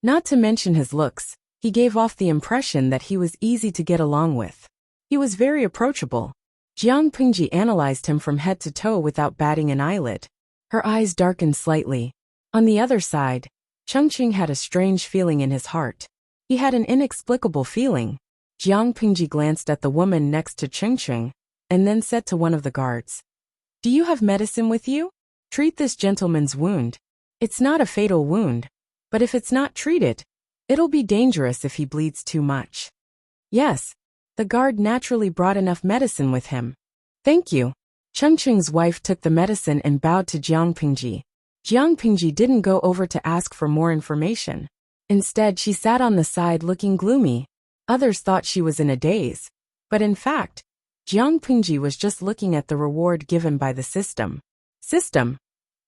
Not to mention his looks, he gave off the impression that he was easy to get along with. He was very approachable. Jiang Pingji analyzed him from head to toe without batting an eyelid. Her eyes darkened slightly. On the other side, Cheng Qing had a strange feeling in his heart. He had an inexplicable feeling. Jiang Pingji glanced at the woman next to Cheng Qing, and then said to one of the guards, "Do you have medicine with you? Treat this gentleman's wound. It's not a fatal wound, but if it's not treated, it'll be dangerous if he bleeds too much." Yes, the guard naturally brought enough medicine with him. "Thank you." Cheng Qing's wife took the medicine and bowed to Jiang Pingji. Jiang Pingji didn't go over to ask for more information. Instead, she sat on the side looking gloomy. Others thought she was in a daze. But in fact, Jiang Pingji was just looking at the reward given by the system. System.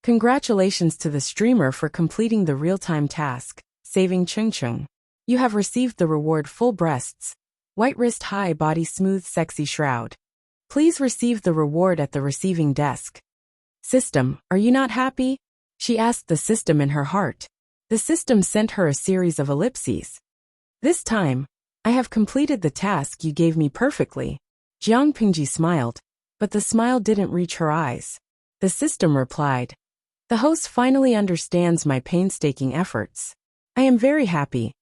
Congratulations to the streamer for completing the real-time task, saving Chung Chung. You have received the reward full breasts, white wrist high body smooth sexy shroud. Please receive the reward at the receiving desk. System, are you not happy? She asked the system in her heart. The system sent her a series of ellipses. This time, I have completed the task you gave me perfectly. Jiang Pingji smiled, but the smile didn't reach her eyes. The system replied, the host finally understands my painstaking efforts. I am very happy.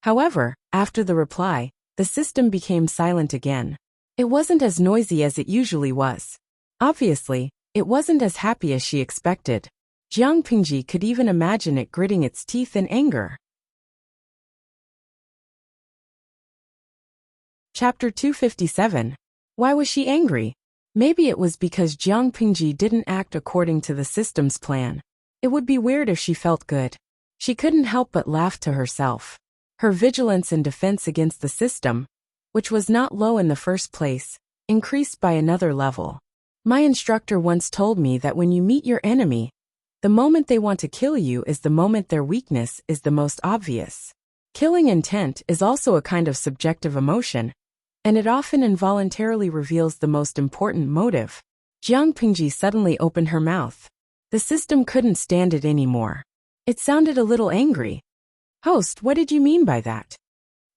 However, after the reply, the system became silent again. It wasn't as noisy as it usually was. Obviously, it wasn't as happy as she expected. Jiang Pingji could even imagine it gritting its teeth in anger. Chapter 257. Why was she angry? Maybe it was because Jiang Pingji didn't act according to the system's plan. It would be weird if she felt good. She couldn't help but laugh to herself. Her vigilance and defense against the system, which was not low in the first place, increased by another level. My instructor once told me that when you meet your enemy, the moment they want to kill you is the moment their weakness is the most obvious. Killing intent is also a kind of subjective emotion, and it often involuntarily reveals the most important motive. Jiang Pingji suddenly opened her mouth. The system couldn't stand it anymore. It sounded a little angry. Host, what did you mean by that?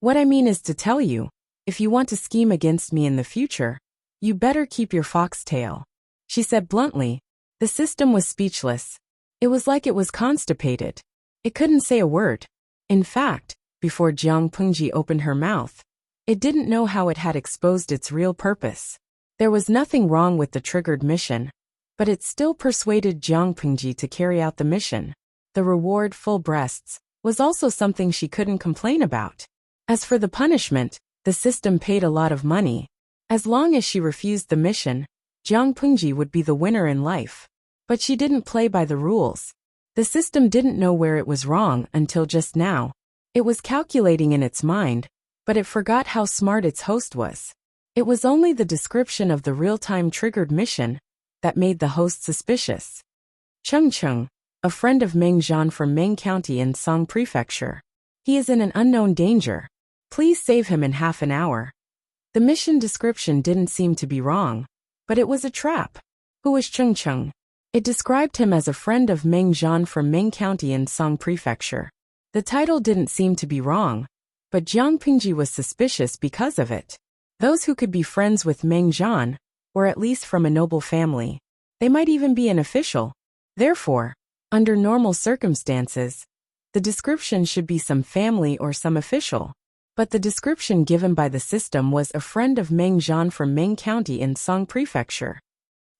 What I mean is to tell you, if you want to scheme against me in the future, you better keep your foxtail. She said bluntly. The system was speechless. It was like it was constipated. It couldn't say a word. In fact, before Jiang Pingji opened her mouth, it didn't know how it had exposed its real purpose. There was nothing wrong with the triggered mission, but it still persuaded Jiang Pingji to carry out the mission. The reward, full breasts, was also something she couldn't complain about. As for the punishment, the system paid a lot of money. As long as she refused the mission, Jiang Pingji would be the winner in life. But she didn't play by the rules. The system didn't know where it was wrong until just now. It was calculating in its mind, but it forgot how smart its host was. It was only the description of the real-time triggered mission that made the host suspicious. Chung Chung, a friend of Meng Zhan from Meng County in Song Prefecture. He is in an unknown danger. Please save him in half an hour. The mission description didn't seem to be wrong, but it was a trap. Who was Chung Chung? It described him as a friend of Meng Zhan from Meng County in Song Prefecture. The title didn't seem to be wrong, but Jiang Pingji was suspicious because of it. Those who could be friends with Meng Zhan were at least from a noble family. They might even be an official. Therefore, under normal circumstances, the description should be some family or some official. But the description given by the system was a friend of Meng Zhan from Meng County in Song Prefecture.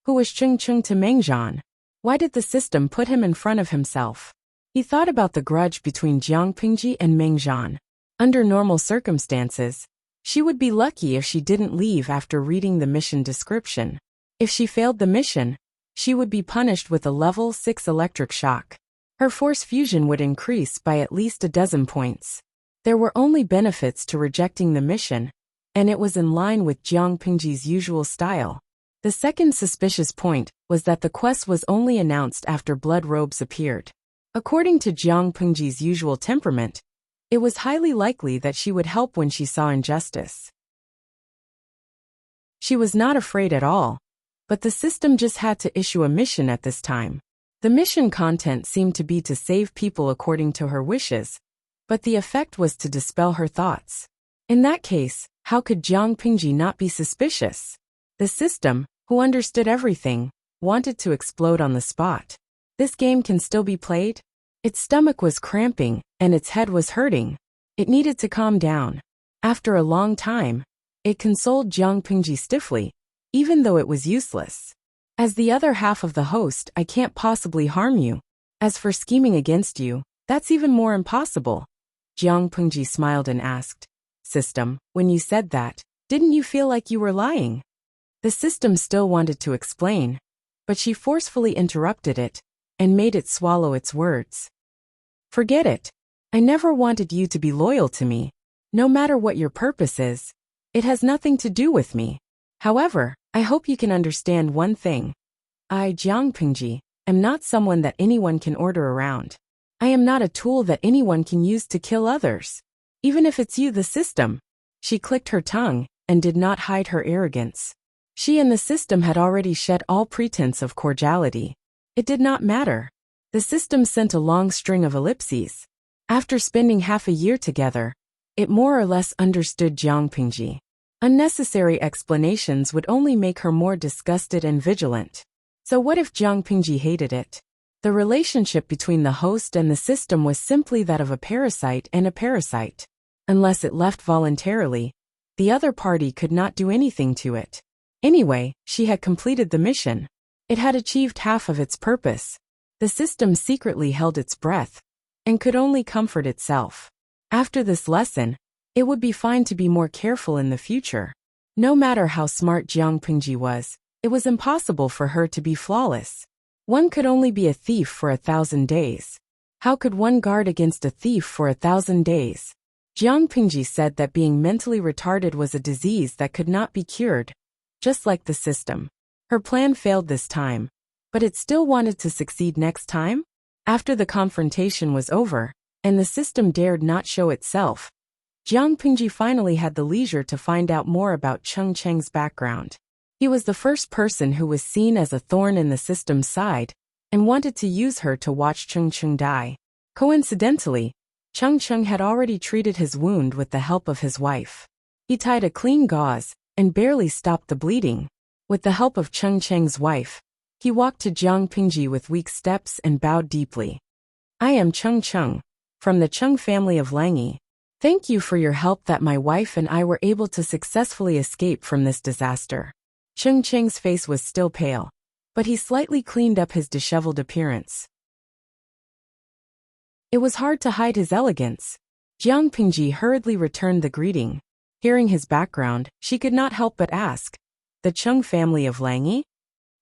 Who was Chung Chung to Meng Zhan? Why did the system put him in front of himself? He thought about the grudge between Jiang Pingji and Meng Zhan. Under normal circumstances, she would be lucky if she didn't leave after reading the mission description. If she failed the mission, she would be punished with a level 6 electric shock. Her force fusion would increase by at least a dozen points. There were only benefits to rejecting the mission, and it was in line with Jiang Pingji's usual style. The second suspicious point was that the quest was only announced after blood robes appeared. According to Jiang Pingji's usual temperament, it was highly likely that she would help when she saw injustice. She was not afraid at all, but the system just had to issue a mission at this time. The mission content seemed to be to save people according to her wishes, but the effect was to dispel her thoughts. In that case, how could Jiang Pingji not be suspicious? The system, who understood everything, wanted to explode on the spot. This game can still be played? Its stomach was cramping, and its head was hurting. It needed to calm down. After a long time, it consoled Jiang Pingji stiffly, even though it was useless. As the other half of the host, I can't possibly harm you. As for scheming against you, that's even more impossible. Jiang Pingji smiled and asked, System, when you said that, didn't you feel like you were lying? The system still wanted to explain, but she forcefully interrupted it. and made it swallow its words. Forget it. I never wanted you to be loyal to me. No matter what your purpose is, it has nothing to do with me. However, I hope you can understand one thing. I, Jiang Pingji, am not someone that anyone can order around. I am not a tool that anyone can use to kill others. Even if it's you, the system. She clicked her tongue and did not hide her arrogance. She and the system had already shed all pretense of cordiality. It did not matter. The system sent a long string of ellipses. After spending half a year together, it more or less understood Jiang Pingji. Unnecessary explanations would only make her more disgusted and vigilant. So what if Jiang Pingji hated it? The relationship between the host and the system was simply that of a parasite and a parasite. Unless it left voluntarily, the other party could not do anything to it. Anyway, she had completed the mission. It had achieved half of its purpose. The system secretly held its breath and could only comfort itself. After this lesson, it would be fine to be more careful in the future. No matter how smart Jiang Pingji was, it was impossible for her to be flawless. One could only be a thief for 1,000 days. How could one guard against a thief for 1,000 days? Jiang Pingji said that being mentally retarded was a disease that could not be cured, just like the system. Her plan failed this time, but it still wanted to succeed next time? After the confrontation was over, and the system dared not show itself, Jiang Pingji finally had the leisure to find out more about Cheng Cheng's background. He was the first person who was seen as a thorn in the system's side, and wanted to use her to watch Cheng Cheng die. Coincidentally, Cheng Cheng had already treated his wound with the help of his wife. He tied a clean gauze, and barely stopped the bleeding. With the help of Cheng Cheng's wife, he walked to Jiang Pingji with weak steps and bowed deeply. I am Cheng Cheng, from the Cheng family of Langyi. Thank you for your help that my wife and I were able to successfully escape from this disaster. Cheng Cheng's face was still pale, but he slightly cleaned up his disheveled appearance. It was hard to hide his elegance. Jiang Pingji hurriedly returned the greeting. Hearing his background, she could not help but ask, the Cheng family of Langyi?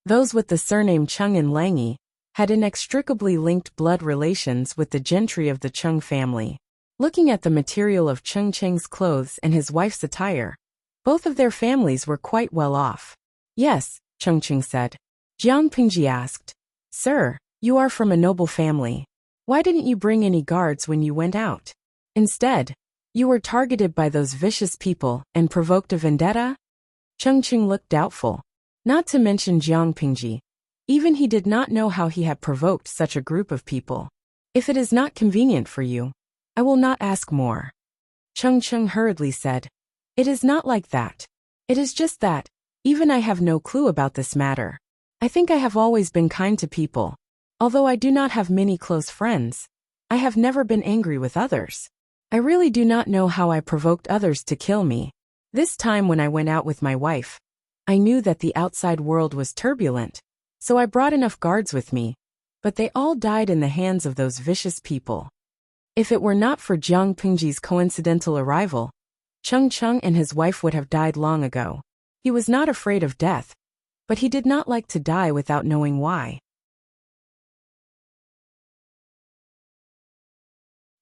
Those with the surname Cheng and Langyi had inextricably linked blood relations with the gentry of the Cheng family. Looking at the material of Cheng Cheng's clothes and his wife's attire, both of their families were quite well off. Yes, Cheng Cheng said. Jiang Pingji asked, Sir, you are from a noble family. Why didn't you bring any guards when you went out? Instead, you were targeted by those vicious people and provoked a vendetta? Cheng Cheng looked doubtful. Not to mention Jiang Pingji. Even he did not know how he had provoked such a group of people. If it is not convenient for you, I will not ask more. Cheng Cheng hurriedly said, It is not like that. It is just that, even I have no clue about this matter. I think I have always been kind to people. Although I do not have many close friends, I have never been angry with others. I really do not know how I provoked others to kill me. This time when I went out with my wife, I knew that the outside world was turbulent, so I brought enough guards with me, but they all died in the hands of those vicious people. If it were not for Jiang Pingji's coincidental arrival, Cheng Cheng and his wife would have died long ago. He was not afraid of death, but he did not like to die without knowing why.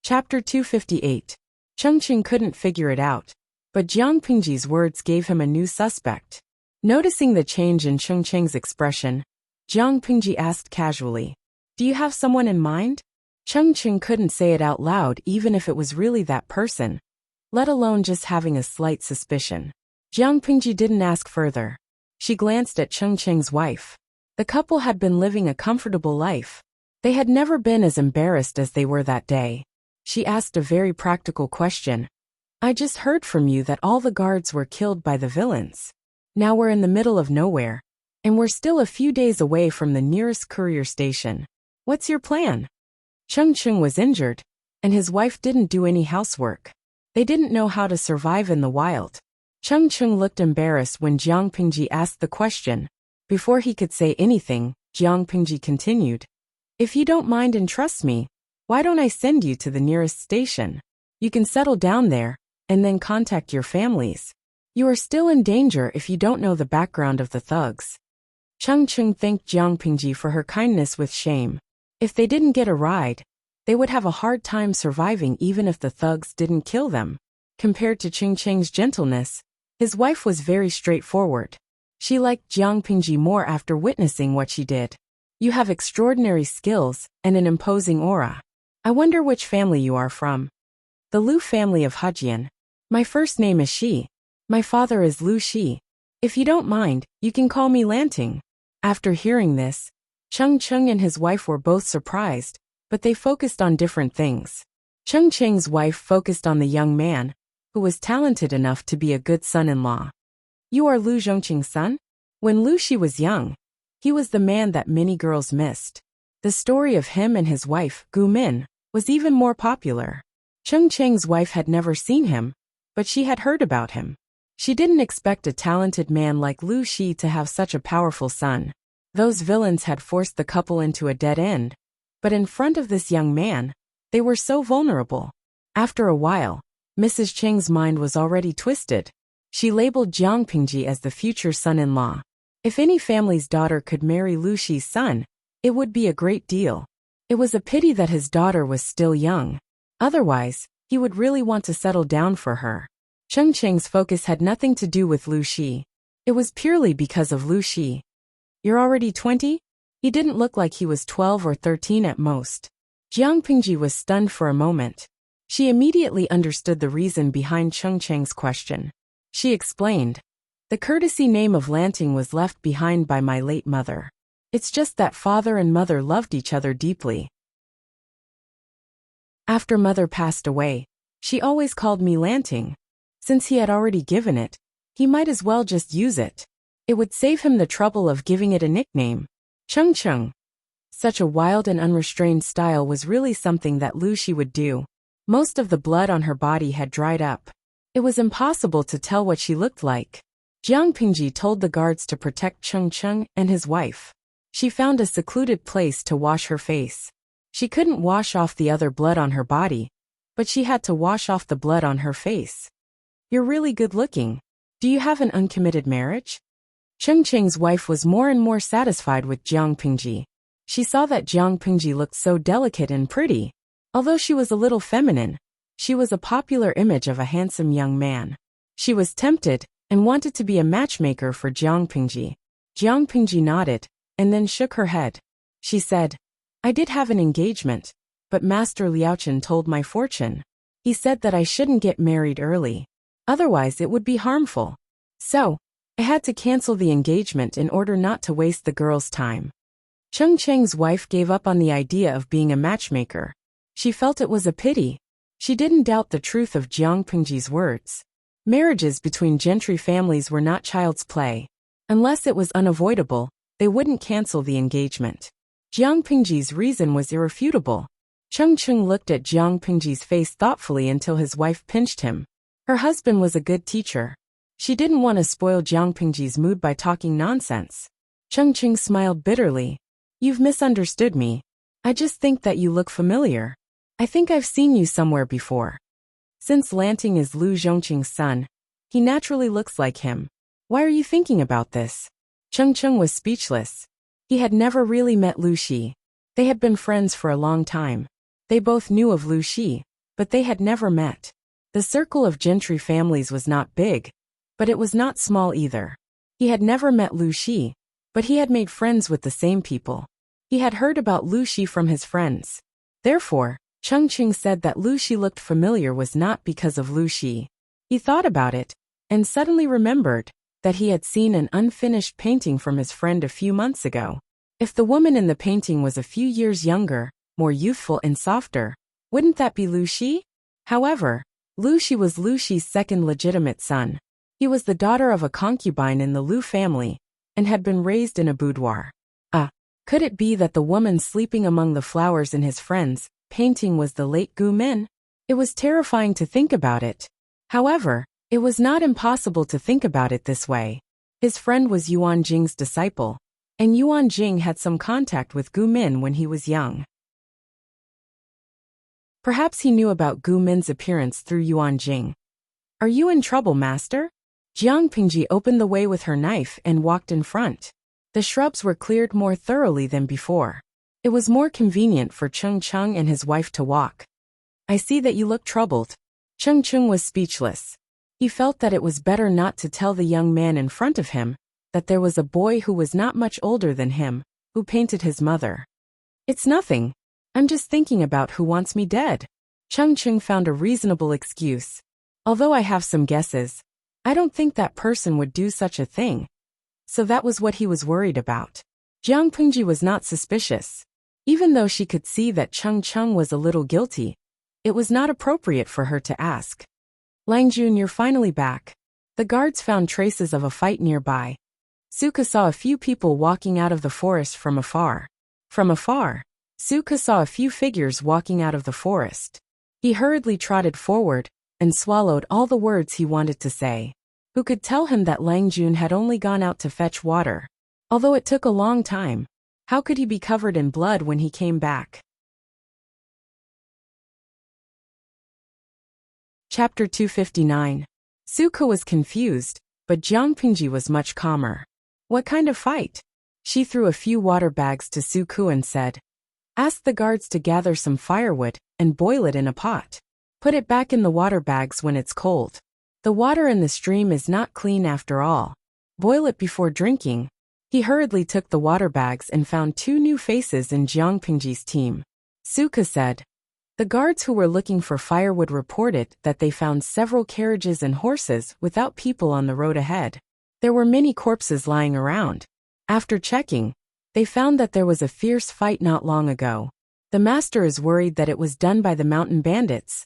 Chapter 258. Cheng Cheng couldn't figure it out, but Jiang Pingji's words gave him a new suspect. Noticing the change in Cheng Cheng's expression, Jiang Pingji asked casually, Do you have someone in mind? Cheng Cheng couldn't say it out loud even if it was really that person, let alone just having a slight suspicion. Jiang Pingji didn't ask further. She glanced at Cheng Cheng's wife. The couple had been living a comfortable life. They had never been as embarrassed as they were that day. She asked a very practical question. I just heard from you that all the guards were killed by the villains. Now we're in the middle of nowhere, and we're still a few days away from the nearest courier station. What's your plan? Cheng Cheng was injured, and his wife didn't do any housework. They didn't know how to survive in the wild. Cheng Cheng looked embarrassed when Jiang Pingji asked the question. Before he could say anything, Jiang Pingji continued. If you don't mind and trust me, why don't I send you to the nearest station? You can settle down there, and then contact your families. You are still in danger if you don't know the background of the thugs. Cheng Cheng thanked Jiang Pingji for her kindness with shame. If they didn't get a ride, they would have a hard time surviving even if the thugs didn't kill them. Compared to Ching Cheng's gentleness, his wife was very straightforward. She liked Jiang Pingji more after witnessing what she did. You have extraordinary skills and an imposing aura. I wonder which family you are from. The Lu family of Hejian. My first name is Shi. My father is Lu Shi. If you don't mind, you can call me Lanting. After hearing this, Cheng Cheng and his wife were both surprised, but they focused on different things. Cheng Cheng's wife focused on the young man, who was talented enough to be a good son-in-law. You are Lu Zhongqing's son? When Lu Shi was young, he was the man that many girls missed. The story of him and his wife, Gu Min, was even more popular. Cheng Cheng's wife had never seen him, but she had heard about him. She didn't expect a talented man like Lu Shi to have such a powerful son. Those villains had forced the couple into a dead end, but in front of this young man, they were so vulnerable. After a while, Mrs. Cheng's mind was already twisted. She labeled Jiang Pingji as the future son-in-law. If any family's daughter could marry Lu Shi's son, it would be a great deal. It was a pity that his daughter was still young. Otherwise, he would really want to settle down for her. Cheng Cheng's focus had nothing to do with Lu Shi. It was purely because of Lu Shi. You're already 20? He didn't look like he was 12 or 13 at most. Jiang Pingji was stunned for a moment. She immediately understood the reason behind Cheng Cheng's question. She explained, the courtesy name of Lanting was left behind by my late mother. It's just that father and mother loved each other deeply. After mother passed away, she always called me Lanting. Since he had already given it, he might as well just use it. It would save him the trouble of giving it a nickname. Cheng Cheng. Such a wild and unrestrained style was really something that Lu Shi would do. Most of the blood on her body had dried up. It was impossible to tell what she looked like. Jiang Pingji told the guards to protect Cheng Cheng and his wife. She found a secluded place to wash her face. She couldn't wash off the other blood on her body, but she had to wash off the blood on her face. You're really good looking. Do you have an uncommitted marriage? Cheng Cheng's wife was more and more satisfied with Jiang Pingji. She saw that Jiang Pingji looked so delicate and pretty. Although she was a little feminine, she was a popular image of a handsome young man. She was tempted and wanted to be a matchmaker for Jiang Pingji. Jiang Pingji nodded and then shook her head. She said, I did have an engagement, but Master Liaochen told my fortune. He said that I shouldn't get married early. Otherwise it would be harmful. So, I had to cancel the engagement in order not to waste the girl's time. Cheng Cheng's wife gave up on the idea of being a matchmaker. She felt it was a pity. She didn't doubt the truth of Jiang Pingji's words. Marriages between gentry families were not child's play. Unless it was unavoidable, they wouldn't cancel the engagement. Jiang Pingji's reason was irrefutable. Cheng Cheng looked at Jiang Pingji's face thoughtfully until his wife pinched him. Her husband was a good teacher. She didn't want to spoil Jiang Pingji's mood by talking nonsense. Cheng Cheng smiled bitterly. You've misunderstood me. I just think that you look familiar. I think I've seen you somewhere before. Since Lanting is Lu Zhongqing's son, he naturally looks like him. Why are you thinking about this? Cheng Cheng was speechless. He had never really met Lu Shi. They had been friends for a long time. They both knew of Lu Shi, but they had never met. The circle of gentry families was not big, but it was not small either. He had never met Lu Shi, but he had made friends with the same people. He had heard about Lu Shi from his friends. Therefore, Cheng Cheng said that Lu Shi looked familiar was not because of Lu Shi. He thought about it, and suddenly remembered that he had seen an unfinished painting from his friend a few months ago. If the woman in the painting was a few years younger, more youthful and softer, wouldn't that be Lu Shi? However, Lu Shi was Lu Shi's second legitimate son. He was the daughter of a concubine in the Lu family, and had been raised in a boudoir. Could it be that the woman sleeping among the flowers in his friend's painting was the late Gu Min? It was terrifying to think about it. However, it was not impossible to think about it this way. His friend was Yuan Jing's disciple, and Yuan Jing had some contact with Gu Min when he was young. Perhaps he knew about Gu Min's appearance through Yuan Jing. Are you in trouble, master? Jiang Pingji opened the way with her knife and walked in front. The shrubs were cleared more thoroughly than before. It was more convenient for Cheng Cheng and his wife to walk. I see that you look troubled. Cheng Cheng was speechless. He felt that it was better not to tell the young man in front of him that there was a boy who was not much older than him, who painted his mother. It's nothing. I'm just thinking about who wants me dead. Cheng Cheng found a reasonable excuse. Although I have some guesses, I don't think that person would do such a thing. So that was what he was worried about. Jiang Pingji was not suspicious. Even though she could see that Cheng Cheng was a little guilty, it was not appropriate for her to ask. Lang Jun, you're finally back. The guards found traces of a fight nearby. Suka saw a few people walking out of the forest from afar. From afar, Suka saw a few figures walking out of the forest. He hurriedly trotted forward and swallowed all the words he wanted to say. Who could tell him that Lang Jun had only gone out to fetch water? Although it took a long time, how could he be covered in blood when he came back? Chapter 259. Suka was confused, but Jiang Pingji was much calmer. What kind of fight? She threw a few water bags to Suku and said, ask the guards to gather some firewood and boil it in a pot. Put it back in the water bags when it's cold. The water in the stream is not clean after all. Boil it before drinking. He hurriedly took the water bags and found 2 new faces in Jiang Pingji's team. Suka said, the guards who were looking for firewood reported that they found several carriages and horses without people on the road ahead. There were many corpses lying around. After checking, they found that there was a fierce fight not long ago. The master is worried that it was done by the mountain bandits.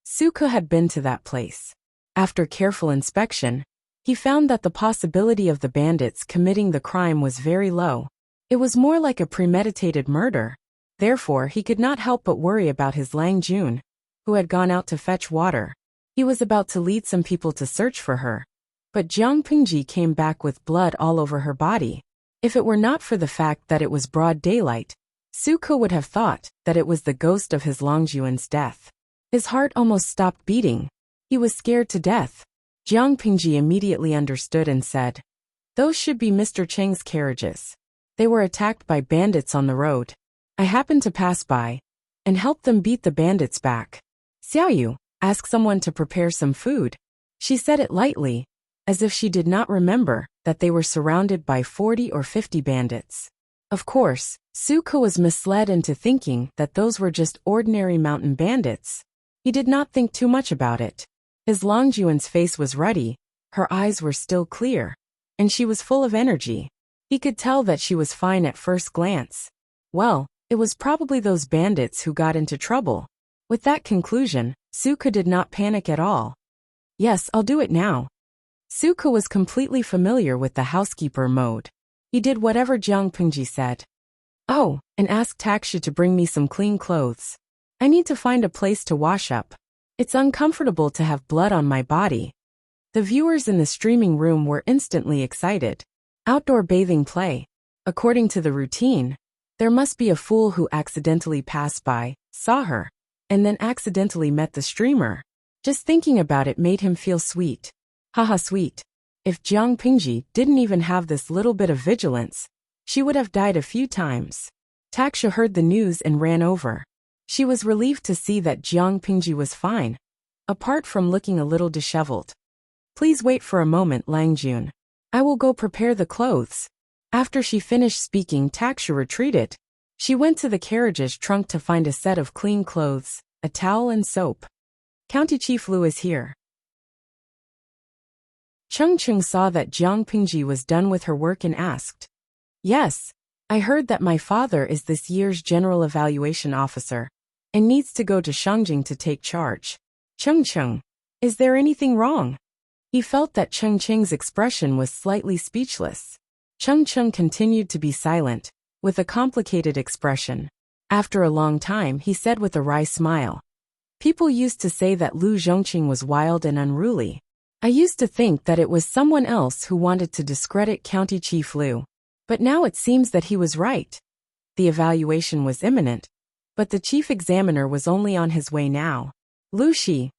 Suka had been to that place. After careful inspection, he found that the possibility of the bandits committing the crime was very low. It was more like a premeditated murder. Therefore, he could not help but worry about his Lang Jun, who had gone out to fetch water. He was about to lead some people to search for her. But Jiang Pingji came back with blood all over her body. If it were not for the fact that it was broad daylight, Suka would have thought that it was the ghost of his Lang Jun's death. His heart almost stopped beating. He was scared to death. Jiang Pingji immediately understood and said, those should be Mr. Cheng's carriages. They were attacked by bandits on the road. I happened to pass by and helped them beat the bandits back. Xiaoyu, ask someone to prepare some food. She said it lightly, as if she did not remember that they were surrounded by 40 or 50 bandits. Of course, Suka was misled into thinking that those were just ordinary mountain bandits. He did not think too much about it. His Lang Jun's face was ruddy, her eyes were still clear, and she was full of energy. He could tell that she was fine at first glance. Well, it was probably those bandits who got into trouble. With that conclusion, Suka did not panic at all. Yes, I'll do it now. Suka was completely familiar with the housekeeper mode. He did whatever Jiang Pingji said. Oh, and asked Taksha to bring me some clean clothes. I need to find a place to wash up. It's uncomfortable to have blood on my body. The viewers in the streaming room were instantly excited. Outdoor bathing play. According to the routine, there must be a fool who accidentally passed by, saw her, and then accidentally met the streamer. Just thinking about it made him feel sweet. Haha, sweet. If Jiang Pingji didn't even have this little bit of vigilance, she would have died a few times. Taksha heard the news and ran over. She was relieved to see that Jiang Pingji was fine, apart from looking a little disheveled. Please wait for a moment, Lang Jun. I will go prepare the clothes. After she finished speaking, Taksha retreated. She went to the carriage's trunk to find a set of clean clothes, a towel and soap. County Chief Lu is here. Cheng Cheng saw that Jiang Pingji was done with her work and asked, yes, I heard that my father is this year's general evaluation officer and needs to go to Shangjing to take charge. Cheng Cheng, is there anything wrong? He felt that Cheng Cheng's expression was slightly speechless. Cheng Cheng continued to be silent, with a complicated expression. After a long time, he said with a wry smile, people used to say that Lu Zhongqing was wild and unruly. I used to think that it was someone else who wanted to discredit County Chief Lu. But now it seems that he was right. The evaluation was imminent, but the chief examiner was only on his way now. Lu Shi.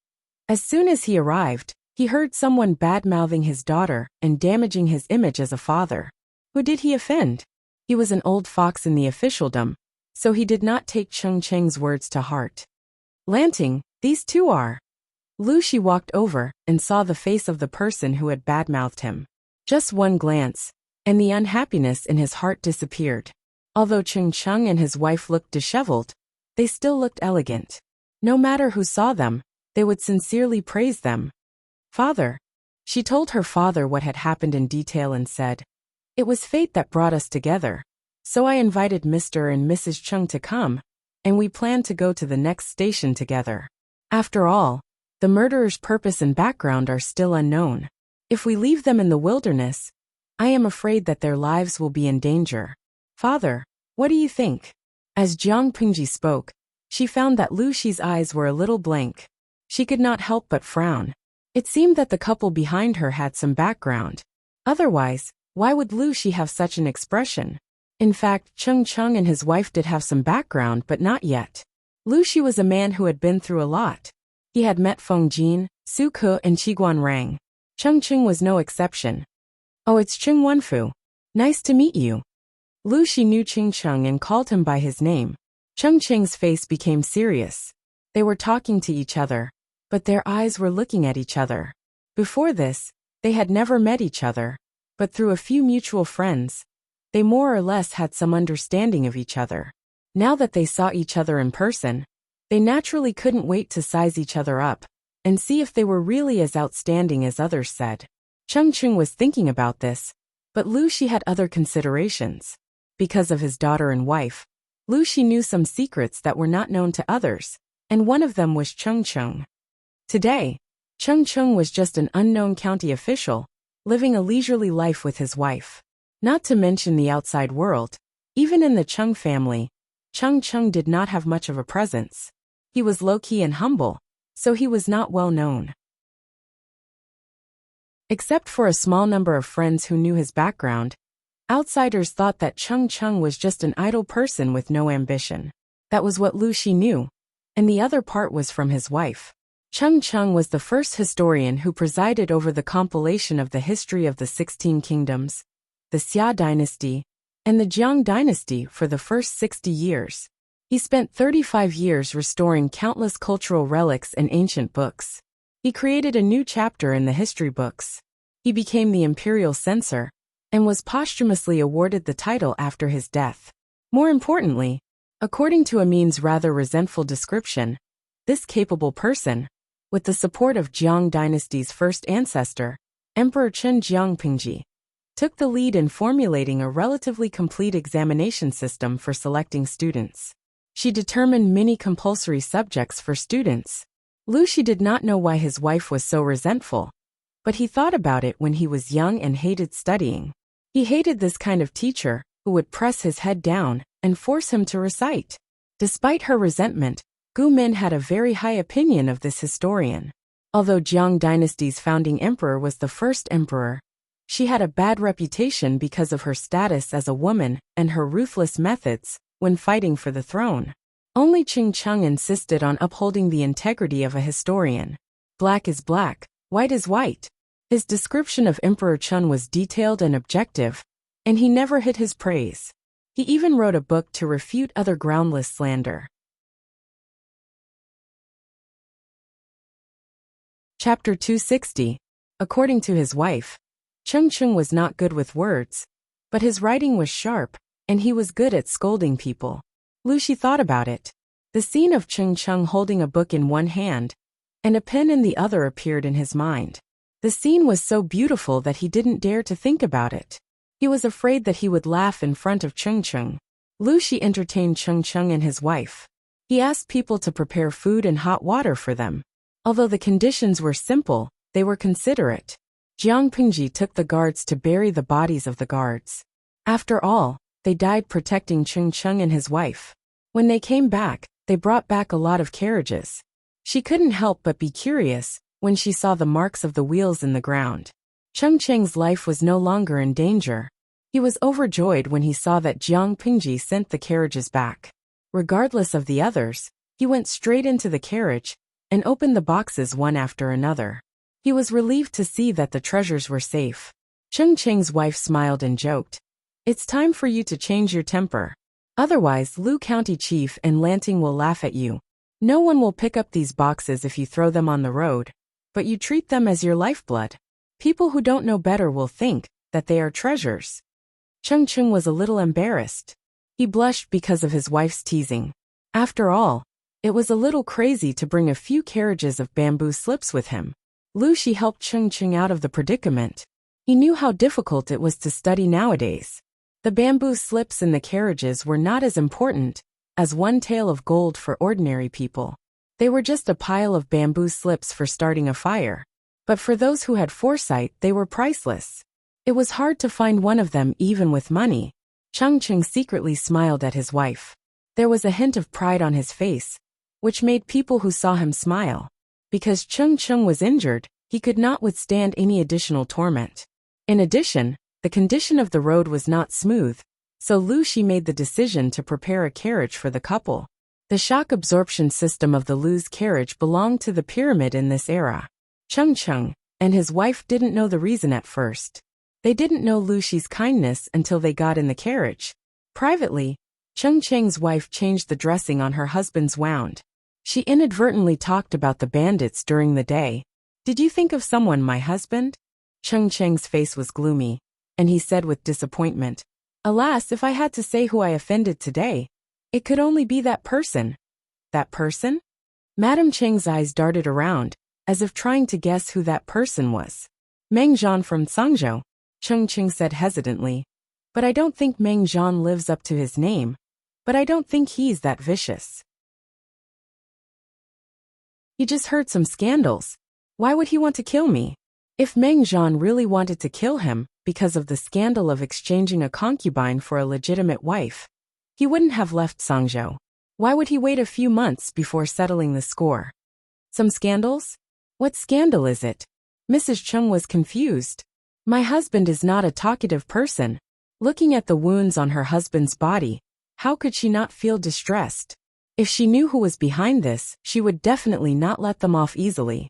As soon as he arrived, he heard someone bad-mouthing his daughter and damaging his image as a father. Who did he offend? He was an old fox in the officialdom, so he did not take Cheng Cheng's words to heart. Lanting, these two are. Lu Shi walked over and saw the face of the person who had badmouthed him. Just one glance, and the unhappiness in his heart disappeared. Although Cheng Cheng and his wife looked disheveled, they still looked elegant. No matter who saw them, they would sincerely praise them. Father. She told her father what had happened in detail and said, "It was fate that brought us together, so I invited Mr. and Mrs. Cheng to come, and we planned to go to the next station together. After all, the murderer's purpose and background are still unknown. If we leave them in the wilderness, I am afraid that their lives will be in danger. Father, what do you think?" As Jiang Pingji spoke, she found that Lu Shi's eyes were a little blank. She could not help but frown. It seemed that the couple behind her had some background. Otherwise, why would Lu Shi have such an expression? In fact, Cheng Cheng and his wife did have some background, but not yet. Lu Shi was a man who had been through a lot. He had met Feng Jin, Su Ke and Qiguan Rang. Cheng Cheng was no exception. "Oh, it's Cheng Wenfu. Nice to meet you." Lu Shi knew Cheng Cheng and called him by his name. Cheng Cheng's face became serious. They were talking to each other, but their eyes were looking at each other. Before this, they had never met each other, but through a few mutual friends, they more or less had some understanding of each other. Now that they saw each other in person, they naturally couldn't wait to size each other up and see if they were really as outstanding as others said. Cheng Cheng was thinking about this, but Lu Shi had other considerations. Because of his daughter and wife, Lu Shi knew some secrets that were not known to others, and one of them was Cheng Cheng. Today, Cheng Cheng was just an unknown county official, living a leisurely life with his wife. Not to mention the outside world, even in the Cheng family, Cheng Cheng did not have much of a presence. He was low-key and humble, so he was not well known. Except for a small number of friends who knew his background, outsiders thought that Cheng Cheng was just an idle person with no ambition. That was what Lu Shi knew, and the other part was from his wife. Cheng Cheng was the first historian who presided over the compilation of the history of the 16 kingdoms, the Xia dynasty, and the Jiang dynasty for the first 60 years. He spent 35 years restoring countless cultural relics and ancient books. He created a new chapter in the history books. He became the imperial censor, and was posthumously awarded the title after his death. More importantly, according to Amin's rather resentful description, this capable person, with the support of Jiang dynasty's first ancestor, Emperor Chen Jiangpingji, took the lead in formulating a relatively complete examination system for selecting students. She determined many compulsory subjects for students. Lu Shi did not know why his wife was so resentful, but he thought about it when he was young and hated studying. He hated this kind of teacher, who would press his head down and force him to recite. Despite her resentment, Gu Min had a very high opinion of this historian. Although Jiang dynasty's founding emperor was the first emperor, she had a bad reputation because of her status as a woman and her ruthless methods when fighting for the throne. Only Cheng Cheng insisted on upholding the integrity of a historian. Black is black, white is white. His description of Emperor Chen was detailed and objective, and he never hid his praise. He even wrote a book to refute other groundless slander. Chapter 260. According to his wife, Cheng Cheng was not good with words, but his writing was sharp, and he was good at scolding people. Lu Shi thought about it. The scene of Cheng Cheng holding a book in one hand and a pen in the other appeared in his mind. The scene was so beautiful that he didn't dare to think about it. He was afraid that he would laugh in front of Cheng Cheng. Lu Shi entertained Cheng Cheng and his wife. He asked people to prepare food and hot water for them. Although the conditions were simple, they were considerate. Jiang Pingji took the guards to bury the bodies of the guards. After all, they died protecting Cheng Cheng and his wife. When they came back, they brought back a lot of carriages. She couldn't help but be curious when she saw the marks of the wheels in the ground. Cheng Cheng's life was no longer in danger. He was overjoyed when he saw that Jiang Pingji sent the carriages back. Regardless of the others, he went straight into the carriage and opened the boxes one after another. He was relieved to see that the treasures were safe. Cheng Cheng's wife smiled and joked, "It's time for you to change your temper. Otherwise, Lu County Chief and Lanting will laugh at you. No one will pick up these boxes if you throw them on the road, but you treat them as your lifeblood. People who don't know better will think that they are treasures. Cheng Cheng was a little embarrassed. He blushed because of his wife's teasing. After all, it was a little crazy to bring a few carriages of bamboo slips with him. Lu Shi helped Cheng Cheng out of the predicament. He knew how difficult it was to study nowadays. The bamboo slips in the carriages were not as important as one tael of gold for ordinary people. They were just a pile of bamboo slips for starting a fire. But for those who had foresight, they were priceless. It was hard to find one of them even with money. Cheng Cheng secretly smiled at his wife. There was a hint of pride on his face, which made people who saw him smile. Because Cheng Cheng was injured, he could not withstand any additional torment. In addition, the condition of the road was not smooth, so Lu Shi made the decision to prepare a carriage for the couple. The shock absorption system of the Lu's carriage belonged to the pyramid in this era. Cheng Cheng and his wife didn't know the reason at first. They didn't know Lu Shi's kindness until they got in the carriage. Privately, Cheng Cheng's wife changed the dressing on her husband's wound. She inadvertently talked about the bandits during the day. "Did you think of someone, my husband?" Cheng Cheng's face was gloomy, and he said with disappointment, "Alas, if I had to say who I offended today, it could only be that person." "That person?" Madame Cheng's eyes darted around, as if trying to guess who that person was. "Meng Zhan from Sangzhou," Cheng Cheng said hesitantly. "But I don't think Meng Zhan lives up to his name. But I don't think he's that vicious. He just heard some scandals. Why would he want to kill me? If Meng Zhan really wanted to kill him because of the scandal of exchanging a concubine for a legitimate wife, he wouldn't have left Sangzhou. Why would he wait a few months before settling the score? Some scandals? What scandal is it?" Mrs. Cheng was confused. "My husband is not a talkative person." Looking at the wounds on her husband's body, how could she not feel distressed? If she knew who was behind this, she would definitely not let them off easily.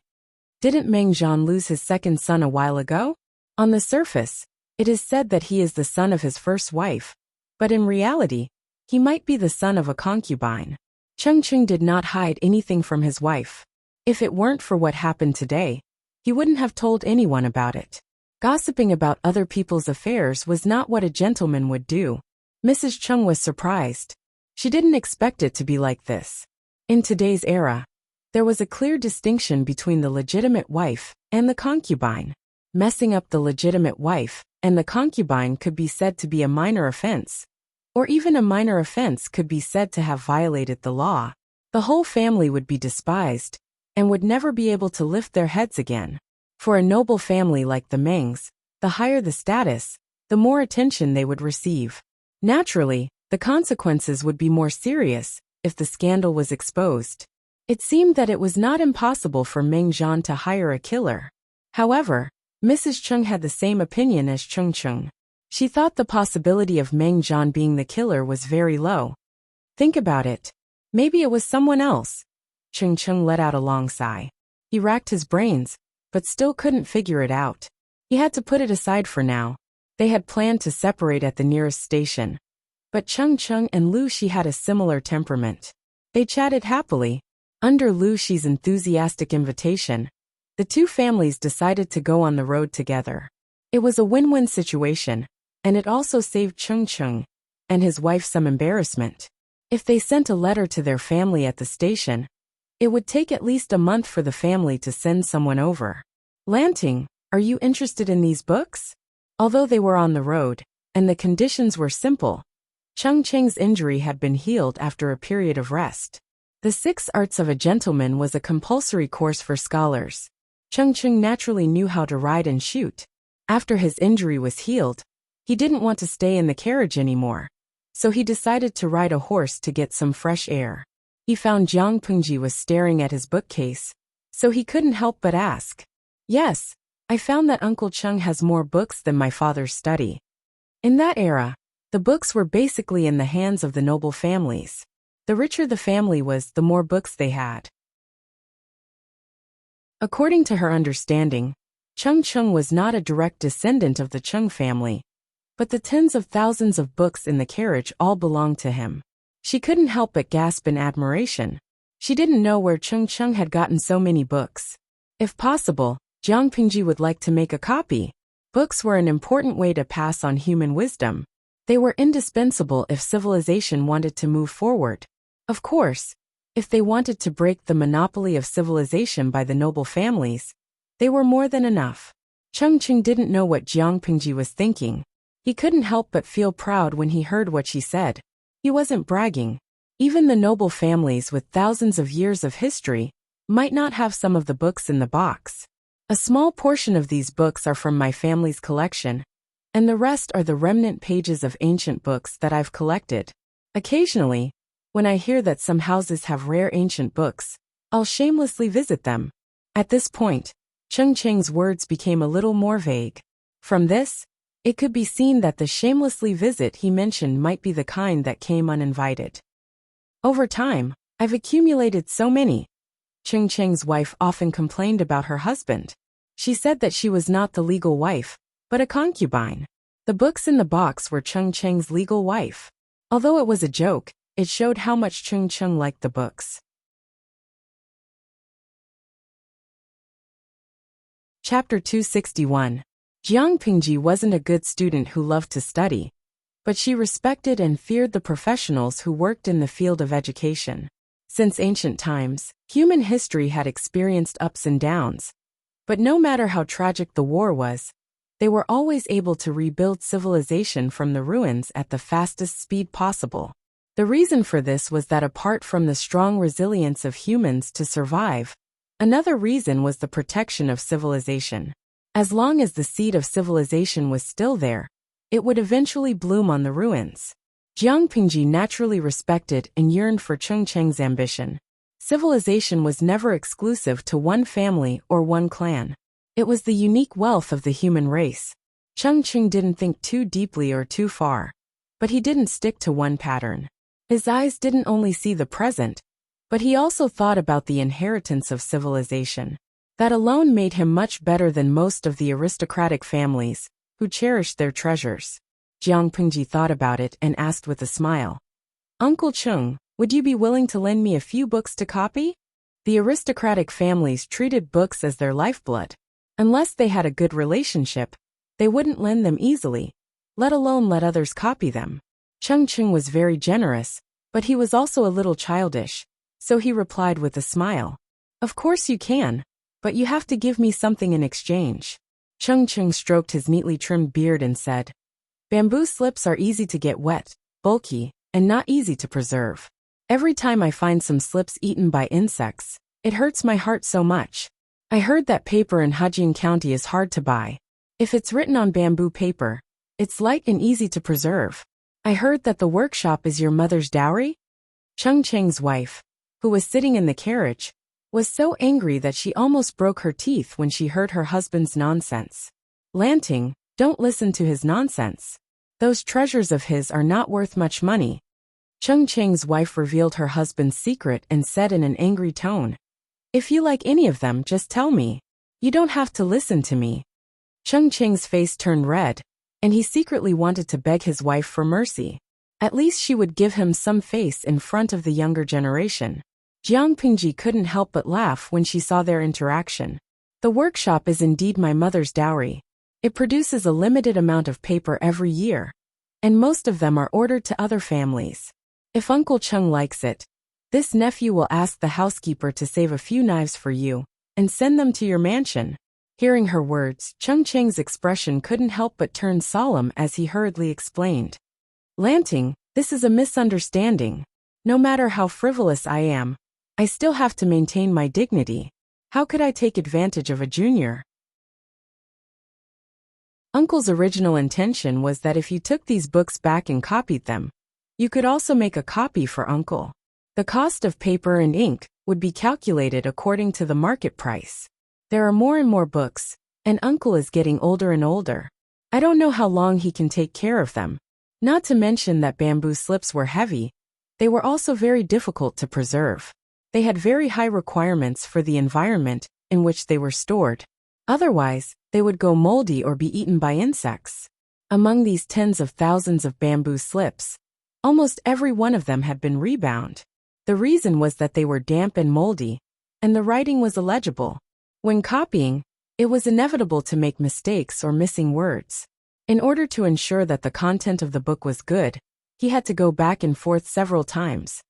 Didn't Meng Zhan lose his second son a while ago? On the surface, it is said that he is the son of his first wife, but in reality, he might be the son of a concubine. Cheng Cheng did not hide anything from his wife. If it weren't for what happened today, he wouldn't have told anyone about it. Gossiping about other people's affairs was not what a gentleman would do. Mrs. Cheng was surprised. She didn't expect it to be like this. In today's era, there was a clear distinction between the legitimate wife and the concubine. Messing up the legitimate wife and the concubine could be said to be a minor offense, or even a minor offense could be said to have violated the law. The whole family would be despised and would never be able to lift their heads again. For a noble family like the Mengs, the higher the status, the more attention they would receive. Naturally, the consequences would be more serious if the scandal was exposed. It seemed that it was not impossible for Meng Zhan to hire a killer. However, Mrs. Cheng had the same opinion as Cheng Cheng. She thought the possibility of Meng Zhan being the killer was very low. "Think about it. Maybe it was someone else." Cheng Cheng let out a long sigh. He racked his brains, but still couldn't figure it out. He had to put it aside for now. They had planned to separate at the nearest station. But Cheng Cheng and Lu Shi had a similar temperament. They chatted happily. Under Lu Shi's enthusiastic invitation, the two families decided to go on the road together. It was a win-win situation, and it also saved Cheng Cheng and his wife some embarrassment. If they sent a letter to their family at the station, it would take at least a month for the family to send someone over. "Lanting, are you interested in these books?" Although they were on the road, and the conditions were simple, Cheng Cheng's injury had been healed after a period of rest. The 6 Arts of a Gentleman was a compulsory course for scholars. Cheng Cheng naturally knew how to ride and shoot. After his injury was healed, he didn't want to stay in the carriage anymore, so he decided to ride a horse to get some fresh air. He found Jiang Pengji was staring at his bookcase, so he couldn't help but ask, "Yes, I found that Uncle Cheng has more books than my father's study." In that era, the books were basically in the hands of the noble families. The richer the family was, the more books they had. According to her understanding, Cheng Cheng was not a direct descendant of the Cheng family, but the tens of thousands of books in the carriage all belonged to him. She couldn't help but gasp in admiration. She didn't know where Cheng Cheng had gotten so many books. If possible, Jiang Pingji would like to make a copy. Books were an important way to pass on human wisdom. They were indispensable if civilization wanted to move forward. Of course, if they wanted to break the monopoly of civilization by the noble families, they were more than enough. Cheng Cheng didn't know what Jiang Pingji was thinking. He couldn't help but feel proud when he heard what she said. He wasn't bragging. Even the noble families with thousands of years of history might not have some of the books in the box. A small portion of these books are from my family's collection, and the rest are the remnant pages of ancient books that I've collected. Occasionally, when I hear that some houses have rare ancient books, I'll shamelessly visit them. At this point, Cheng Cheng's words became a little more vague. From this, it could be seen that the shamelessly visit he mentioned might be the kind that came uninvited. Over time, I've accumulated so many. Cheng Cheng's wife often complained about her husband. She said that she was not the legal wife, but a concubine. The books in the box were Cheng Cheng's legal wife. Although it was a joke, it showed how much Cheng Cheng liked the books. Chapter 261. Jiang Pingji wasn't a good student who loved to study, but she respected and feared the professionals who worked in the field of education. Since ancient times, human history had experienced ups and downs, but no matter how tragic the war was, they were always able to rebuild civilization from the ruins at the fastest speed possible. The reason for this was that apart from the strong resilience of humans to survive, another reason was the protection of civilization. As long as the seed of civilization was still there, it would eventually bloom on the ruins. Jiang Pingji naturally respected and yearned for Cheng Cheng's ambition. Civilization was never exclusive to one family or one clan. It was the unique wealth of the human race. Cheng Cheng didn't think too deeply or too far, but he didn't stick to one pattern. His eyes didn't only see the present, but he also thought about the inheritance of civilization. That alone made him much better than most of the aristocratic families, who cherished their treasures. Jiang Pingji thought about it and asked with a smile, "Uncle Cheng, would you be willing to lend me a few books to copy?" The aristocratic families treated books as their lifeblood. Unless they had a good relationship, they wouldn't lend them easily, let alone let others copy them. Cheng Cheng was very generous, but he was also a little childish, so he replied with a smile, "Of course you can, but you have to give me something in exchange." Cheng Cheng stroked his neatly trimmed beard and said, "Bamboo slips are easy to get wet, bulky, and not easy to preserve. Every time I find some slips eaten by insects, it hurts my heart so much. I heard that paper in Hajin County is hard to buy. If it's written on bamboo paper, it's light and easy to preserve. I heard that the workshop is your mother's dowry?" Cheng Cheng's wife, who was sitting in the carriage, was so angry that she almost broke her teeth when she heard her husband's nonsense. "Lanting, don't listen to his nonsense. Those treasures of his are not worth much money." Cheng Cheng's wife revealed her husband's secret and said in an angry tone, "If you like any of them, just tell me. You don't have to listen to me." Cheng Cheng's face turned red, and he secretly wanted to beg his wife for mercy. At least she would give him some face in front of the younger generation. Jiang Pingji couldn't help but laugh when she saw their interaction. "The workshop is indeed my mother's dowry. It produces a limited amount of paper every year, and most of them are ordered to other families. If Uncle Cheng likes it, this nephew will ask the housekeeper to save a few knives for you and send them to your mansion." Hearing her words, Cheng Cheng's expression couldn't help but turn solemn as he hurriedly explained, "Lanting, this is a misunderstanding. No matter how frivolous I am, I still have to maintain my dignity. How could I take advantage of a junior?" Uncle's original intention was that if you took these books back and copied them, you could also make a copy for Uncle. The cost of paper and ink would be calculated according to the market price. There are more and more books, and Uncle is getting older and older. I don't know how long he can take care of them. Not to mention that bamboo slips were heavy. They were also very difficult to preserve. They had very high requirements for the environment in which they were stored. Otherwise, they would go moldy or be eaten by insects. Among these tens of thousands of bamboo slips, almost every one of them had been rebound. The reason was that they were damp and moldy, and the writing was illegible. When copying, it was inevitable to make mistakes or missing words. In order to ensure that the content of the book was good, he had to go back and forth several times,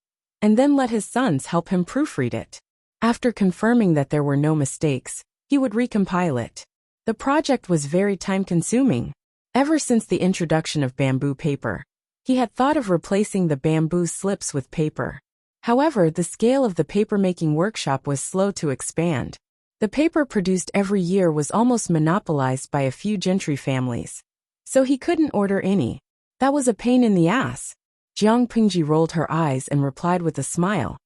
and then let his sons help him proofread it. After confirming that there were no mistakes, he would recompile it. The project was very time-consuming. Ever since the introduction of bamboo paper, he had thought of replacing the bamboo slips with paper. However, the scale of the paper-making workshop was slow to expand. The paper produced every year was almost monopolized by a few gentry families, so he couldn't order any. That was a pain in the ass. Jiang Pingji rolled her eyes and replied with a smile.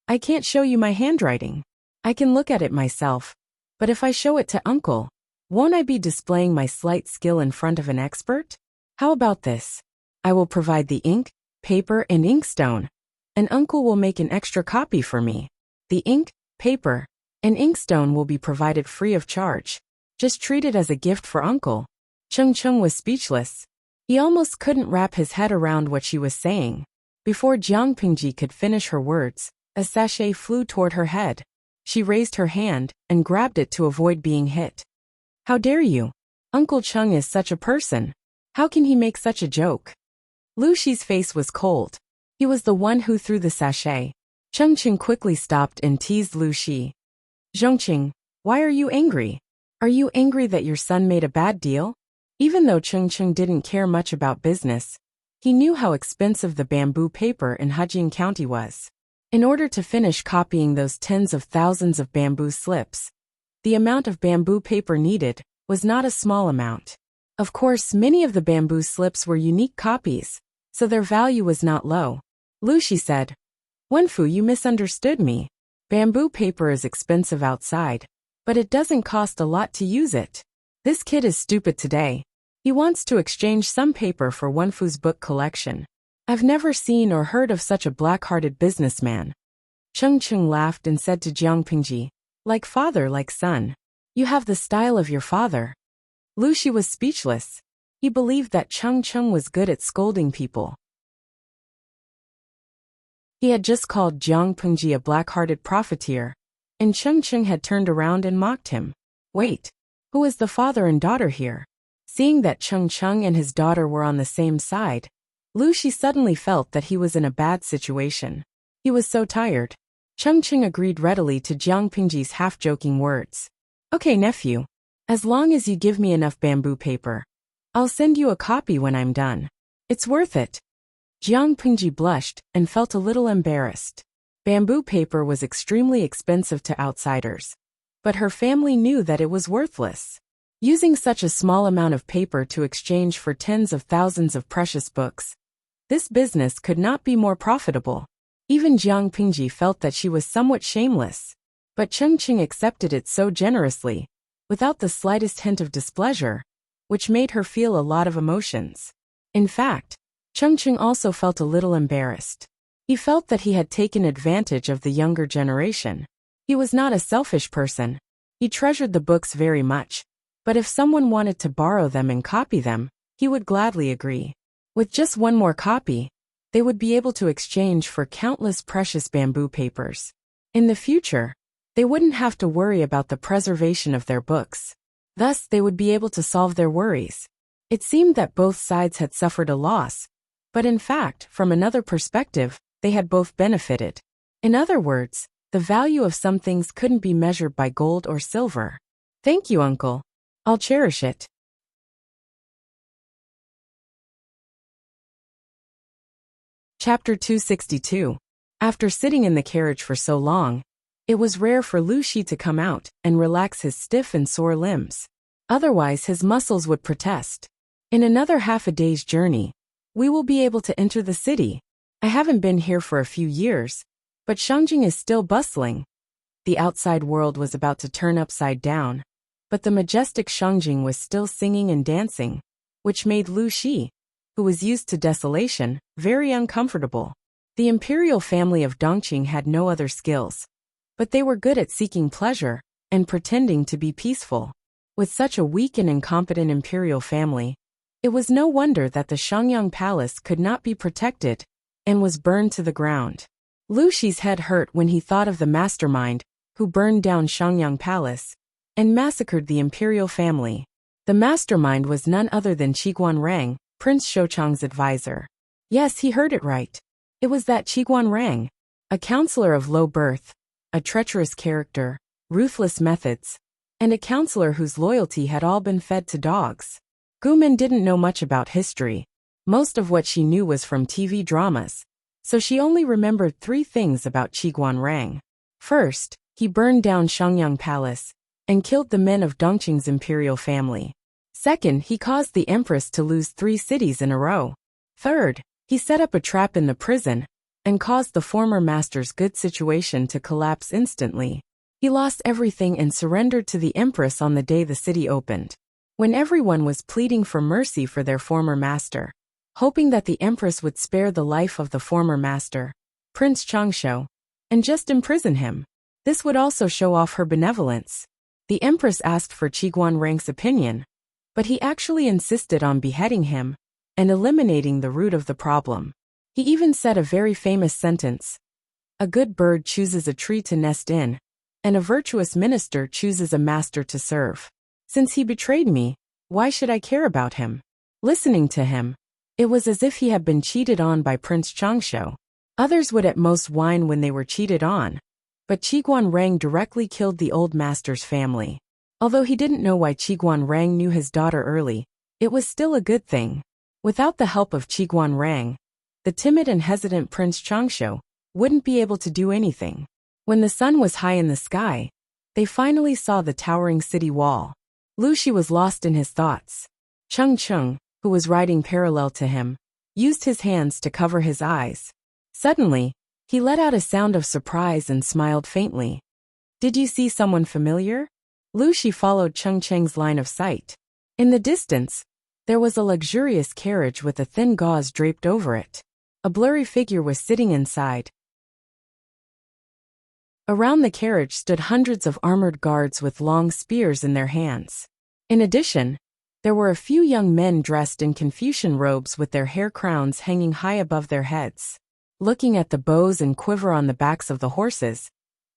I can't show you my handwriting. I can look at it myself, but if I show it to Uncle, won't I be displaying my slight skill in front of an expert? How about this? I will provide the ink, paper, and inkstone, and Uncle will make an extra copy for me. The ink, paper, and inkstone will be provided free of charge. Just treat it as a gift for Uncle. Cheng Cheng was speechless. He almost couldn't wrap his head around what she was saying. Before Jiang Pingji could finish her words, a sachet flew toward her head. She raised her hand and grabbed it to avoid being hit. How dare you? Uncle Cheng is such a person. How can he make such a joke? Lu Shi's face was cold. He was the one who threw the sachet. Cheng Cheng quickly stopped and teased Lu Shi. Zhongqing, why are you angry? Are you angry that your son made a bad deal? Even though Cheng Cheng didn't care much about business, he knew how expensive the bamboo paper in Hajin County was. In order to finish copying those tens of thousands of bamboo slips, the amount of bamboo paper needed was not a small amount. Of course, many of the bamboo slips were unique copies, so their value was not low. Lu Shi said, Wenfu, you misunderstood me. Bamboo paper is expensive outside, but it doesn't cost a lot to use it. This kid is stupid today. He wants to exchange some paper for Wenfu's book collection. I've never seen or heard of such a black-hearted businessman. Cheng Cheng laughed and said to Jiang Pingji, like father, like son. You have the style of your father. Lu Shi was speechless. He believed that Cheng Cheng was good at scolding people. He had just called Jiang Pingji a black-hearted profiteer, and Cheng Cheng had turned around and mocked him. Wait, who is the father and daughter here? Seeing that Cheng Cheng and his daughter were on the same side, Lu Shi suddenly felt that he was in a bad situation. He was so tired. Cheng Cheng agreed readily to Jiang Pingji's half-joking words. Okay, nephew. As long as you give me enough bamboo paper, I'll send you a copy when I'm done. It's worth it. Jiang Pingji blushed and felt a little embarrassed. Bamboo paper was extremely expensive to outsiders, but her family knew that it was worthless. Using such a small amount of paper to exchange for tens of thousands of precious books, this business could not be more profitable. Even Jiang Pingji felt that she was somewhat shameless, but Cheng Cheng accepted it so generously, without the slightest hint of displeasure, which made her feel a lot of emotions. In fact, Cheng Cheng also felt a little embarrassed. He felt that he had taken advantage of the younger generation. He was not a selfish person. He treasured the books very much, but if someone wanted to borrow them and copy them, he would gladly agree. With just one more copy, they would be able to exchange for countless precious bamboo papers. In the future, they wouldn't have to worry about the preservation of their books. Thus, they would be able to solve their worries. It seemed that both sides had suffered a loss, but in fact, from another perspective, they had both benefited. In other words, the value of some things couldn't be measured by gold or silver. Thank you, Uncle. I'll cherish it. Chapter 262. After sitting in the carriage for so long, it was rare for Lu Shi to come out and relax his stiff and sore limbs. Otherwise, his muscles would protest. In another half a day's journey, we will be able to enter the city. I haven't been here for a few years, but Shangjing is still bustling. The outside world was about to turn upside down, but the majestic Shangjing was still singing and dancing, which made Lu Shi, who was used to desolation, very uncomfortable. The imperial family of Dongqing had no other skills, but they were good at seeking pleasure and pretending to be peaceful. With such a weak and incompetent imperial family, It was no wonder that the Shangyang Palace could not be protected and was burned to the ground. Lu Shi's head hurt when he thought of the mastermind who burned down Shangyang Palace and massacred the imperial family. The mastermind was none other than Qiguan Rang, Prince Shouchang's advisor. Yes, he heard it right. It was that Qiguan Rang, a counselor of low birth, a treacherous character, ruthless methods, and a counselor whose loyalty had all been fed to dogs. Gumin didn't know much about history. Most of what she knew was from TV dramas, so she only remembered 3 things about Qiguan Rang. First, he burned down Shangyang Palace and killed the men of Dongqing's imperial family. Second, he caused the Empress to lose 3 cities in a row. Third, he set up a trap in the prison and caused the former master's good situation to collapse instantly. He lost everything and surrendered to the Empress on the day the city opened, when everyone was pleading for mercy for their former master, hoping that the Empress would spare the life of the former master, Prince Changsho, and just imprison him. This would also show off her benevolence. The Empress asked for Qiguan Rang's opinion, but he actually insisted on beheading him and eliminating the root of the problem. He even said a very famous sentence: "A good bird chooses a tree to nest in, and a virtuous minister chooses a master to serve. Since he betrayed me, why should I care about him?" Listening to him, it was as if he had been cheated on by Prince Changsho. Others would at most whine when they were cheated on, but Qiguan Rang directly killed the old master's family. Although he didn't know why Qiguan Rang knew his daughter early, it was still a good thing. Without the help of Qiguan Rang, the timid and hesitant Prince Changsho wouldn't be able to do anything. When the sun was high in the sky, they finally saw the towering city wall. Lu Shi was lost in his thoughts. Cheng Cheng, who was riding parallel to him, used his hands to cover his eyes. Suddenly, he let out a sound of surprise and smiled faintly. "Did you see someone familiar?" Lu Shi followed Cheng Cheng's line of sight. In the distance, there was a luxurious carriage with a thin gauze draped over it. A blurry figure was sitting inside. Around the carriage stood hundreds of armored guards with long spears in their hands. In addition, there were a few young men dressed in Confucian robes with their hair crowns hanging high above their heads. Looking at the bows and quiver on the backs of the horses,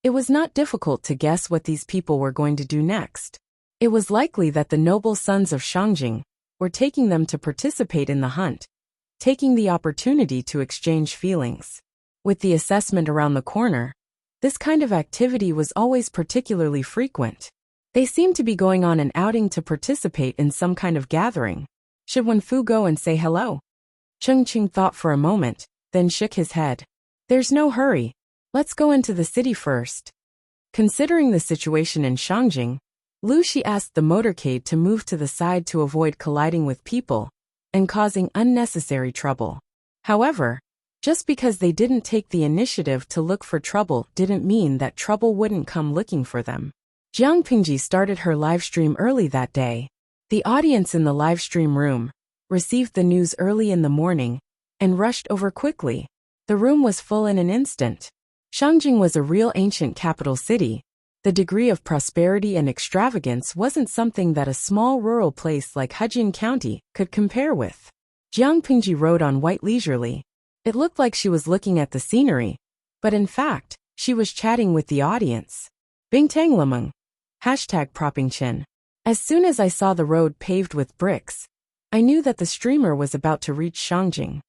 it was not difficult to guess what these people were going to do next. It was likely that the noble sons of Shangjing were taking them to participate in the hunt, taking the opportunity to exchange feelings. With the assessment around the corner, this kind of activity was always particularly frequent. They seemed to be going on an outing to participate in some kind of gathering. Should Wen Fu go and say hello? Cheng Cheng thought for a moment, then shook his head. "There's no hurry. Let's go into the city first." Considering the situation in Shangjing, Lu Shi asked the motorcade to move to the side to avoid colliding with people and causing unnecessary trouble. However, just because they didn't take the initiative to look for trouble didn't mean that trouble wouldn't come looking for them. Jiang Pingji started her livestream early that day. The audience in the livestream room received the news early in the morning and rushed over quickly. The room was full in an instant. Shangjing was a real ancient capital city. The degree of prosperity and extravagance wasn't something that a small rural place like Hejin County could compare with. Jiang Pingji rode on white leisurely. It looked like she was looking at the scenery, but in fact, she was chatting with the audience. Bingtang Lemeng. #Proppingchin. As soon as I saw the road paved with bricks, I knew that the streamer was about to reach Shangjing.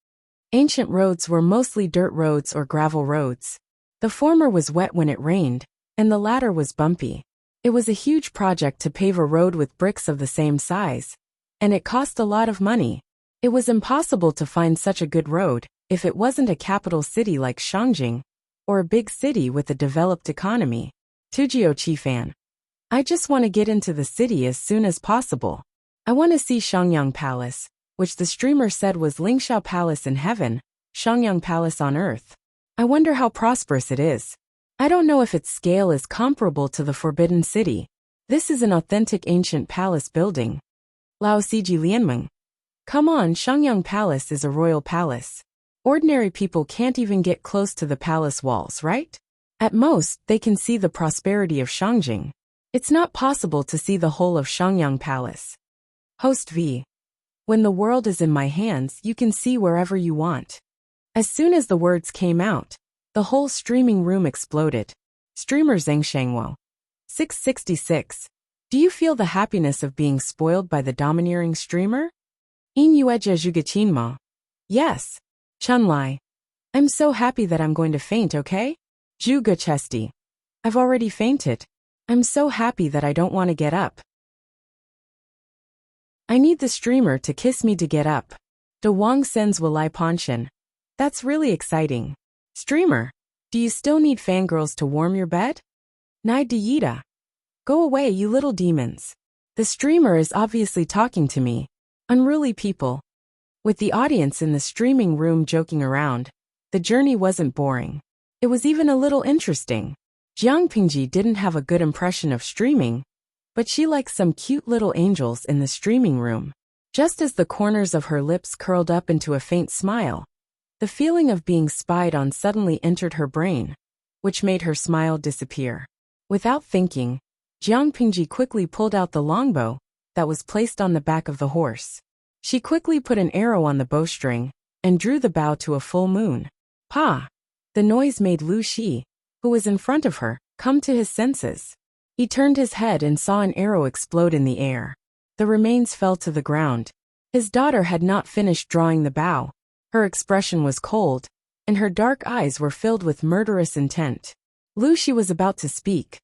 Ancient roads were mostly dirt roads or gravel roads. The former was wet when it rained, and the latter was bumpy. It was a huge project to pave a road with bricks of the same size, and it cost a lot of money. It was impossible to find such a good road if it wasn't a capital city like Shangjing, or a big city with a developed economy. Tujio Qifan. I just want to get into the city as soon as possible. I want to see Shangyang Palace, which the streamer said was Lingxiao Palace in heaven, Shangyang Palace on earth. I wonder how prosperous it is. I don't know if its scale is comparable to the Forbidden City. This is an authentic ancient palace building. Lao Siji Lianmeng. Come on, Shangyang Palace is a royal palace. Ordinary people can't even get close to the palace walls, right? At most, they can see the prosperity of Shangjing. It's not possible to see the whole of Shangyang Palace. Host V. When the world is in my hands, you can see wherever you want. As soon as the words came out, the whole streaming room exploded. Streamer Zheng Shangwo. 666. Do you feel the happiness of being spoiled by the domineering streamer? Inueja Zhugachinma. Yes. Chunlai. I'm so happy that I'm going to faint, okay? Zhuge Chesti. I've already fainted. I'm so happy that I don't want to get up. I need the streamer to kiss me to get up. De Wang Sen's Walai Ponshin. That's really exciting. Streamer, do you still need fangirls to warm your bed? Nai Yida. Go away, you little demons. The streamer is obviously talking to me. Unruly people. With the audience in the streaming room joking around, the journey wasn't boring. It was even a little interesting. Jiang Pingji didn't have a good impression of streaming, but she liked some cute little angels in the streaming room. Just as the corners of her lips curled up into a faint smile, the feeling of being spied on suddenly entered her brain, which made her smile disappear. Without thinking, Jiang Pingji quickly pulled out the longbow that was placed on the back of the horse. She quickly put an arrow on the bowstring and drew the bow to a full moon. Pa! The noise made Lu Shi, who was in front of her, come to his senses. He turned his head and saw an arrow explode in the air. The remains fell to the ground. His daughter had not finished drawing the bow. Her expression was cold, and her dark eyes were filled with murderous intent. Lu Shi was about to speak.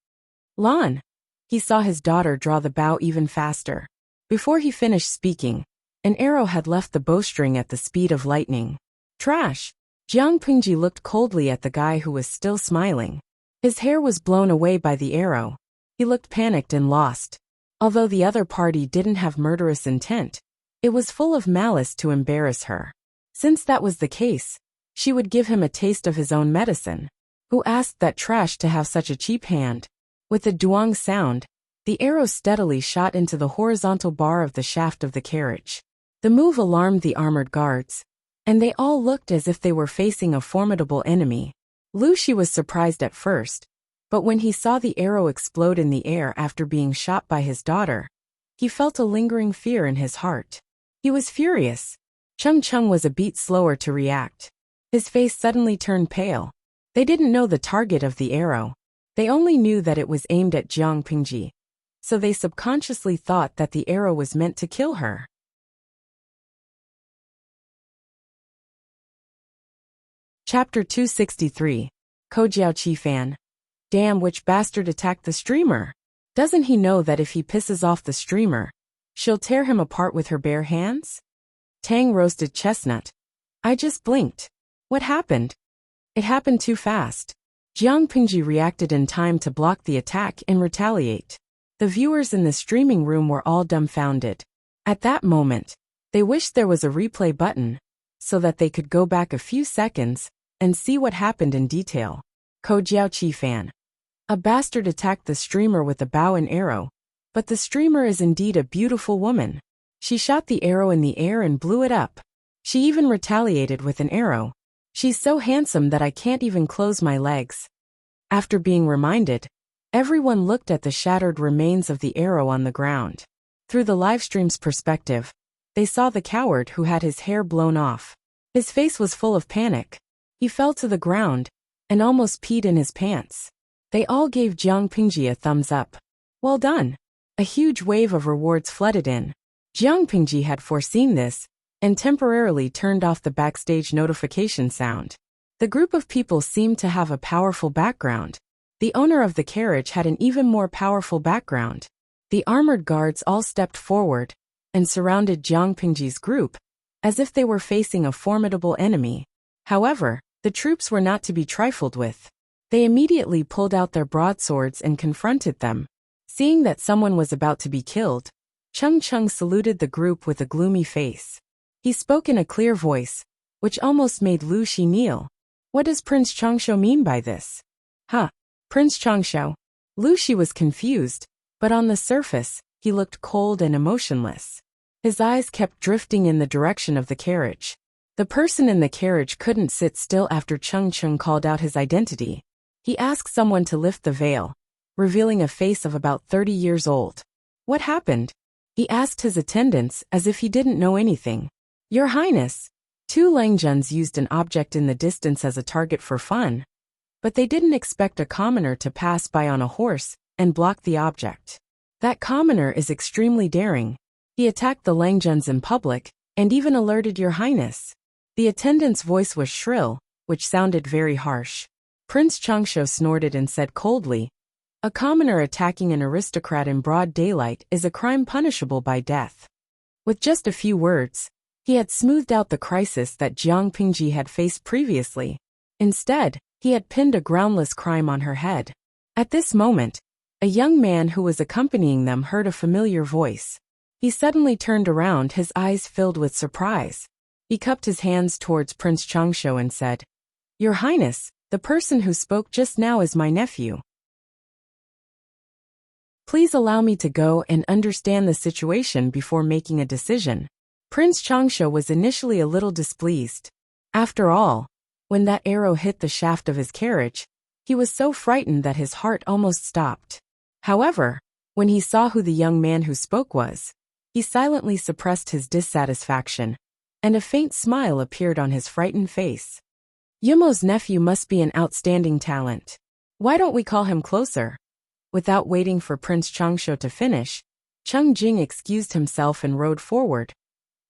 Lan! He saw his daughter draw the bow even faster. Before he finished speaking, an arrow had left the bowstring at the speed of lightning. Trash! Jiang Pingji looked coldly at the guy who was still smiling. His hair was blown away by the arrow. He looked panicked and lost. Although the other party didn't have murderous intent, it was full of malice to embarrass her. Since that was the case, she would give him a taste of his own medicine. Who asked that trash to have such a cheap hand? With a duong sound, the arrow steadily shot into the horizontal bar of the shaft of the carriage. The move alarmed the armored guards, and they all looked as if they were facing a formidable enemy. Lu Shi was surprised at first, but when he saw the arrow explode in the air after being shot by his daughter, he felt a lingering fear in his heart. He was furious. Chung Chung was a beat slower to react. His face suddenly turned pale. They didn't know the target of the arrow. They only knew that it was aimed at Jiang Pingji, so they subconsciously thought that the arrow was meant to kill her. Chapter 263. Kojiao Qifan. Damn, which bastard attacked the streamer? Doesn't he know that if he pisses off the streamer, she'll tear him apart with her bare hands? Tang roasted chestnut. I just blinked. What happened? It happened too fast. Jiang Pingji reacted in time to block the attack and retaliate. The viewers in the streaming room were all dumbfounded. At that moment, they wished there was a replay button, so that they could go back a few seconds and see what happened in detail. Kojiao Qifan. A bastard attacked the streamer with a bow and arrow, but the streamer is indeed a beautiful woman. She shot the arrow in the air and blew it up. She even retaliated with an arrow. She's so handsome that I can't even close my legs. After being reminded, everyone looked at the shattered remains of the arrow on the ground. Through the livestream's perspective, they saw the coward who had his hair blown off. His face was full of panic. He fell to the ground and almost peed in his pants. They all gave Jiang Pingji a thumbs up. Well done. A huge wave of rewards flooded in. Jiang Pingji had foreseen this and temporarily turned off the backstage notification sound. The group of people seemed to have a powerful background. The owner of the carriage had an even more powerful background. The armored guards all stepped forward and surrounded Jiang Pingji's group, as if they were facing a formidable enemy. However, the troops were not to be trifled with. They immediately pulled out their broadswords and confronted them. Seeing that someone was about to be killed, Chung Chung saluted the group with a gloomy face. He spoke in a clear voice, which almost made Lu Shi kneel. What does Prince Changsho mean by this? Huh, Prince Changsho. Lu Shi was confused, but on the surface, he looked cold and emotionless. His eyes kept drifting in the direction of the carriage. The person in the carriage couldn't sit still after Chung Chung called out his identity. He asked someone to lift the veil, revealing a face of about 30 years old. What happened? He asked his attendants as if he didn't know anything. Your Highness. Two Langjuns used an object in the distance as a target for fun, but they didn't expect a commoner to pass by on a horse and block the object. That commoner is extremely daring. He attacked the Langjuns in public and even alerted Your Highness. The attendant's voice was shrill, which sounded very harsh. Prince Changsho snorted and said coldly, a commoner attacking an aristocrat in broad daylight is a crime punishable by death. With just a few words, he had smoothed out the crisis that Jiang Pingji had faced previously. Instead, he had pinned a groundless crime on her head. At this moment, a young man who was accompanying them heard a familiar voice. He suddenly turned around, his eyes filled with surprise. He cupped his hands towards Prince Changsho and said, Your Highness, the person who spoke just now is my nephew. Please allow me to go and understand the situation before making a decision. Prince Changsho was initially a little displeased. After all, when that arrow hit the shaft of his carriage, he was so frightened that his heart almost stopped. However, when he saw who the young man who spoke was, he silently suppressed his dissatisfaction, and a faint smile appeared on his frightened face. Yumo's nephew must be an outstanding talent. Why don't we call him closer? Without waiting for Prince Changsho to finish, Cheng Jing excused himself and rode forward,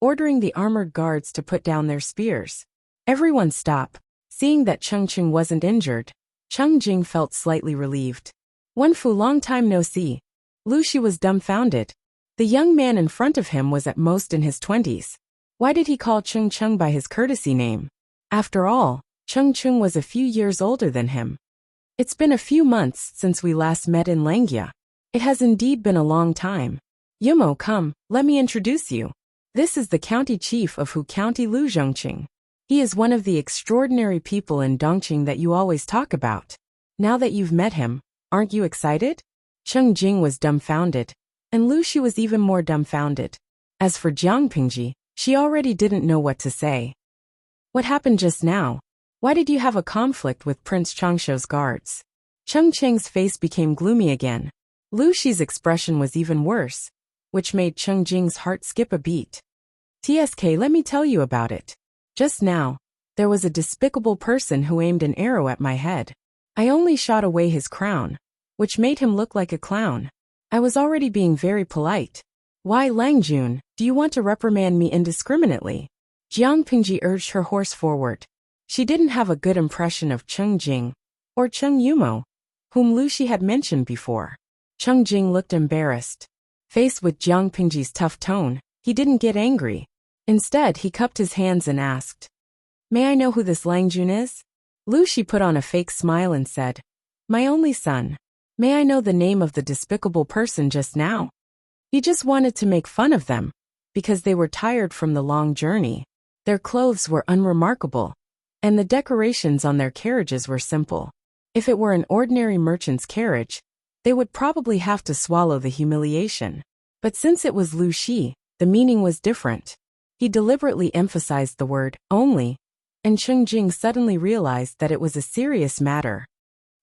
ordering the armored guards to put down their spears. Everyone stop. Seeing that Cheng Qing wasn't injured, Cheng Jing felt slightly relieved. Wen Fu, long time no see. Lu Shi was dumbfounded. The young man in front of him was at most in his 20s. Why did he call Cheng Cheng by his courtesy name? After all, Cheng Cheng was a few years older than him. It's been a few months since we last met in Langia. It has indeed been a long time. Yumo, come, let me introduce you. This is the county chief of Hu County, Lu Zhongqing. He is one of the extraordinary people in Dongqing that you always talk about. Now that you've met him, aren't you excited? Cheng Jing was dumbfounded, and Lu Shi was even more dumbfounded. As for Jiang Pingji, she already didn't know what to say. What happened just now? Why did you have a conflict with Prince Changsho's guards? Cheng Cheng's face became gloomy again. Lu Shi's expression was even worse, which made Cheng Jing's heart skip a beat. TSK, let me tell you about it. Just now, there was a despicable person who aimed an arrow at my head. I only shot away his crown, which made him look like a clown. I was already being very polite. Why, Langjun, do you want to reprimand me indiscriminately? Jiang Pingji urged her horse forward. She didn't have a good impression of Cheng Jing, or Cheng Yumo, whom Lu Shi had mentioned before. Cheng Jing looked embarrassed. Faced with Jiang Pingji's tough tone, he didn't get angry. Instead, he cupped his hands and asked, May I know who this Langjun is? Lu Shi put on a fake smile and said, My only son. May I know the name of the despicable person just now? He just wanted to make fun of them, because they were tired from the long journey. Their clothes were unremarkable, and the decorations on their carriages were simple. If it were an ordinary merchant's carriage, they would probably have to swallow the humiliation. But since it was Lu Shi, the meaning was different. He deliberately emphasized the word, only, and Cheng Jing suddenly realized that it was a serious matter.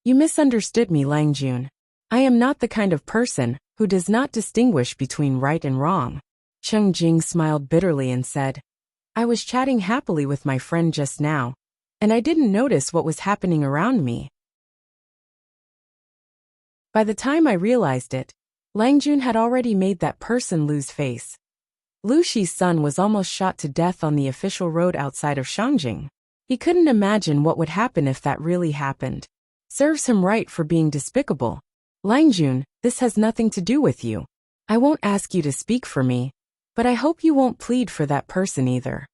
You misunderstood me, Langjun. I am not the kind of person who does not distinguish between right and wrong. Cheng Jing smiled bitterly and said, I was chatting happily with my friend just now, and I didn't notice what was happening around me. By the time I realized it, Langjun had already made that person lose face. Lu Shi's son was almost shot to death on the official road outside of Shangjing. He couldn't imagine what would happen if that really happened. Serves him right for being despicable. Langjun, this has nothing to do with you. I won't ask you to speak for me, but I hope you won't plead for that person either.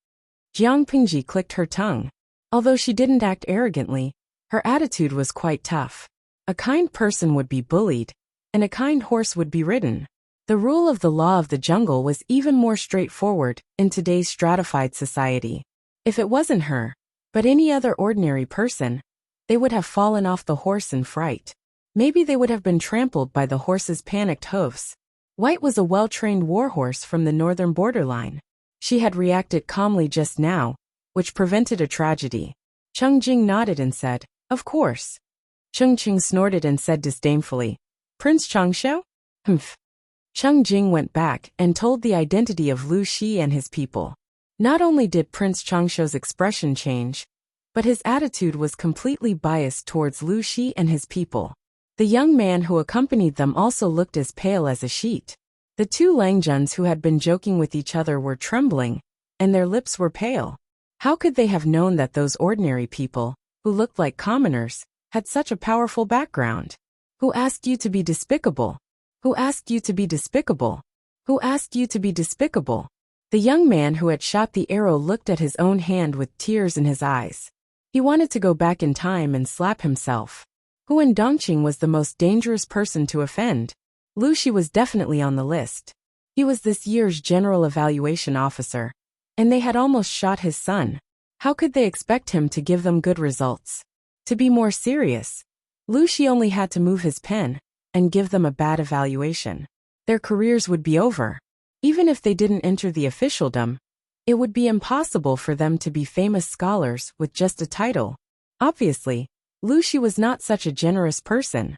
Jiang Pingji clicked her tongue. Although she didn't act arrogantly, her attitude was quite tough. A kind person would be bullied, and a kind horse would be ridden. The rule of the law of the jungle was even more straightforward in today's stratified society. If it wasn't her, but any other ordinary person, they would have fallen off the horse in fright. Maybe they would have been trampled by the horse's panicked hoofs. White was a well-trained warhorse from the northern borderline. She had reacted calmly just now, which prevented a tragedy. Cheng Jing nodded and said, Of course. Cheng Qing snorted and said disdainfully, Prince Changsho? Humph. Cheng Jing went back and told the identity of Lu Shi and his people. Not only did Prince Changshuo's expression change, but his attitude was completely biased towards Lu Shi and his people. The young man who accompanied them also looked as pale as a sheet. The two Langjuns who had been joking with each other were trembling, and their lips were pale. How could they have known that those ordinary people, who looked like commoners, had such a powerful background? Who asked you to be despicable? Who asked you to be despicable? Who asked you to be despicable? The young man who had shot the arrow looked at his own hand with tears in his eyes. He wanted to go back in time and slap himself. Who in Dongqing was the most dangerous person to offend? Lu Shi was definitely on the list. He was this year's general evaluation officer, and they had almost shot his son. How could they expect him to give them good results? To be more serious, Lu Shi only had to move his pen and give them a bad evaluation. Their careers would be over. Even if they didn't enter the officialdom, it would be impossible for them to be famous scholars with just a title. Obviously, Lu Shi was not such a generous person.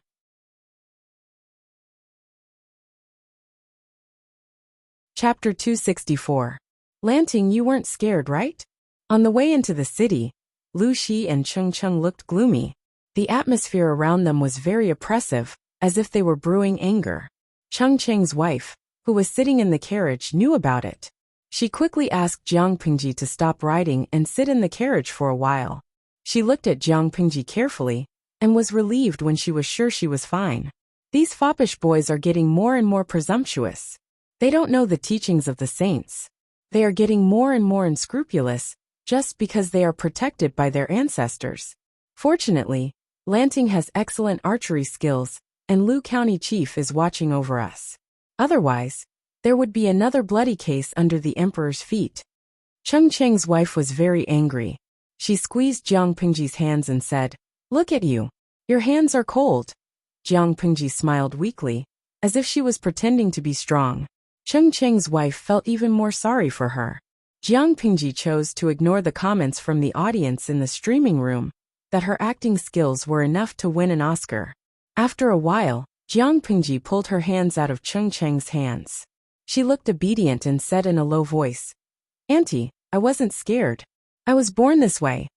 Chapter 264. Lanting, you weren't scared, right? On the way into the city, Lu Shi and Cheng Cheng looked gloomy. The atmosphere around them was very oppressive, as if they were brewing anger. Cheng Cheng's wife, who was sitting in the carriage, knew about it. She quickly asked Jiang Pingji to stop riding and sit in the carriage for a while. She looked at Jiang Pingji carefully and was relieved when she was sure she was fine. These foppish boys are getting more and more presumptuous. They don't know the teachings of the saints. They are getting more and more unscrupulous just because they are protected by their ancestors. Fortunately, Lanting has excellent archery skills, and Lu County Chief is watching over us. Otherwise, there would be another bloody case under the emperor's feet. Cheng Cheng's wife was very angry. She squeezed Jiang Pingji's hands and said, "Look at you. Your hands are cold." Jiang Pingji smiled weakly, as if she was pretending to be strong. Cheng Cheng's wife felt even more sorry for her. Jiang Pingji chose to ignore the comments from the audience in the streaming room that her acting skills were enough to win an Oscar. After a while, Jiang Pingji pulled her hands out of Cheng Cheng's hands. She looked obedient and said in a low voice, "Auntie, I wasn't scared. I was born this way.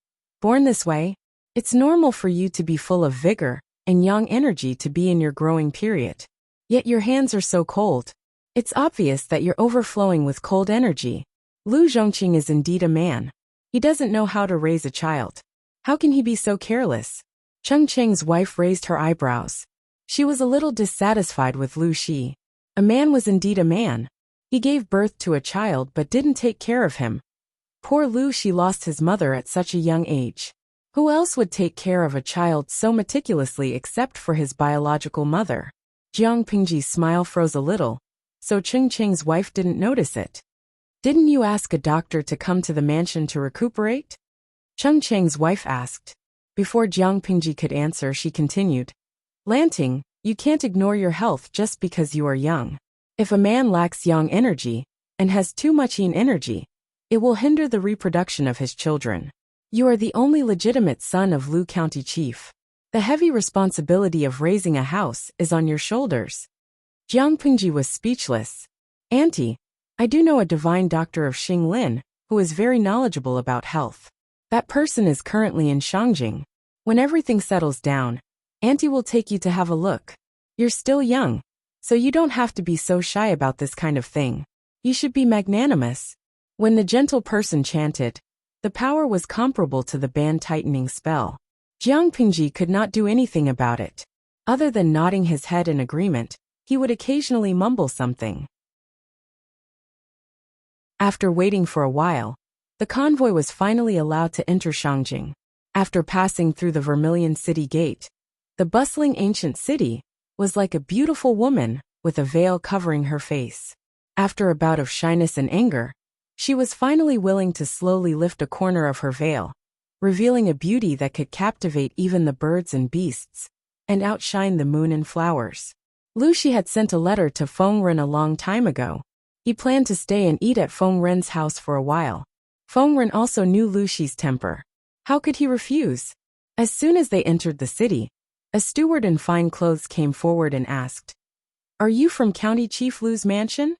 Born this way. It's normal for you to be full of vigor and young energy to be in your growing period. Yet your hands are so cold. It's obvious that you're overflowing with cold energy. Lu Zhongqing is indeed a man. He doesn't know how to raise a child. How can he be so careless?" Cheng Cheng's wife raised her eyebrows. She was a little dissatisfied with Lu Shi. A man was indeed a man. He gave birth to a child but didn't take care of him. Poor Lu Shi lost his mother at such a young age. Who else would take care of a child so meticulously except for his biological mother? Jiang Pingji's smile froze a little, so Cheng Cheng's wife didn't notice it. "Didn't you ask a doctor to come to the mansion to recuperate?" Cheng Cheng's wife asked. Before Jiang Pingji could answer, she continued, "Lanting, you can't ignore your health just because you are young. If a man lacks yang energy and has too much yin energy, it will hinder the reproduction of his children. You are the only legitimate son of Lu County Chief. The heavy responsibility of raising a house is on your shoulders." Jiang Pingji was speechless. "Auntie, I do know a divine doctor of Xinglin who is very knowledgeable about health. That person is currently in Shangjing. When everything settles down, Auntie will take you to have a look. You're still young, so you don't have to be so shy about this kind of thing. You should be magnanimous." When the gentle person chanted, the power was comparable to the band-tightening spell. Jiang Pingji could not do anything about it. Other than nodding his head in agreement, he would occasionally mumble something. After waiting for a while, the convoy was finally allowed to enter Shangjing. After passing through the Vermilion City Gate, the bustling ancient city was like a beautiful woman with a veil covering her face. After a bout of shyness and anger, she was finally willing to slowly lift a corner of her veil, revealing a beauty that could captivate even the birds and beasts, and outshine the moon and flowers. Lu Shi had sent a letter to Feng Ren a long time ago. He planned to stay and eat at Feng Ren's house for a while. Feng Ren also knew Lu Shi's temper. How could he refuse? As soon as they entered the city, a steward in fine clothes came forward and asked, Are you from County Chief Lu's mansion?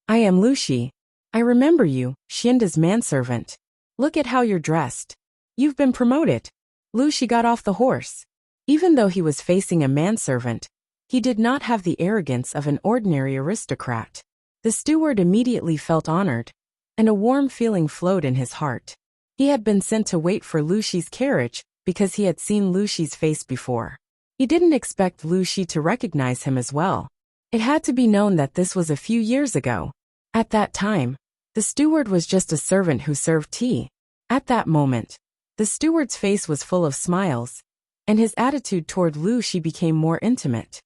I am Lu Shi. I remember you, Xianda's manservant. Look at how you're dressed. You've been promoted. Lu Shi got off the horse. Even though he was facing a manservant, he did not have the arrogance of an ordinary aristocrat. The steward immediately felt honored, and a warm feeling flowed in his heart. He had been sent to wait for Lu Shi's carriage because he had seen Lu Shi's face before. He didn't expect Lu Shi to recognize him as well. It had to be known that this was a few years ago. At that time, the steward was just a servant who served tea. At that moment, the steward's face was full of smiles, and his attitude toward Lu Shi became more intimate.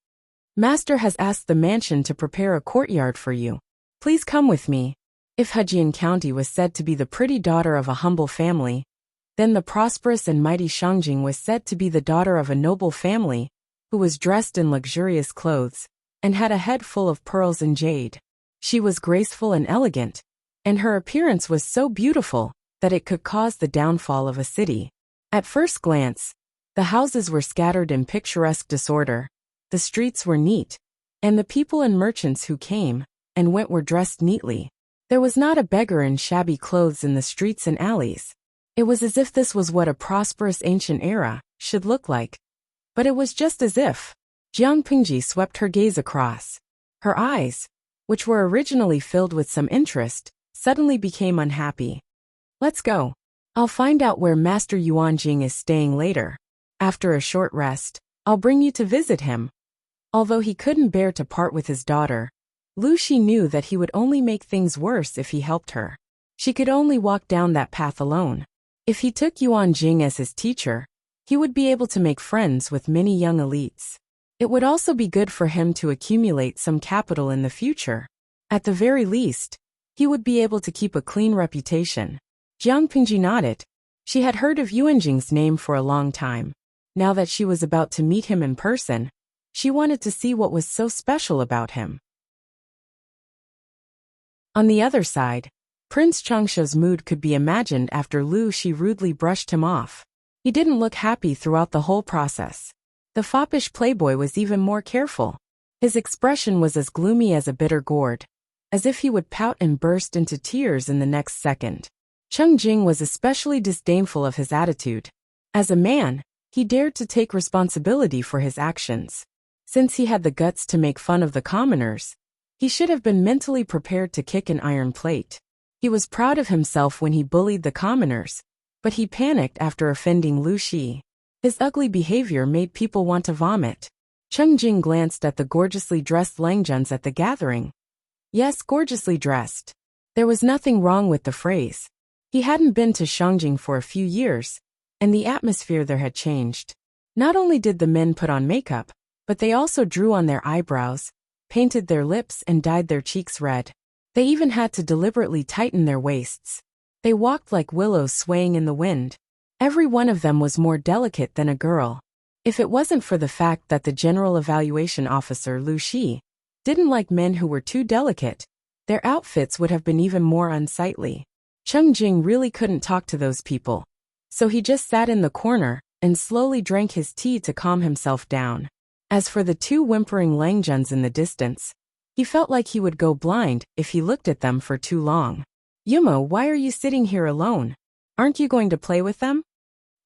Master has asked the mansion to prepare a courtyard for you. Please come with me. If Hejian County was said to be the pretty daughter of a humble family, then the prosperous and mighty Shangjing was said to be the daughter of a noble family, who was dressed in luxurious clothes, and had a head full of pearls and jade. She was graceful and elegant, and her appearance was so beautiful that it could cause the downfall of a city. At first glance, the houses were scattered in picturesque disorder, the streets were neat, and the people and merchants who came and went were dressed neatly. There was not a beggar in shabby clothes in the streets and alleys. It was as if this was what a prosperous ancient era should look like. But it was just as if. Jiang Pingji swept her gaze across. Her eyes, which were originally filled with some interest, suddenly became unhappy. Let's go. I'll find out where Master Yuanjing is staying later. After a short rest, I'll bring you to visit him. Although he couldn't bear to part with his daughter, Lu Shi knew that he would only make things worse if he helped her. She could only walk down that path alone. If he took Yuanjing as his teacher, he would be able to make friends with many young elites. It would also be good for him to accumulate some capital in the future. At the very least, he would be able to keep a clean reputation. Jiang Pingji nodded. She had heard of Yuanjing's name for a long time. Now that she was about to meet him in person, she wanted to see what was so special about him. On the other side, Prince Changsha's mood could be imagined after Lu Shi rudely brushed him off. He didn't look happy throughout the whole process. The foppish playboy was even more careful. His expression was as gloomy as a bitter gourd, as if he would pout and burst into tears in the next second. Cheng Jing was especially disdainful of his attitude. As a man, he dared to take responsibility for his actions. Since he had the guts to make fun of the commoners, he should have been mentally prepared to kick an iron plate. He was proud of himself when he bullied the commoners, but he panicked after offending Lu Shi. His ugly behavior made people want to vomit. Cheng Jing glanced at the gorgeously dressed Langjuns at the gathering. Yes, gorgeously dressed. There was nothing wrong with the phrase. He hadn't been to Shangjing for a few years, and the atmosphere there had changed. Not only did the men put on makeup, but they also drew on their eyebrows, painted their lips and dyed their cheeks red. They even had to deliberately tighten their waists. They walked like willows swaying in the wind. Every one of them was more delicate than a girl. If it wasn't for the fact that the General Evaluation Officer Lu Shi didn't like men who were too delicate, their outfits would have been even more unsightly. Cheng Jing really couldn't talk to those people, so he just sat in the corner and slowly drank his tea to calm himself down. As for the two whimpering Langjuns in the distance, he felt like he would go blind if he looked at them for too long. Yumo, why are you sitting here alone? Aren't you going to play with them?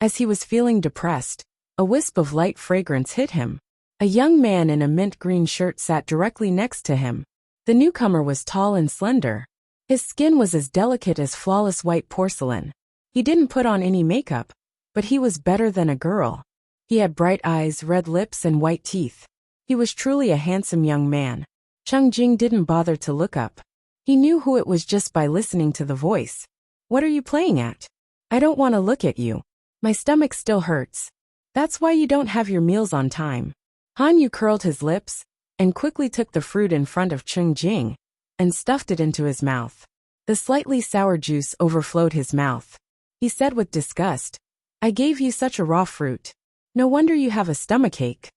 As he was feeling depressed, a wisp of light fragrance hit him. A young man in a mint green shirt sat directly next to him. The newcomer was tall and slender. His skin was as delicate as flawless white porcelain. He didn't put on any makeup, but he was better than a girl. He had bright eyes, red lips, and white teeth. He was truly a handsome young man. Cheng Jing didn't bother to look up. He knew who it was just by listening to the voice. What are you playing at? I don't want to look at you. My stomach still hurts. That's why you don't have your meals on time. Han Yu curled his lips and quickly took the fruit in front of Cheng Jing and stuffed it into his mouth. The slightly sour juice overflowed his mouth. He said with disgust, I gave you such a raw fruit. No wonder you have a stomachache.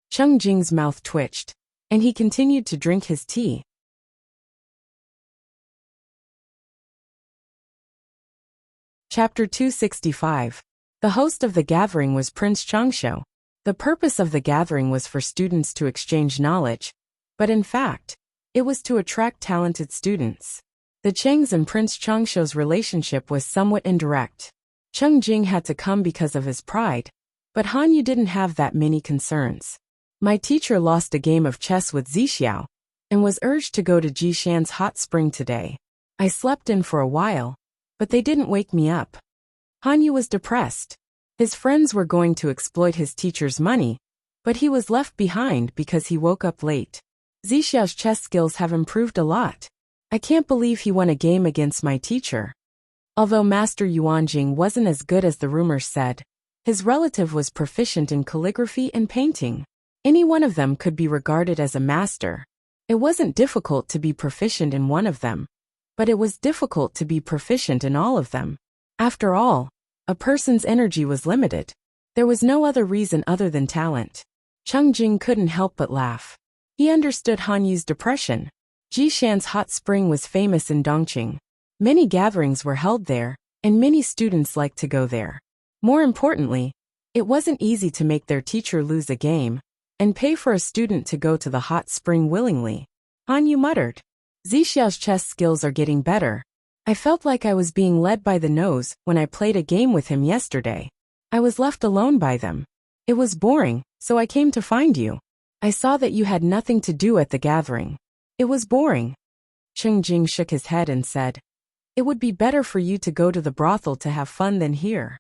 Cheng Jing's mouth twitched, and he continued to drink his tea. Chapter 265. The host of the gathering was Prince Changsha. The purpose of the gathering was for students to exchange knowledge, But in fact, it was to attract talented students. The Cheng's and Prince Changsho's relationship was somewhat indirect. Cheng Jing had to come because of his pride, but Han Yu didn't have that many concerns. My teacher lost a game of chess with Zixiao and was urged to go to Jishan's hot spring today. I slept in for a while, but they didn't wake me up. Han Yu was depressed. His friends were going to exploit his teacher's money, but he was left behind because he woke up late. Zixiao's chess skills have improved a lot. I can't believe he won a game against my teacher. Although Master Yuanjing wasn't as good as the rumors said, his relative was proficient in calligraphy and painting. Any one of them could be regarded as a master. It wasn't difficult to be proficient in one of them, but it was difficult to be proficient in all of them. After all, a person's energy was limited. There was no other reason other than talent. Cheng Jing couldn't help but laugh. He understood Han Yu's depression. Jishan's hot spring was famous in Dongqing. Many gatherings were held there, and many students liked to go there. More importantly, it wasn't easy to make their teacher lose a game and pay for a student to go to the hot spring willingly. Han Yu muttered. Zixiao's chess skills are getting better. I felt like I was being led by the nose when I played a game with him yesterday. I was left alone by them. It was boring, so I came to find you. I saw that you had nothing to do at the gathering. It was boring. Cheng Jing shook his head and said, "It would be better for you to go to the brothel to have fun than here."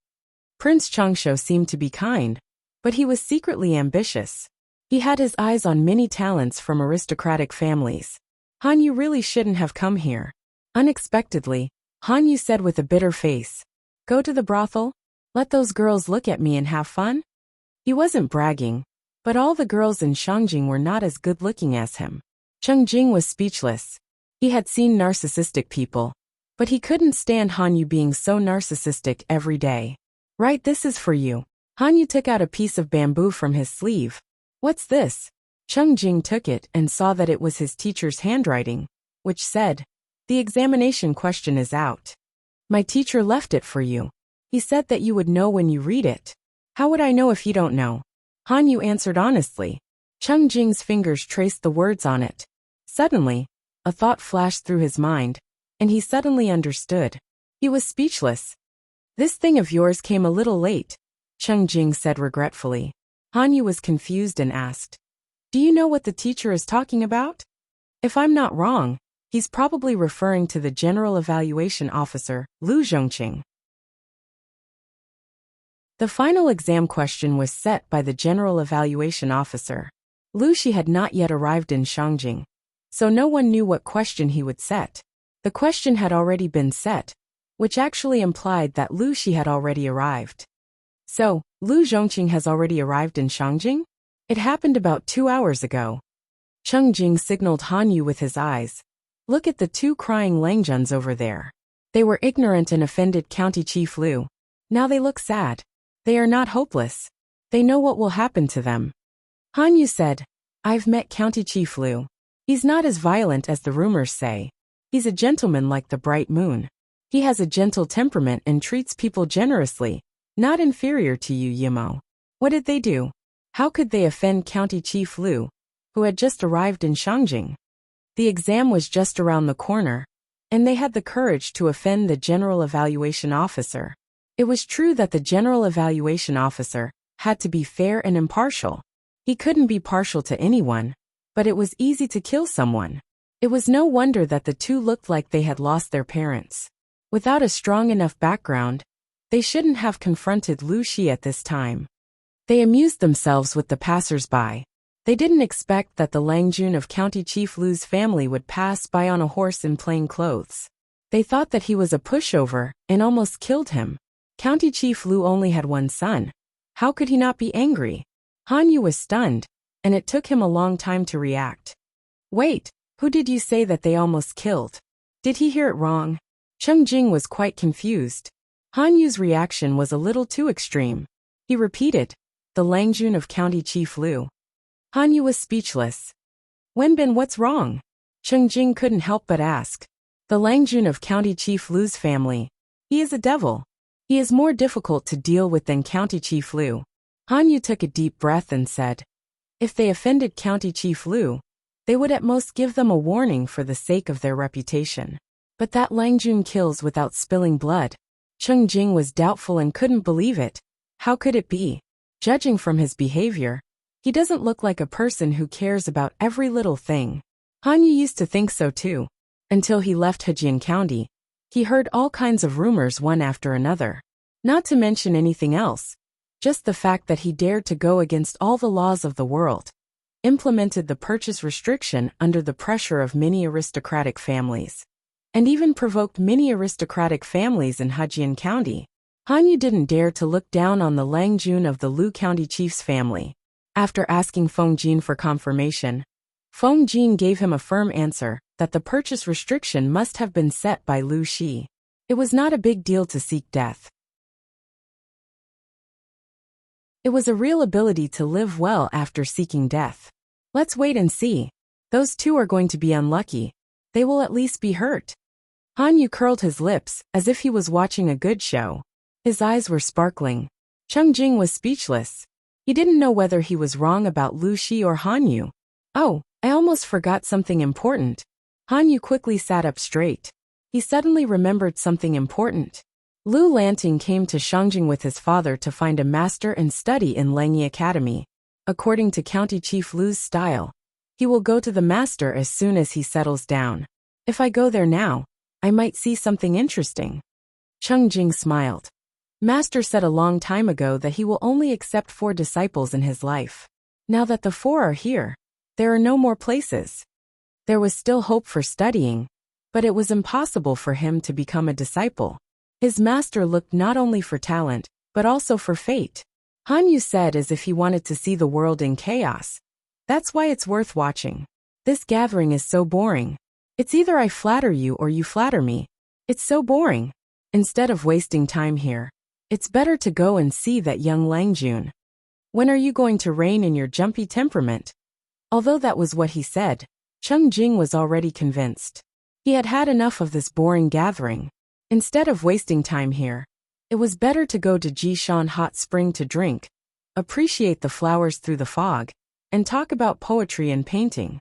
Prince Changsho seemed to be kind, but he was secretly ambitious. He had his eyes on many talents from aristocratic families. Han Yu really shouldn't have come here. Unexpectedly, Han Yu said with a bitter face, "Go to the brothel? Let those girls look at me and have fun?" He wasn't bragging, but all the girls in Shangjing were not as good-looking as him. Cheng Jing was speechless. He had seen narcissistic people, but he couldn't stand Han Yu being so narcissistic every day. "Right, this is for you." Han Yu took out a piece of bamboo from his sleeve. "What's this?" Cheng Jing took it and saw that it was his teacher's handwriting, which said, "The examination question is out. My teacher left it for you. He said that you would know when you read it." "How would I know if you don't know?" Han Yu answered honestly. Cheng Jing's fingers traced the words on it. Suddenly, a thought flashed through his mind, and he suddenly understood. He was speechless. "This thing of yours came a little late," Cheng Jing said regretfully. Han Yu was confused and asked, "Do you know what the teacher is talking about?" "If I'm not wrong, he's probably referring to the General Evaluation Officer, Lu Zhongqing." The final exam question was set by the General Evaluation Officer. Lu Shi had not yet arrived in Shangjing, so no one knew what question he would set. The question had already been set, which actually implied that Lu Shi had already arrived. "So, Lu Zhongqing has already arrived in Shangjing? It happened about 2 hours ago." Cheng Jing signaled Han Yu with his eyes. "Look at the two crying Langjuns over there. They were ignorant and offended County Chief Lu. Now they look sad. They are not hopeless. They know what will happen to them." Han Yu said, "I've met County Chief Lu. He's not as violent as the rumors say. He's a gentleman like the bright moon. He has a gentle temperament and treats people generously, not inferior to you, Yimo." "What did they do? How could they offend County Chief Lu, who had just arrived in Shangjing?" The exam was just around the corner, and they had the courage to offend the General Evaluation Officer. It was true that the General Evaluation Officer had to be fair and impartial. He couldn't be partial to anyone, but it was easy to kill someone. It was no wonder that the two looked like they had lost their parents. Without a strong enough background, they shouldn't have confronted Lu Shi at this time. They amused themselves with the passers-by. They didn't expect that the Langjun of County Chief Lu's family would pass by on a horse in plain clothes. They thought that he was a pushover and almost killed him. County Chief Lu only had one son. How could he not be angry? Han Yu was stunned, and it took him a long time to react. "Wait, who did you say that they almost killed? Did he hear it wrong?" Cheng Jing was quite confused. Han Yu's reaction was a little too extreme. He repeated, "The Langjun of County Chief Lu." Han Yu was speechless. "Wenbin, what's wrong?" Cheng Jing couldn't help but ask. "The Langjun of County Chief Lu's family. He is a devil. He is more difficult to deal with than County Chief Lu." Han Yu took a deep breath and said, "If they offended County Chief Lu, They would at most give them a warning for the sake of their reputation. But that Langjun kills without spilling blood. Cheng Jing was doubtful and couldn't believe it. How could it be? Judging from his behavior, he doesn't look like a person who cares about every little thing. Han Yu used to think so too. Until he left Hejian County, he heard all kinds of rumors one after another. Not to mention anything else. Just the fact that he dared to go against all the laws of the world. Implemented the purchase restriction under the pressure of many aristocratic families. And even provoked many aristocratic families in Hejian County. Han Yu didn't dare to look down on the Langjun of the Lu County chief's family. After asking Feng Jin for confirmation, Feng Jin gave him a firm answer that the purchase restriction must have been set by Lu Shi. It was not a big deal to seek death. It was a real ability to live well after seeking death. Let's wait and see. Those two are going to be unlucky. They will at least be hurt. Han Yu curled his lips as if he was watching a good show. His eyes were sparkling. Cheng Jing was speechless. He didn't know whether he was wrong about Lu Shi or Han Yu. Oh, I almost forgot something important. Han Yu quickly sat up straight. He suddenly remembered something important. Lu Lanting came to Shangjing with his father to find a master and study in Langyi Academy. According to County Chief Lu's style, he will go to the master as soon as he settles down. If I go there now, I might see something interesting. Cheng Jing smiled. Master said a long time ago that he will only accept 4 disciples in his life. Now that the 4 are here, there are no more places. There was still hope for studying, but it was impossible for him to become a disciple. His master looked not only for talent, but also for fate. Han Yu said as if he wanted to see the world in chaos. That's why it's worth watching. This gathering is so boring. It's either I flatter you or you flatter me. It's so boring. Instead of wasting time here, it's better to go and see that young Langjun. When are you going to rein in your jumpy temperament? Although that was what he said, Cheng Jing was already convinced. He had had enough of this boring gathering. Instead of wasting time here, it was better to go to Jishan Hot Spring to drink, appreciate the flowers through the fog, and talk about poetry and painting.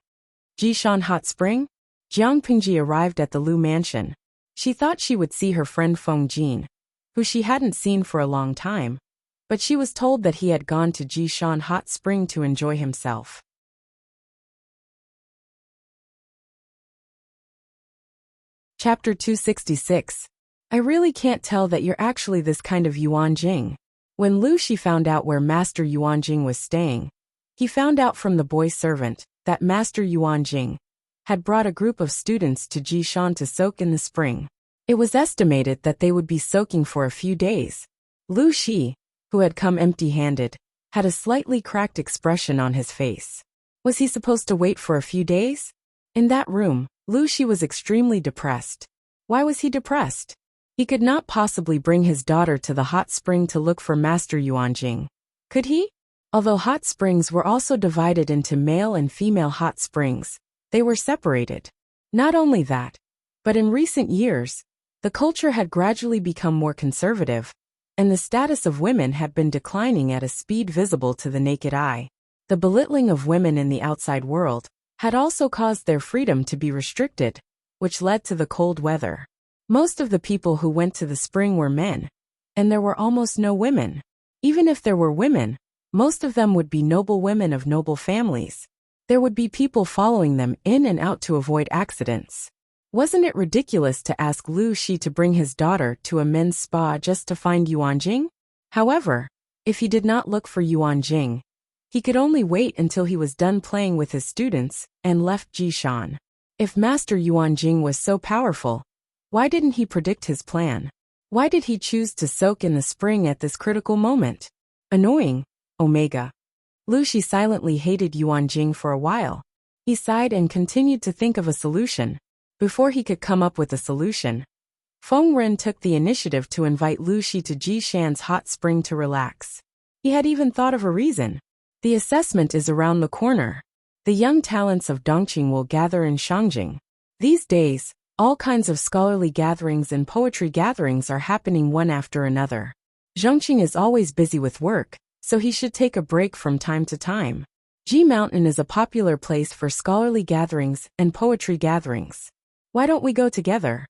Jishan Hot Spring? Jiang Pingji arrived at the Lu mansion. She thought she would see her friend Feng Jin, who she hadn't seen for a long time, but she was told that he had gone to Jishan Hot Spring to enjoy himself. Chapter 266. I really can't tell that you're actually this kind of Yuan Jing. When Lu Shi found out where Master Yuan Jing was staying, he found out from the boy servant that Master Yuan Jing had brought a group of students to Jishan to soak in the spring. It was estimated that they would be soaking for a few days. Lu Shi, who had come empty-handed, had a slightly cracked expression on his face. Was he supposed to wait for a few days? In that room, Lu Shi was extremely depressed. Why was he depressed? He could not possibly bring his daughter to the hot spring to look for Master Yuan Jing. Could he? Although hot springs were also divided into male and female hot springs, they were separated. Not only that, but in recent years, the culture had gradually become more conservative, and the status of women had been declining at a speed visible to the naked eye. The belittling of women in the outside world had also caused their freedom to be restricted, which led to the cold weather. Most of the people who went to the spring were men, and there were almost no women. Even if there were women, most of them would be noble women of noble families. There would be people following them in and out to avoid accidents. Wasn't it ridiculous to ask Lu Shi to bring his daughter to a men's spa just to find Yuan Jing? However, if he did not look for Yuan Jing, he could only wait until he was done playing with his students and left Jishan. If Master Yuan Jing was so powerful, why didn't he predict his plan? Why did he choose to soak in the spring at this critical moment? Annoying. Omega. Lu Shi silently hated Yuan Jing for a while. He sighed and continued to think of a solution. Before he could come up with a solution, Feng Ren took the initiative to invite Lu Shi to Jishan's hot spring to relax. He had even thought of a reason. The assessment is around the corner. The young talents of Dongqing will gather in Shangjing. These days, all kinds of scholarly gatherings and poetry gatherings are happening one after another. Zhongqing is always busy with work, so he should take a break from time to time. Ji Mountain is a popular place for scholarly gatherings and poetry gatherings. Why don't we go together?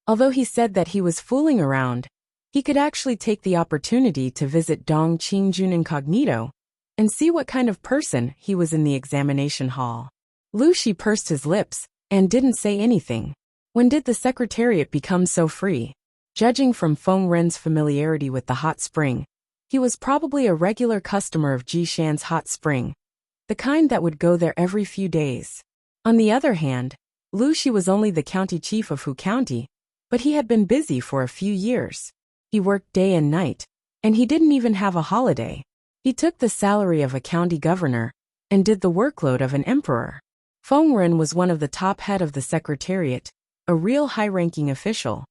Although he said that he was fooling around, he could actually take the opportunity to visit Dong Qingjun incognito and see what kind of person he was in the examination hall. Lu Shi pursed his lips and didn't say anything. When did the secretariat become so free? Judging from Feng Ren's familiarity with the hot spring, he was probably a regular customer of Ji Shan's hot spring, the kind that would go there every few days. On the other hand, Lu Shi was only the county chief of Hu County, but he had been busy for a few years. He worked day and night, and he didn't even have a holiday. He took the salary of a county governor and did the workload of an emperor. Feng Ren was one of the top head of the secretariat, a real high-ranking official.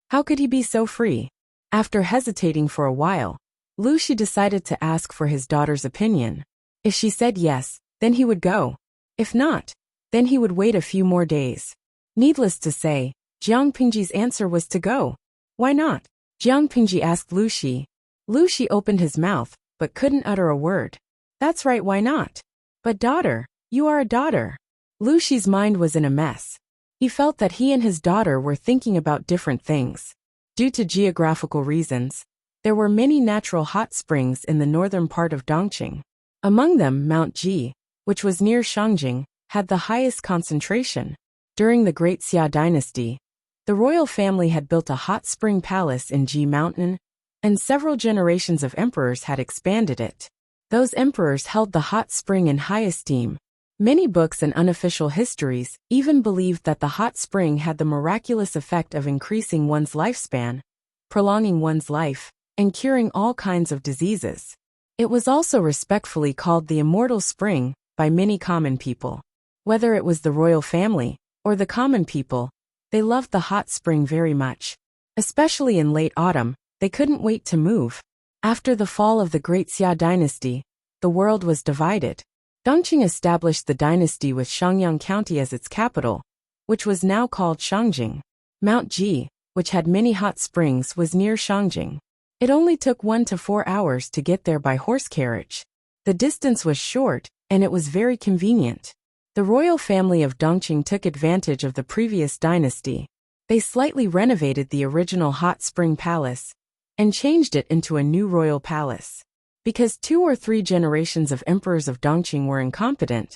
How could he be so free? After hesitating for a while, Lu Shi decided to ask for his daughter's opinion. If she said yes, then he would go. If not, then he would wait a few more days. Needless to say, Jiang Pingji's answer was to go. Why not? Jiang Pingji asked Lu Shi. Lu Shi opened his mouth, but couldn't utter a word. That's right, why not? But daughter, you are a daughter. Lu Shi's mind was in a mess. He felt that he and his daughter were thinking about different things. Due to geographical reasons, there were many natural hot springs in the northern part of Dongqing. Among them, Mount Ji, which was near Shangjing, had the highest concentration. During the Great Xia dynasty, the royal family had built a hot spring palace in Ji Mountain, and several generations of emperors had expanded it. Those emperors held the hot spring in high esteem. Many books and unofficial histories even believed that the hot spring had the miraculous effect of increasing one's lifespan, prolonging one's life, and curing all kinds of diseases. It was also respectfully called the immortal spring by many common people. Whether it was the royal family or the common people, they loved the hot spring very much. Especially in late autumn, they couldn't wait to move. After the fall of the Great Xia dynasty, the world was divided. Dongqing established the dynasty with Shangyang County as its capital, which was now called Shangjing. Mount Ji, which had many hot springs, was near Shangjing. It only took 1 to 4 hours to get there by horse carriage. The distance was short, and it was very convenient. The royal family of Dongqing took advantage of the previous dynasty. They slightly renovated the original hot spring palace and changed it into a new royal palace. Because 2 or 3 generations of emperors of Dongqing were incompetent,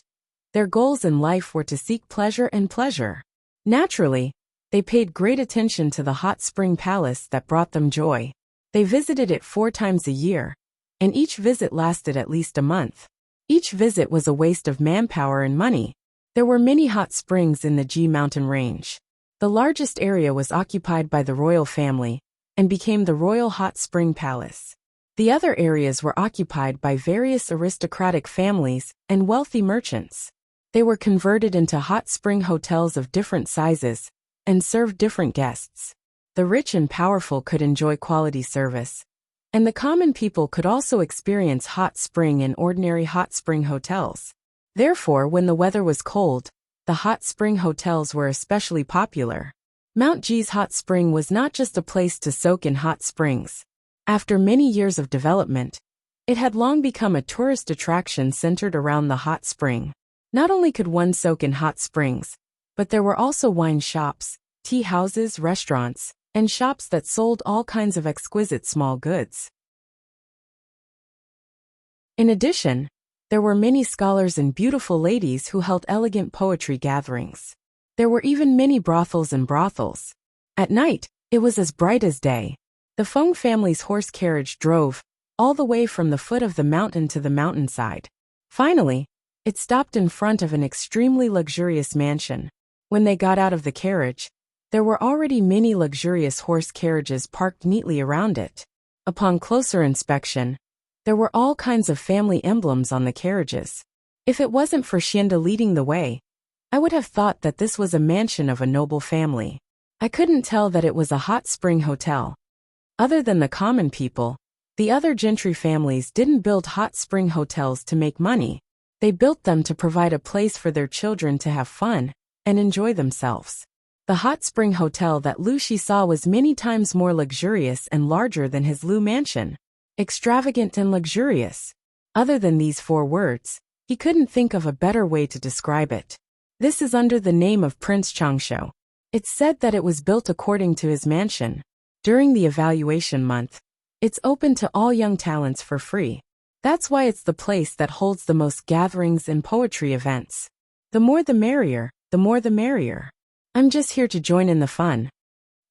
their goals in life were to seek pleasure and pleasure. Naturally, they paid great attention to the hot spring palace that brought them joy. They visited it 4 times a year, and each visit lasted at least a month. Each visit was a waste of manpower and money. There were many hot springs in the Ji mountain range. The largest area was occupied by the royal family and became the Royal Hot Spring Palace. The other areas were occupied by various aristocratic families and wealthy merchants. They were converted into hot spring hotels of different sizes and served different guests. The rich and powerful could enjoy quality service, and the common people could also experience hot spring in ordinary hot spring hotels. Therefore, when the weather was cold, the hot spring hotels were especially popular. Mount Ji's hot spring was not just a place to soak in hot springs. After many years of development, it had long become a tourist attraction centered around the hot spring. Not only could one soak in hot springs, but there were also wine shops, tea houses, restaurants, and shops that sold all kinds of exquisite small goods. In addition, there were many scholars and beautiful ladies who held elegant poetry gatherings. There were even many brothels and brothels. At night, it was as bright as day. The Feng family's horse carriage drove all the way from the foot of the mountain to the mountainside. Finally, it stopped in front of an extremely luxurious mansion. When they got out of the carriage, there were already many luxurious horse carriages parked neatly around it. Upon closer inspection, there were all kinds of family emblems on the carriages. If it wasn't for Xianda leading the way, I would have thought that this was a mansion of a noble family. I couldn't tell that it was a hot spring hotel. Other than the common people, the other gentry families didn't build hot spring hotels to make money. They built them to provide a place for their children to have fun and enjoy themselves. The hot spring hotel that Lu Shi saw was many times more luxurious and larger than his Lu mansion. Extravagant and luxurious. Other than these 4 words, he couldn't think of a better way to describe it. This is under the name of Prince Changsho. It's said that it was built according to his mansion. During the evaluation month, it's open to all young talents for free. That's why it's the place that holds the most gatherings and poetry events. The more the merrier, the more the merrier. I'm just here to join in the fun.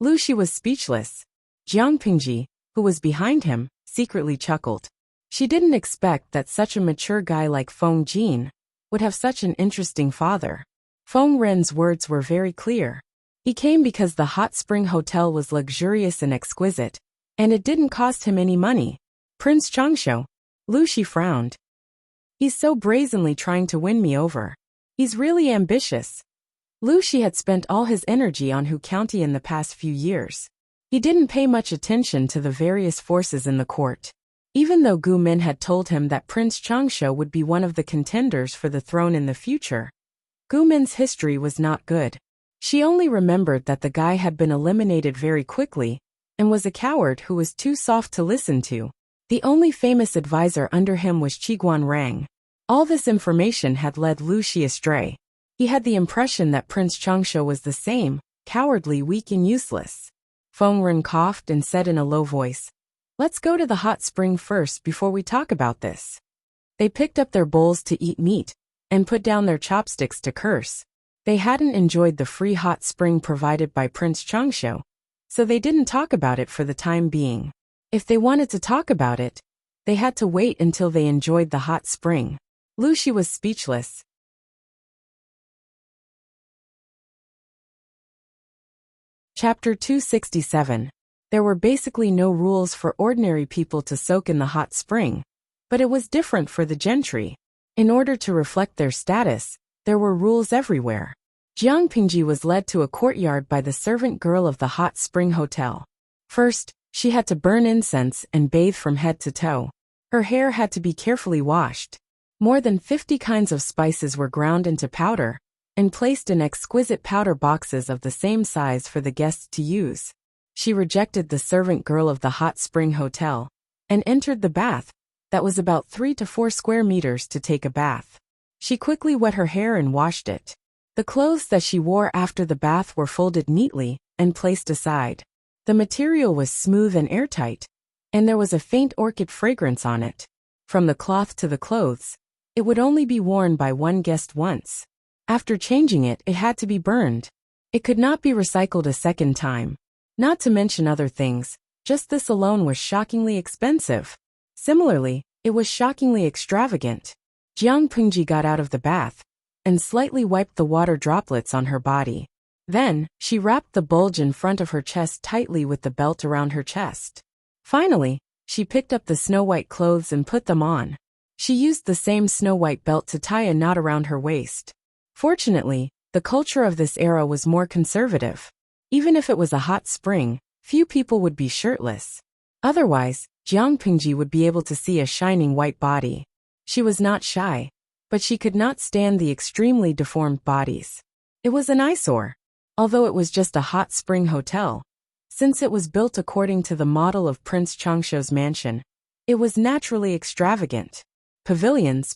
Lu Shi was speechless. Jiang Pingji, who was behind him, secretly chuckled. She didn't expect that such a mature guy like Feng Jin would have such an interesting father. Feng Ren's words were very clear. He came because the hot spring hotel was luxurious and exquisite, and it didn't cost him any money. Prince Changsho. Lu Shi frowned. He's so brazenly trying to win me over. He's really ambitious. Lu Shi had spent all his energy on Hu County in the past few years. He didn't pay much attention to the various forces in the court. Even though Gu Min had told him that Prince Changsho would be one of the contenders for the throne in the future, Gu Min's history was not good. She only remembered that the guy had been eliminated very quickly and was a coward who was too soft to listen to. The only famous advisor under him was Qiguan Rang. All this information had led Lu Shi astray. He had the impression that Prince Changsho was the same, cowardly, weak and useless. Feng Ren coughed and said in a low voice, "Let's go to the hot spring first before we talk about this." They picked up their bowls to eat meat and put down their chopsticks to curse. They hadn't enjoyed the free hot spring provided by Prince Changsho, so they didn't talk about it for the time being. If they wanted to talk about it, they had to wait until they enjoyed the hot spring. Lu Shi was speechless. Chapter 267. There were basically no rules for ordinary people to soak in the hot spring, but it was different for the gentry. In order to reflect their status, there were rules everywhere. Jiang Pingji was led to a courtyard by the servant girl of the hot spring hotel. First, she had to burn incense and bathe from head to toe. Her hair had to be carefully washed. More than 50 kinds of spices were ground into powder and placed in exquisite powder boxes of the same size for the guests to use. She rejected the servant girl of the hot spring hotel and entered the bath, that was about 3 to 4 square meters, to take a bath. She quickly wet her hair and washed it. The clothes that she wore after the bath were folded neatly and placed aside. The material was smooth and airtight, and there was a faint orchid fragrance on it. From the cloth to the clothes, it would only be worn by one guest once. After changing it, it had to be burned. It could not be recycled a second time. Not to mention other things, just this alone was shockingly expensive. Similarly, it was shockingly extravagant. Jiang Pingji got out of the bath and slightly wiped the water droplets on her body. Then, she wrapped the bulge in front of her chest tightly with the belt around her chest. Finally, she picked up the snow-white clothes and put them on. She used the same snow-white belt to tie a knot around her waist. Fortunately, the culture of this era was more conservative. Even if it was a hot spring, few people would be shirtless. Otherwise, Jiang Pingji would be able to see a shining white body. She was not shy, but she could not stand the extremely deformed bodies. It was an eyesore. Although it was just a hot spring hotel, since it was built according to the model of Prince Changsho's mansion, it was naturally extravagant. Pavilions,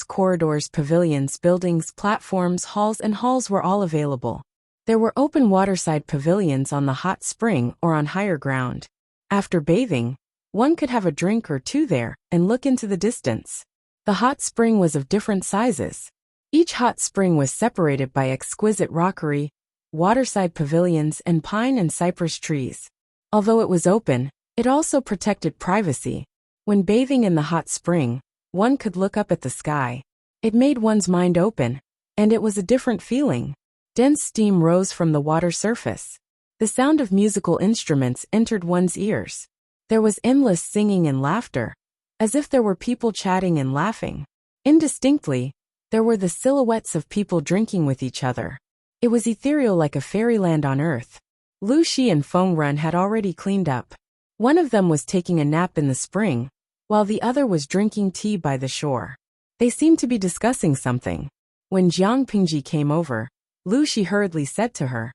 corridors, pavilions, buildings, platforms, halls and halls were all available. There were open waterside pavilions on the hot spring or on higher ground. After bathing, one could have a drink or two there and look into the distance. The hot spring was of different sizes. Each hot spring was separated by exquisite rockery, waterside pavilions and pine and cypress trees. Although it was open, it also protected privacy. When bathing in the hot spring, one could look up at the sky. It made one's mind open, and it was a different feeling. Dense steam rose from the water surface. The sound of musical instruments entered one's ears. There was endless singing and laughter, as if there were people chatting and laughing. Indistinctly, there were the silhouettes of people drinking with each other. It was ethereal like a fairyland on earth. Lu Shi and Feng Ren had already cleaned up. One of them was taking a nap in the spring, while the other was drinking tea by the shore. They seemed to be discussing something. When Jiang Pingji came over, Lu Shi hurriedly said to her,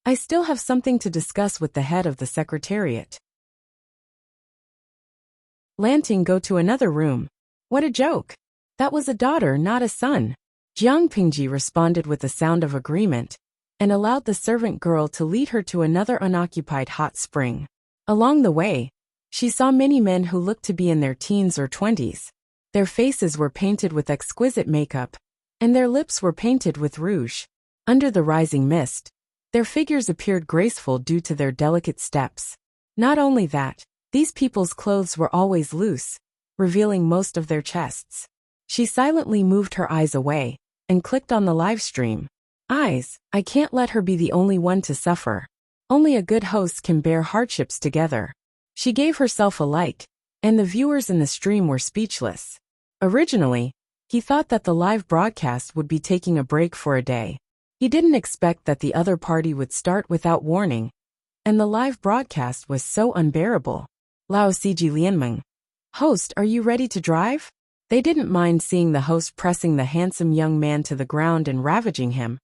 "I still have something to discuss with the head of the secretariat." Lanting, go to another room. What a joke. That was a daughter, not a son. Jiang Pingji responded with a sound of agreement and allowed the servant girl to lead her to another unoccupied hot spring. Along the way, she saw many men who looked to be in their teens or 20s. Their faces were painted with exquisite makeup, and their lips were painted with rouge. Under the rising mist, their figures appeared graceful due to their delicate steps. Not only that, these people's clothes were always loose, revealing most of their chests. She silently moved her eyes away and clicked on the live stream. Eyes, I can't let her be the only one to suffer. Only a good host can bear hardships together. She gave herself a like, and the viewers in the stream were speechless. Originally, he thought that the live broadcast would be taking a break for a day. He didn't expect that the other party would start without warning, and the live broadcast was so unbearable. Lao Siji Lianmeng. Host, are you ready to drive? They didn't mind seeing the host pressing the handsome young man to the ground and ravaging him,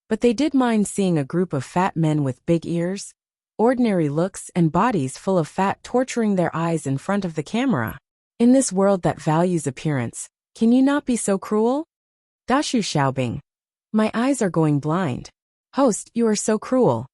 but they did mind seeing a group of fat men with big ears, ordinary looks and bodies full of fat torturing their eyes in front of the camera. In this world that values appearance, can you not be so cruel? Dashu Xiaobing. My eyes are going blind. Host, you are so cruel.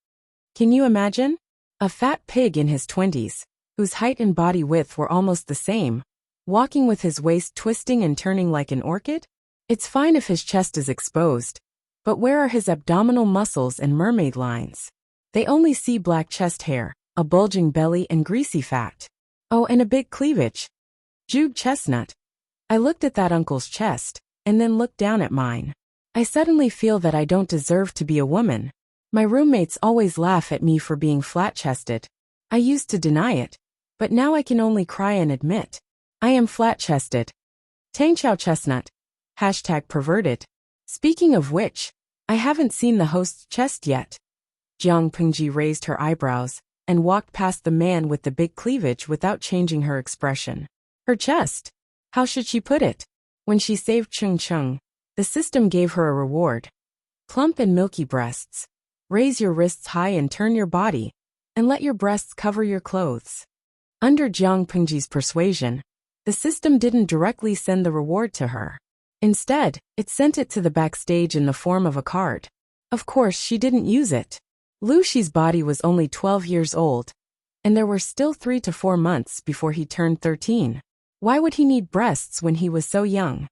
Can you imagine? A fat pig in his 20s, whose height and body width were almost the same, walking with his waist twisting and turning like an orchid? It's fine if his chest is exposed, but where are his abdominal muscles and mermaid lines? They only see black chest hair, a bulging belly and greasy fat. Oh, and a big cleavage. Jug chestnut. I looked at that uncle's chest, and then looked down at mine. I suddenly feel that I don't deserve to be a woman. My roommates always laugh at me for being flat-chested. I used to deny it, but now I can only cry and admit. I am flat-chested. Tangchao chestnut. #perverted. Speaking of which, I haven't seen the host's chest yet. Jiang Pingji raised her eyebrows and walked past the man with the big cleavage without changing her expression. Her chest. How should she put it? When she saved Chung Chung, the system gave her a reward. Plump and milky breasts. Raise your wrists high and turn your body, and let your breasts cover your clothes. Under Jiang Pingji's persuasion, the system didn't directly send the reward to her. Instead, it sent it to the backstage in the form of a card. Of course, she didn't use it. Lu Shi's body was only 12 years old, and there were still 3 to 4 months before he turned 13. Why would he need breasts when he was so young?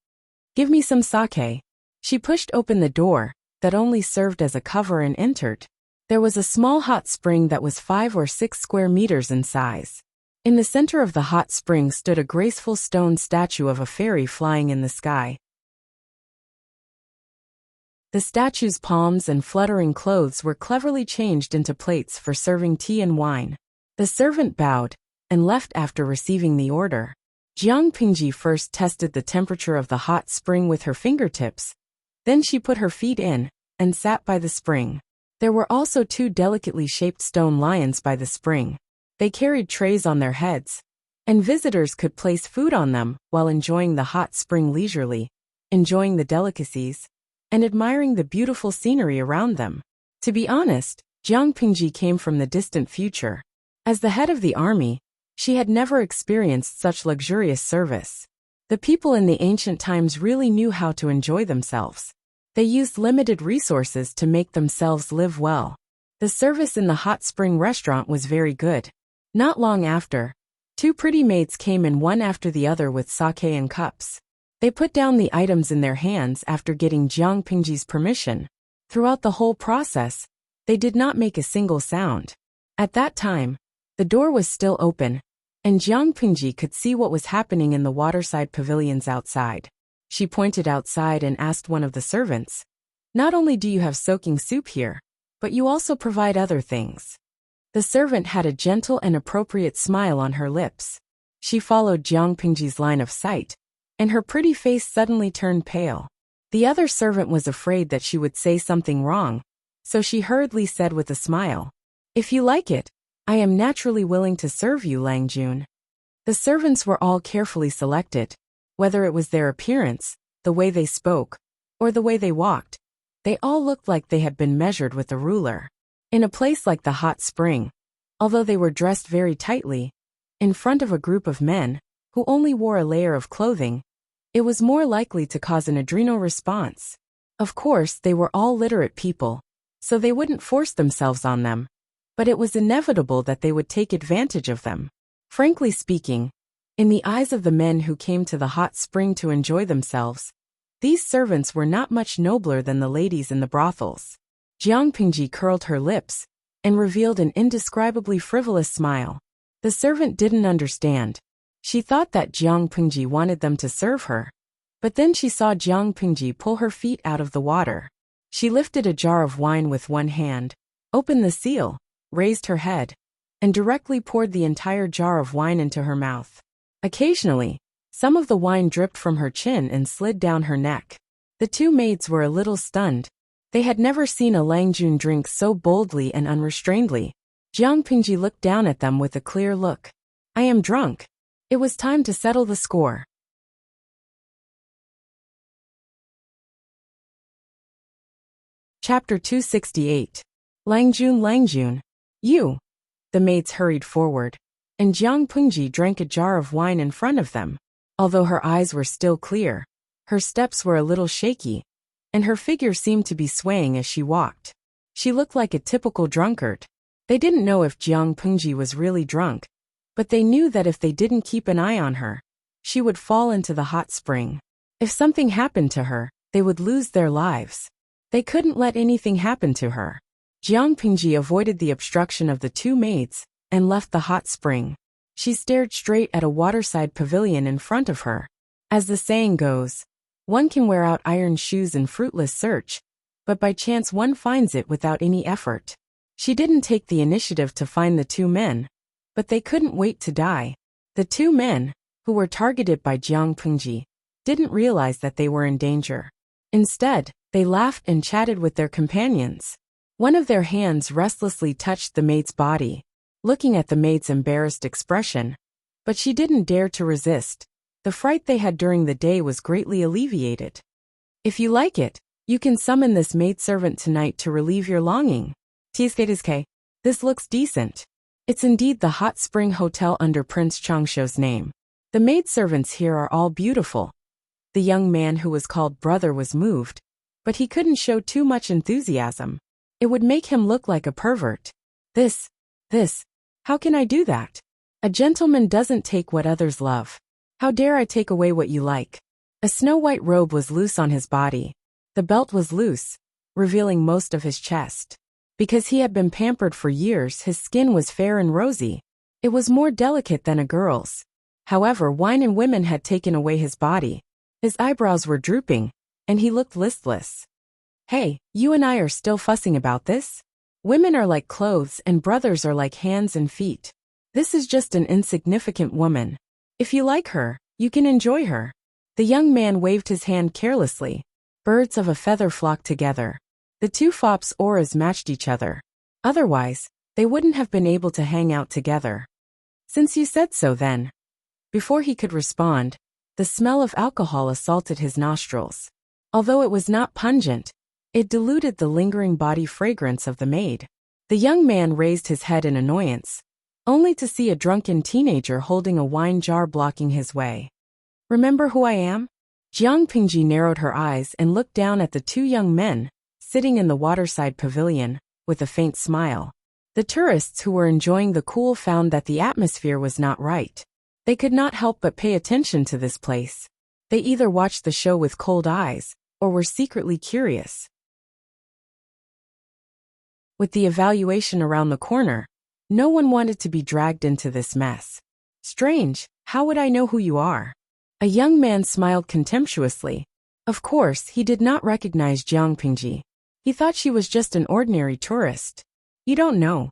Give me some sake. She pushed open the door that only served as a cover and entered. There was a small hot spring that was 5 or 6 square meters in size. In the center of the hot spring stood a graceful stone statue of a fairy flying in the sky. The statue's palms and fluttering clothes were cleverly changed into plates for serving tea and wine. The servant bowed and left after receiving the order. Jiang Pingji first tested the temperature of the hot spring with her fingertips. Then she put her feet in and sat by the spring. There were also 2 delicately shaped stone lions by the spring. They carried trays on their heads, and visitors could place food on them while enjoying the hot spring leisurely, enjoying the delicacies, and admiring the beautiful scenery around them. To be honest, Jiang Pingji came from the distant future. As the head of the army, she had never experienced such luxurious service. The people in the ancient times really knew how to enjoy themselves. They used limited resources to make themselves live well. The service in the hot spring restaurant was very good. Not long after, 2 pretty maids came in one after the other with sake and cups. They put down the items in their hands after getting Jiang Pingji's permission. Throughout the whole process, they did not make a single sound. At that time, the door was still open, and Jiang Pingji could see what was happening in the waterside pavilions outside. She pointed outside and asked one of the servants, "Not only do you have soaking soup here, but you also provide other things." The servant had a gentle and appropriate smile on her lips. She followed Jiang Pingji's line of sight, and her pretty face suddenly turned pale. The other servant was afraid that she would say something wrong, so she hurriedly said with a smile, "If you like it, I am naturally willing to serve you, Lang Jun." The servants were all carefully selected. Whether it was their appearance, the way they spoke, or the way they walked, they all looked like they had been measured with a ruler. In a place like the hot spring, although they were dressed very tightly, in front of a group of men who only wore a layer of clothing, it was more likely to cause an adrenal response. Of course, they were all literate people, so they wouldn't force themselves on them, but it was inevitable that they would take advantage of them. Frankly speaking, in the eyes of the men who came to the hot spring to enjoy themselves, these servants were not much nobler than the ladies in the brothels. Jiang Pingji curled her lips and revealed an indescribably frivolous smile. The servant didn't understand. She thought that Jiang Pingji wanted them to serve her, but then she saw Jiang Pingji pull her feet out of the water. She lifted a jar of wine with one hand, opened the seal, raised her head, and directly poured the entire jar of wine into her mouth. Occasionally, some of the wine dripped from her chin and slid down her neck. The two maids were a little stunned. They had never seen a Langjun drink so boldly and unrestrainedly. Jiang Pingji looked down at them with a clear look. I am drunk. It was time to settle the score. Chapter 268. Langjun. You. The maids hurried forward, and Jiang Pingji drank a jar of wine in front of them. Although her eyes were still clear, her steps were a little shaky, and her figure seemed to be swaying as she walked. She looked like a typical drunkard. They didn't know if Jiang Pingji was really drunk, but they knew that if they didn't keep an eye on her, she would fall into the hot spring. If something happened to her, they would lose their lives. They couldn't let anything happen to her. Jiang Pingji avoided the obstruction of the two maids and left the hot spring. She stared straight at a waterside pavilion in front of her. As the saying goes, one can wear out iron shoes in fruitless search, but by chance one finds it without any effort. She didn't take the initiative to find the two men, but they couldn't wait to die. The two men, who were targeted by Jiang Pingji, didn't realize that they were in danger. Instead, they laughed and chatted with their companions. One of their hands restlessly touched the maid's body, looking at the maid's embarrassed expression, but she didn't dare to resist. The fright they had during the day was greatly alleviated. If you like it, you can summon this maidservant tonight to relieve your longing. This looks decent. It's indeed the hot spring hotel under Prince Changshuo's name. The maidservants here are all beautiful. The young man who was called brother was moved, but he couldn't show too much enthusiasm. It would make him look like a pervert. This, how can I do that? A gentleman doesn't take what others love. How dare I take away what you like? A snow-white robe was loose on his body. The belt was loose, revealing most of his chest. Because he had been pampered for years, his skin was fair and rosy. It was more delicate than a girl's. However, wine and women had taken away his body. His eyebrows were drooping, and he looked listless. Hey, you and I are still fussing about this? Women are like clothes and brothers are like hands and feet. This is just an insignificant woman. If you like her, you can enjoy her. The young man waved his hand carelessly. Birds of a feather flocked together. The two fops' auras matched each other. Otherwise, they wouldn't have been able to hang out together. Since you said so then. Before he could respond, the smell of alcohol assaulted his nostrils. Although it was not pungent, it diluted the lingering body fragrance of the maid. The young man raised his head in annoyance, only to see a drunken teenager holding a wine jar blocking his way. Remember who I am? Jiang Pingji narrowed her eyes and looked down at the two young men, sitting in the waterside pavilion, with a faint smile. The tourists who were enjoying the cool found that the atmosphere was not right. They could not help but pay attention to this place. They either watched the show with cold eyes, or were secretly curious. With the evaluation around the corner, no one wanted to be dragged into this mess. Strange, how would I know who you are? A young man smiled contemptuously. Of course, he did not recognize Jiang Pingji. He thought she was just an ordinary tourist. You don't know.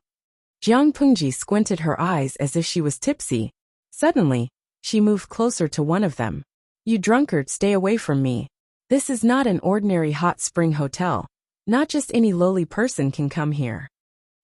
Jiang Pingji squinted her eyes as if she was tipsy. Suddenly, she moved closer to one of them. You drunkard, stay away from me. This is not an ordinary hot spring hotel. Not just any lowly person can come here.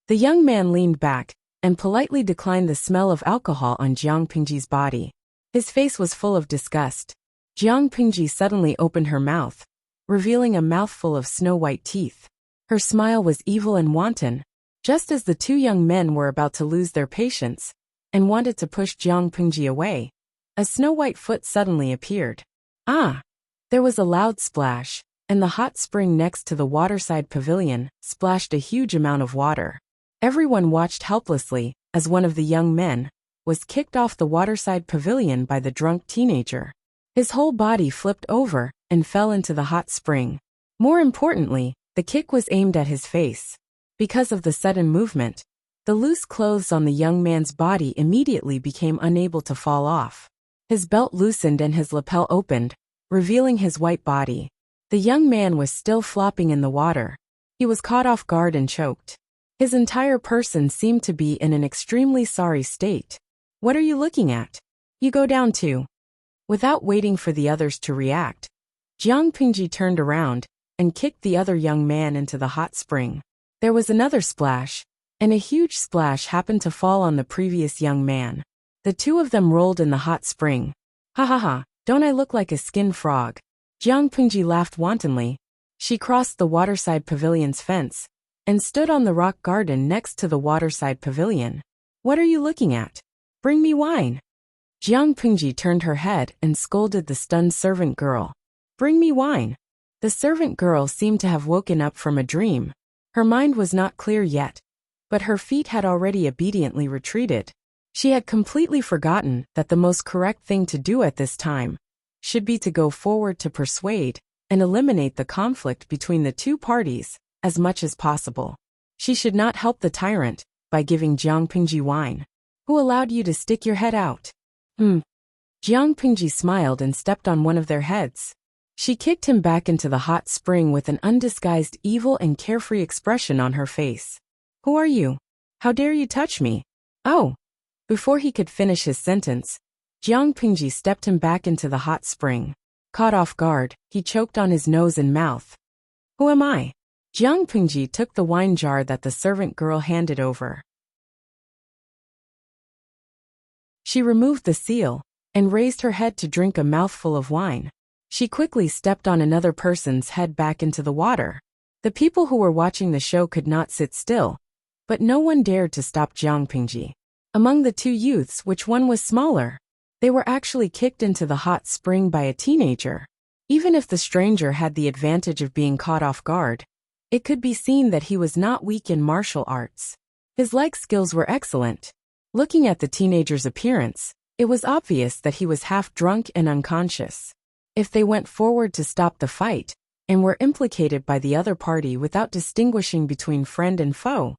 The young man leaned back and politely declined the smell of alcohol on Jiang Pingji's body. His face was full of disgust. Jiang Pingji suddenly opened her mouth, revealing a mouthful of snow-white teeth. Her smile was evil and wanton. Just as the two young men were about to lose their patience and wanted to push Jiang Pingji away, a snow-white foot suddenly appeared. Ah! There was a loud splash, and the hot spring next to the waterside pavilion splashed a huge amount of water. Everyone watched helplessly as one of the young men was kicked off the waterside pavilion by the drunk teenager. His whole body flipped over and fell into the hot spring. More importantly, the kick was aimed at his face. Because of the sudden movement, the loose clothes on the young man's body immediately became unable to fall off. His belt loosened and his lapel opened, revealing his white body. The young man was still flopping in the water. He was caught off guard and choked. His entire person seemed to be in an extremely sorry state. What are you looking at? You go down too. Without waiting for the others to react, Jiang Pingji turned around and kicked the other young man into the hot spring. There was another splash, and a huge splash happened to fall on the previous young man. The two of them rolled in the hot spring. Ha ha ha, don't I look like a skinned frog? Jiang Pingji laughed wantonly. She crossed the waterside pavilion's fence and stood on the rock garden next to the waterside pavilion. What are you looking at? Bring me wine. Jiang Pingji turned her head and scolded the stunned servant girl. Bring me wine. The servant girl seemed to have woken up from a dream. Her mind was not clear yet, but her feet had already obediently retreated. She had completely forgotten that the most correct thing to do at this time should be to go forward to persuade and eliminate the conflict between the two parties as much as possible. She should not help the tyrant by giving Jiang Pingji wine. Who allowed you to stick your head out? Jiang Pingji smiled and stepped on one of their heads. She kicked him back into the hot spring with an undisguised evil and carefree expression on her face. Who are you? How dare you touch me? Oh! Before he could finish his sentence, Jiang Pingji stepped him back into the hot spring. Caught off guard, he choked on his nose and mouth. Who am I? Jiang Pingji took the wine jar that the servant girl handed over. She removed the seal and raised her head to drink a mouthful of wine. She quickly stepped on another person's head back into the water. The people who were watching the show could not sit still, but no one dared to stop Jiang Pingji. Among the two youths, which one was smaller? They were actually kicked into the hot spring by a teenager. Even if the stranger had the advantage of being caught off guard, it could be seen that he was not weak in martial arts. His leg skills were excellent. Looking at the teenager's appearance, it was obvious that he was half drunk and unconscious. If they went forward to stop the fight and were implicated by the other party without distinguishing between friend and foe,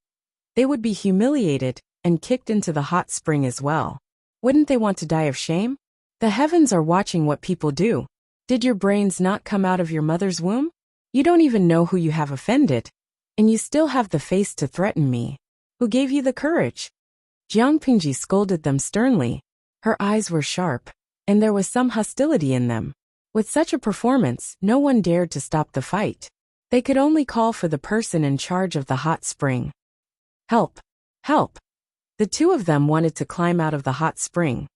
they would be humiliated and kicked into the hot spring as well. Wouldn't they want to die of shame? The heavens are watching what people do. Did your brains not come out of your mother's womb? You don't even know who you have offended, and you still have the face to threaten me. Who gave you the courage? Jiang Pingji scolded them sternly. Her eyes were sharp, and there was some hostility in them. With such a performance, no one dared to stop the fight. They could only call for the person in charge of the hot spring. Help! Help! The two of them wanted to climb out of the hot spring,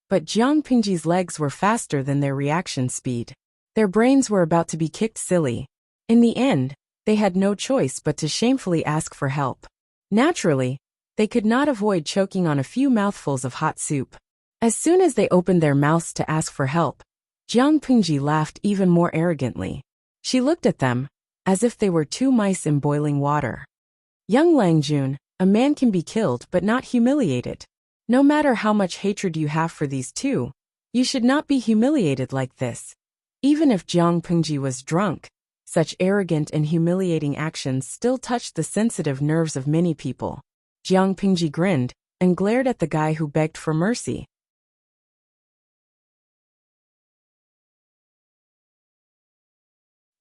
but Jiang Pingji's legs were faster than their reaction speed. Their brains were about to be kicked silly. In the end, they had no choice but to shamefully ask for help. Naturally, they could not avoid choking on a few mouthfuls of hot soup. As soon as they opened their mouths to ask for help, Jiang Pingji laughed even more arrogantly. She looked at them, as if they were two mice in boiling water. Young Langjun, a man can be killed but not humiliated. No matter how much hatred you have for these two, you should not be humiliated like this. Even if Jiang Pingji was drunk, such arrogant and humiliating actions still touched the sensitive nerves of many people. Jiang Pingji grinned and glared at the guy who begged for mercy.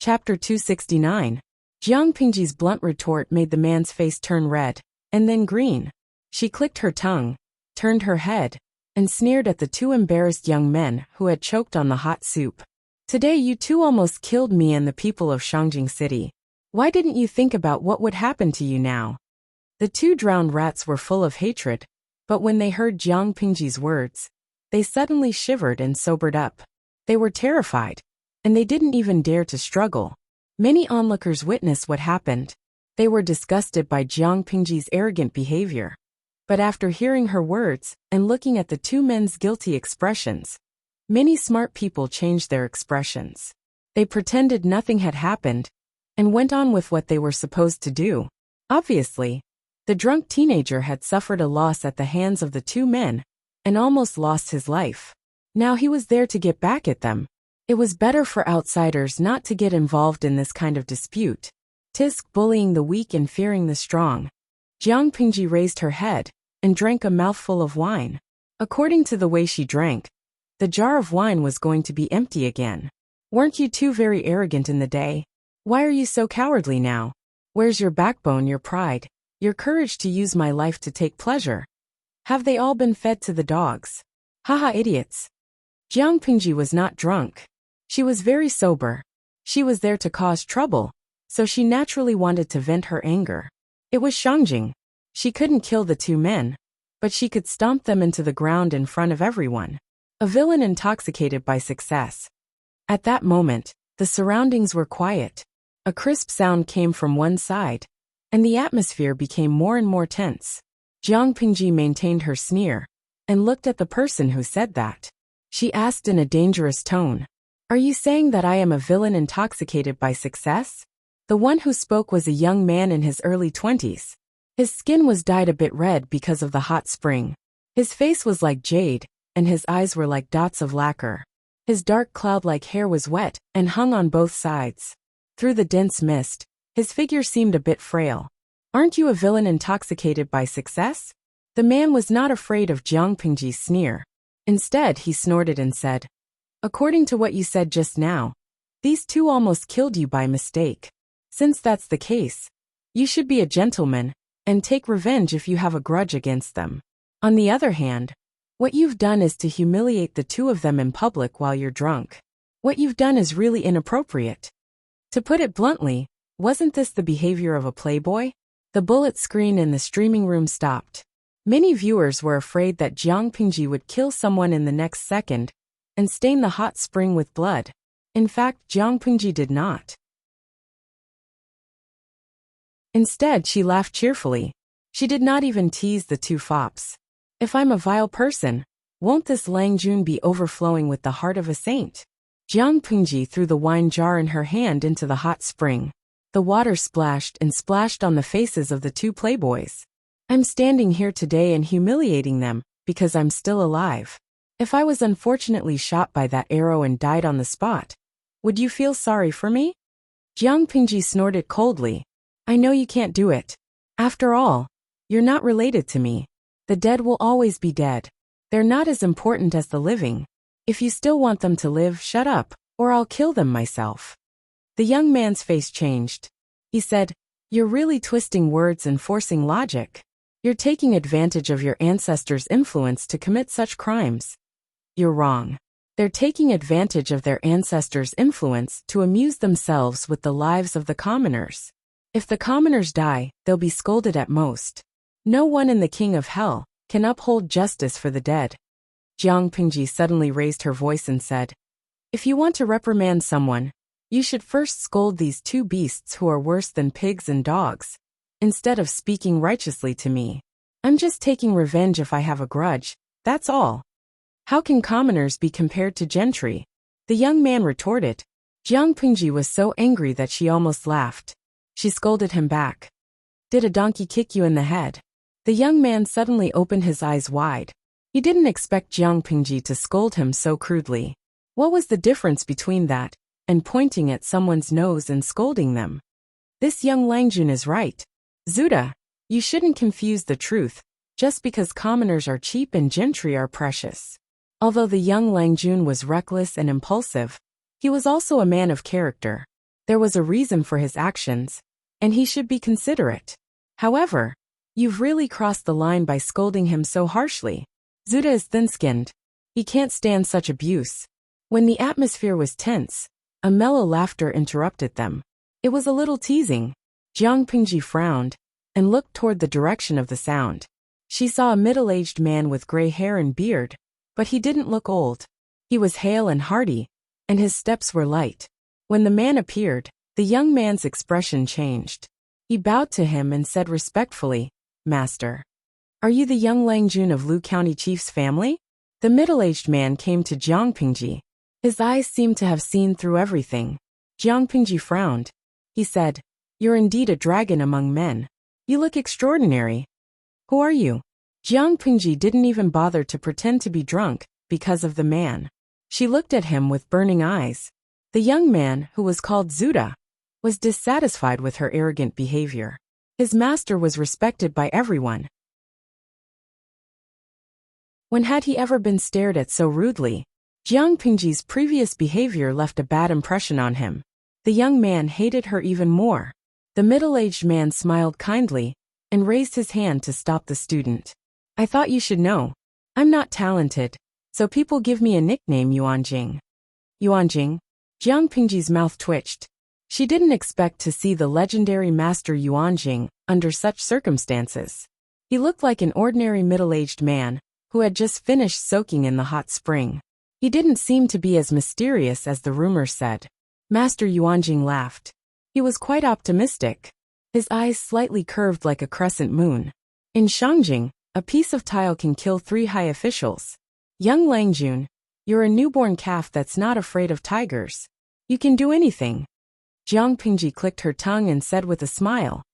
Chapter 269. Jiang Pingji's blunt retort made the man's face turn red, and then green. She clicked her tongue, turned her head, and sneered at the two embarrassed young men who had choked on the hot soup. Today you two almost killed me and the people of Shangjing City. Why didn't you think about what would happen to you now? The two drowned rats were full of hatred, but when they heard Jiang Pingji's words, they suddenly shivered and sobered up. They were terrified, and they didn't even dare to struggle. Many onlookers witnessed what happened. They were disgusted by Jiang Pingji's arrogant behavior. But after hearing her words and looking at the two men's guilty expressions, Many smart people changed their expressions. They pretended nothing had happened and went on with what they were supposed to do. Obviously, the drunk teenager had suffered a loss at the hands of the two men and almost lost his life. Now he was there to get back at them. It was better for outsiders not to get involved in this kind of dispute. Tisk bullying the weak and fearing the strong. Jiang Pingji raised her head and drank a mouthful of wine. According to the way she drank, the jar of wine was going to be empty again. Weren't you two very arrogant in the day? Why are you so cowardly now? Where's your backbone, your pride, your courage to use my life to take pleasure? Have they all been fed to the dogs? Haha, idiots. Jiang Pingji was not drunk. She was very sober. She was there to cause trouble, so she naturally wanted to vent her anger. It was Shangjing. She couldn't kill the two men, but she could stomp them into the ground in front of everyone. A villain intoxicated by success. At that moment, the surroundings were quiet. A crisp sound came from one side, and the atmosphere became more and more tense. Jiang Pingji maintained her sneer and looked at the person who said that. She asked in a dangerous tone, "Are you saying that I am a villain intoxicated by success?" The one who spoke was a young man in his early 20s. His skin was dyed a bit red because of the hot spring. His face was like jade, and his eyes were like dots of lacquer. His dark cloud-like hair was wet and hung on both sides. Through the dense mist, his figure seemed a bit frail. "Aren't you a villain intoxicated by success?" The man was not afraid of Jiang Pingji's sneer. Instead, he snorted and said, "According to what you said just now, these two almost killed you by mistake. Since that's the case, you should be a gentleman and take revenge if you have a grudge against them. On the other hand, what you've done is to humiliate the two of them in public while you're drunk. What you've done is really inappropriate. To put it bluntly, wasn't this the behavior of a playboy?" The bullet screen in the streaming room stopped. Many viewers were afraid that Jiang Pingji would kill someone in the next second and stain the hot spring with blood. In fact, Jiang Pingji did not. Instead, she laughed cheerfully. She did not even tease the two fops. "If I'm a vile person, won't this Lang Jun be overflowing with the heart of a saint?" Jiang Pingji threw the wine jar in her hand into the hot spring. The water splashed and splashed on the faces of the two playboys. "I'm standing here today and humiliating them because I'm still alive. If I was unfortunately shot by that arrow and died on the spot, would you feel sorry for me?" Jiang Pingji snorted coldly. "I know you can't do it. After all, you're not related to me. The dead will always be dead. They're not as important as the living. If you still want them to live, shut up, or I'll kill them myself." The young man's face changed. He said, "You're really twisting words and forcing logic. You're taking advantage of your ancestors' influence to commit such crimes." "You're wrong. They're taking advantage of their ancestors' influence to amuse themselves with the lives of the commoners. If the commoners die, they'll be scolded at most. No one in the King of Hell can uphold justice for the dead." Jiang Pingji suddenly raised her voice and said, "If you want to reprimand someone, you should first scold these two beasts who are worse than pigs and dogs, instead of speaking righteously to me. I'm just taking revenge if I have a grudge, that's all. How can commoners be compared to gentry?" The young man retorted. Jiang Pingji was so angry that she almost laughed. She scolded him back. "Did a donkey kick you in the head?" The young man suddenly opened his eyes wide. He didn't expect Jiang Pingji to scold him so crudely. What was the difference between that and pointing at someone's nose and scolding them? This young Langjun is right. Zuda, you shouldn't confuse the truth, just because commoners are cheap and gentry are precious. Although the young Langjun was reckless and impulsive, he was also a man of character. There was a reason for his actions, and he should be considerate. However, you've really crossed the line by scolding him so harshly. Zuda is thin-skinned. He can't stand such abuse. When the atmosphere was tense, a mellow laughter interrupted them. It was a little teasing. Jiang Pingji frowned and looked toward the direction of the sound. She saw a middle-aged man with gray hair and beard, but he didn't look old. He was hale and hearty, and his steps were light. When the man appeared, the young man's expression changed. He bowed to him and said respectfully, "Master, are you the young Langjun of Lu County Chief's family?" The middle-aged man came to Jiang Pingji. His eyes seemed to have seen through everything. Jiang Pingji frowned. He said, "You're indeed a dragon among men. You look extraordinary. Who are you?" Jiang Pingji didn't even bother to pretend to be drunk because of the man. She looked at him with burning eyes. The young man, who was called Zuda, was dissatisfied with her arrogant behavior. His master was respected by everyone. When had he ever been stared at so rudely? Jiang Pingji's previous behavior left a bad impression on him. The young man hated her even more. The middle-aged man smiled kindly and raised his hand to stop the student. "I thought you should know. I'm not talented, so people give me a nickname Yuanjing." Yuanjing? Jiang Pingji's mouth twitched. She didn't expect to see the legendary master Yuanjing under such circumstances. He looked like an ordinary middle-aged man who had just finished soaking in the hot spring. He didn't seem to be as mysterious as the rumors said. Master Yuanjing laughed. He was quite optimistic. His eyes slightly curved like a crescent moon. "In Shangjing, a piece of tile can kill 3 high officials. Young Langjun, you're a newborn calf that's not afraid of tigers. You can do anything." Jiang Pingji clicked her tongue and said with a smile,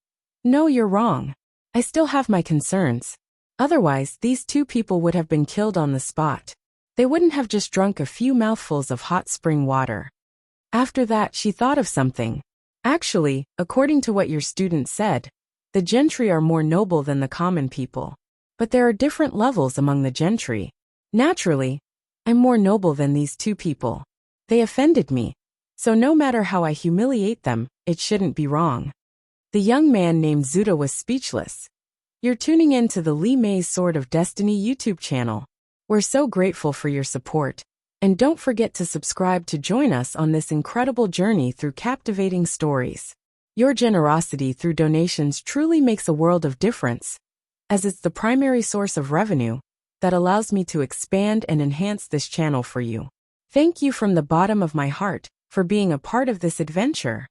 "No, you're wrong. I still have my concerns. Otherwise, these 2 people would have been killed on the spot. They wouldn't have just drunk a few mouthfuls of hot spring water." After that, she thought of something. "Actually, according to what your student said, the gentry are more noble than the common people. But there are different levels among the gentry. Naturally, I'm more noble than these 2 people. They offended me. So no matter how I humiliate them, it shouldn't be wrong." The young man named Zuda was speechless. "You're tuning in to the Li Mei's Sword of Destiny YouTube channel. We're so grateful for your support. And don't forget to subscribe to join us on this incredible journey through captivating stories. Your generosity through donations truly makes a world of difference, as it's the primary source of revenue that allows me to expand and enhance this channel for you. Thank you from the bottom of my heart for being a part of this adventure."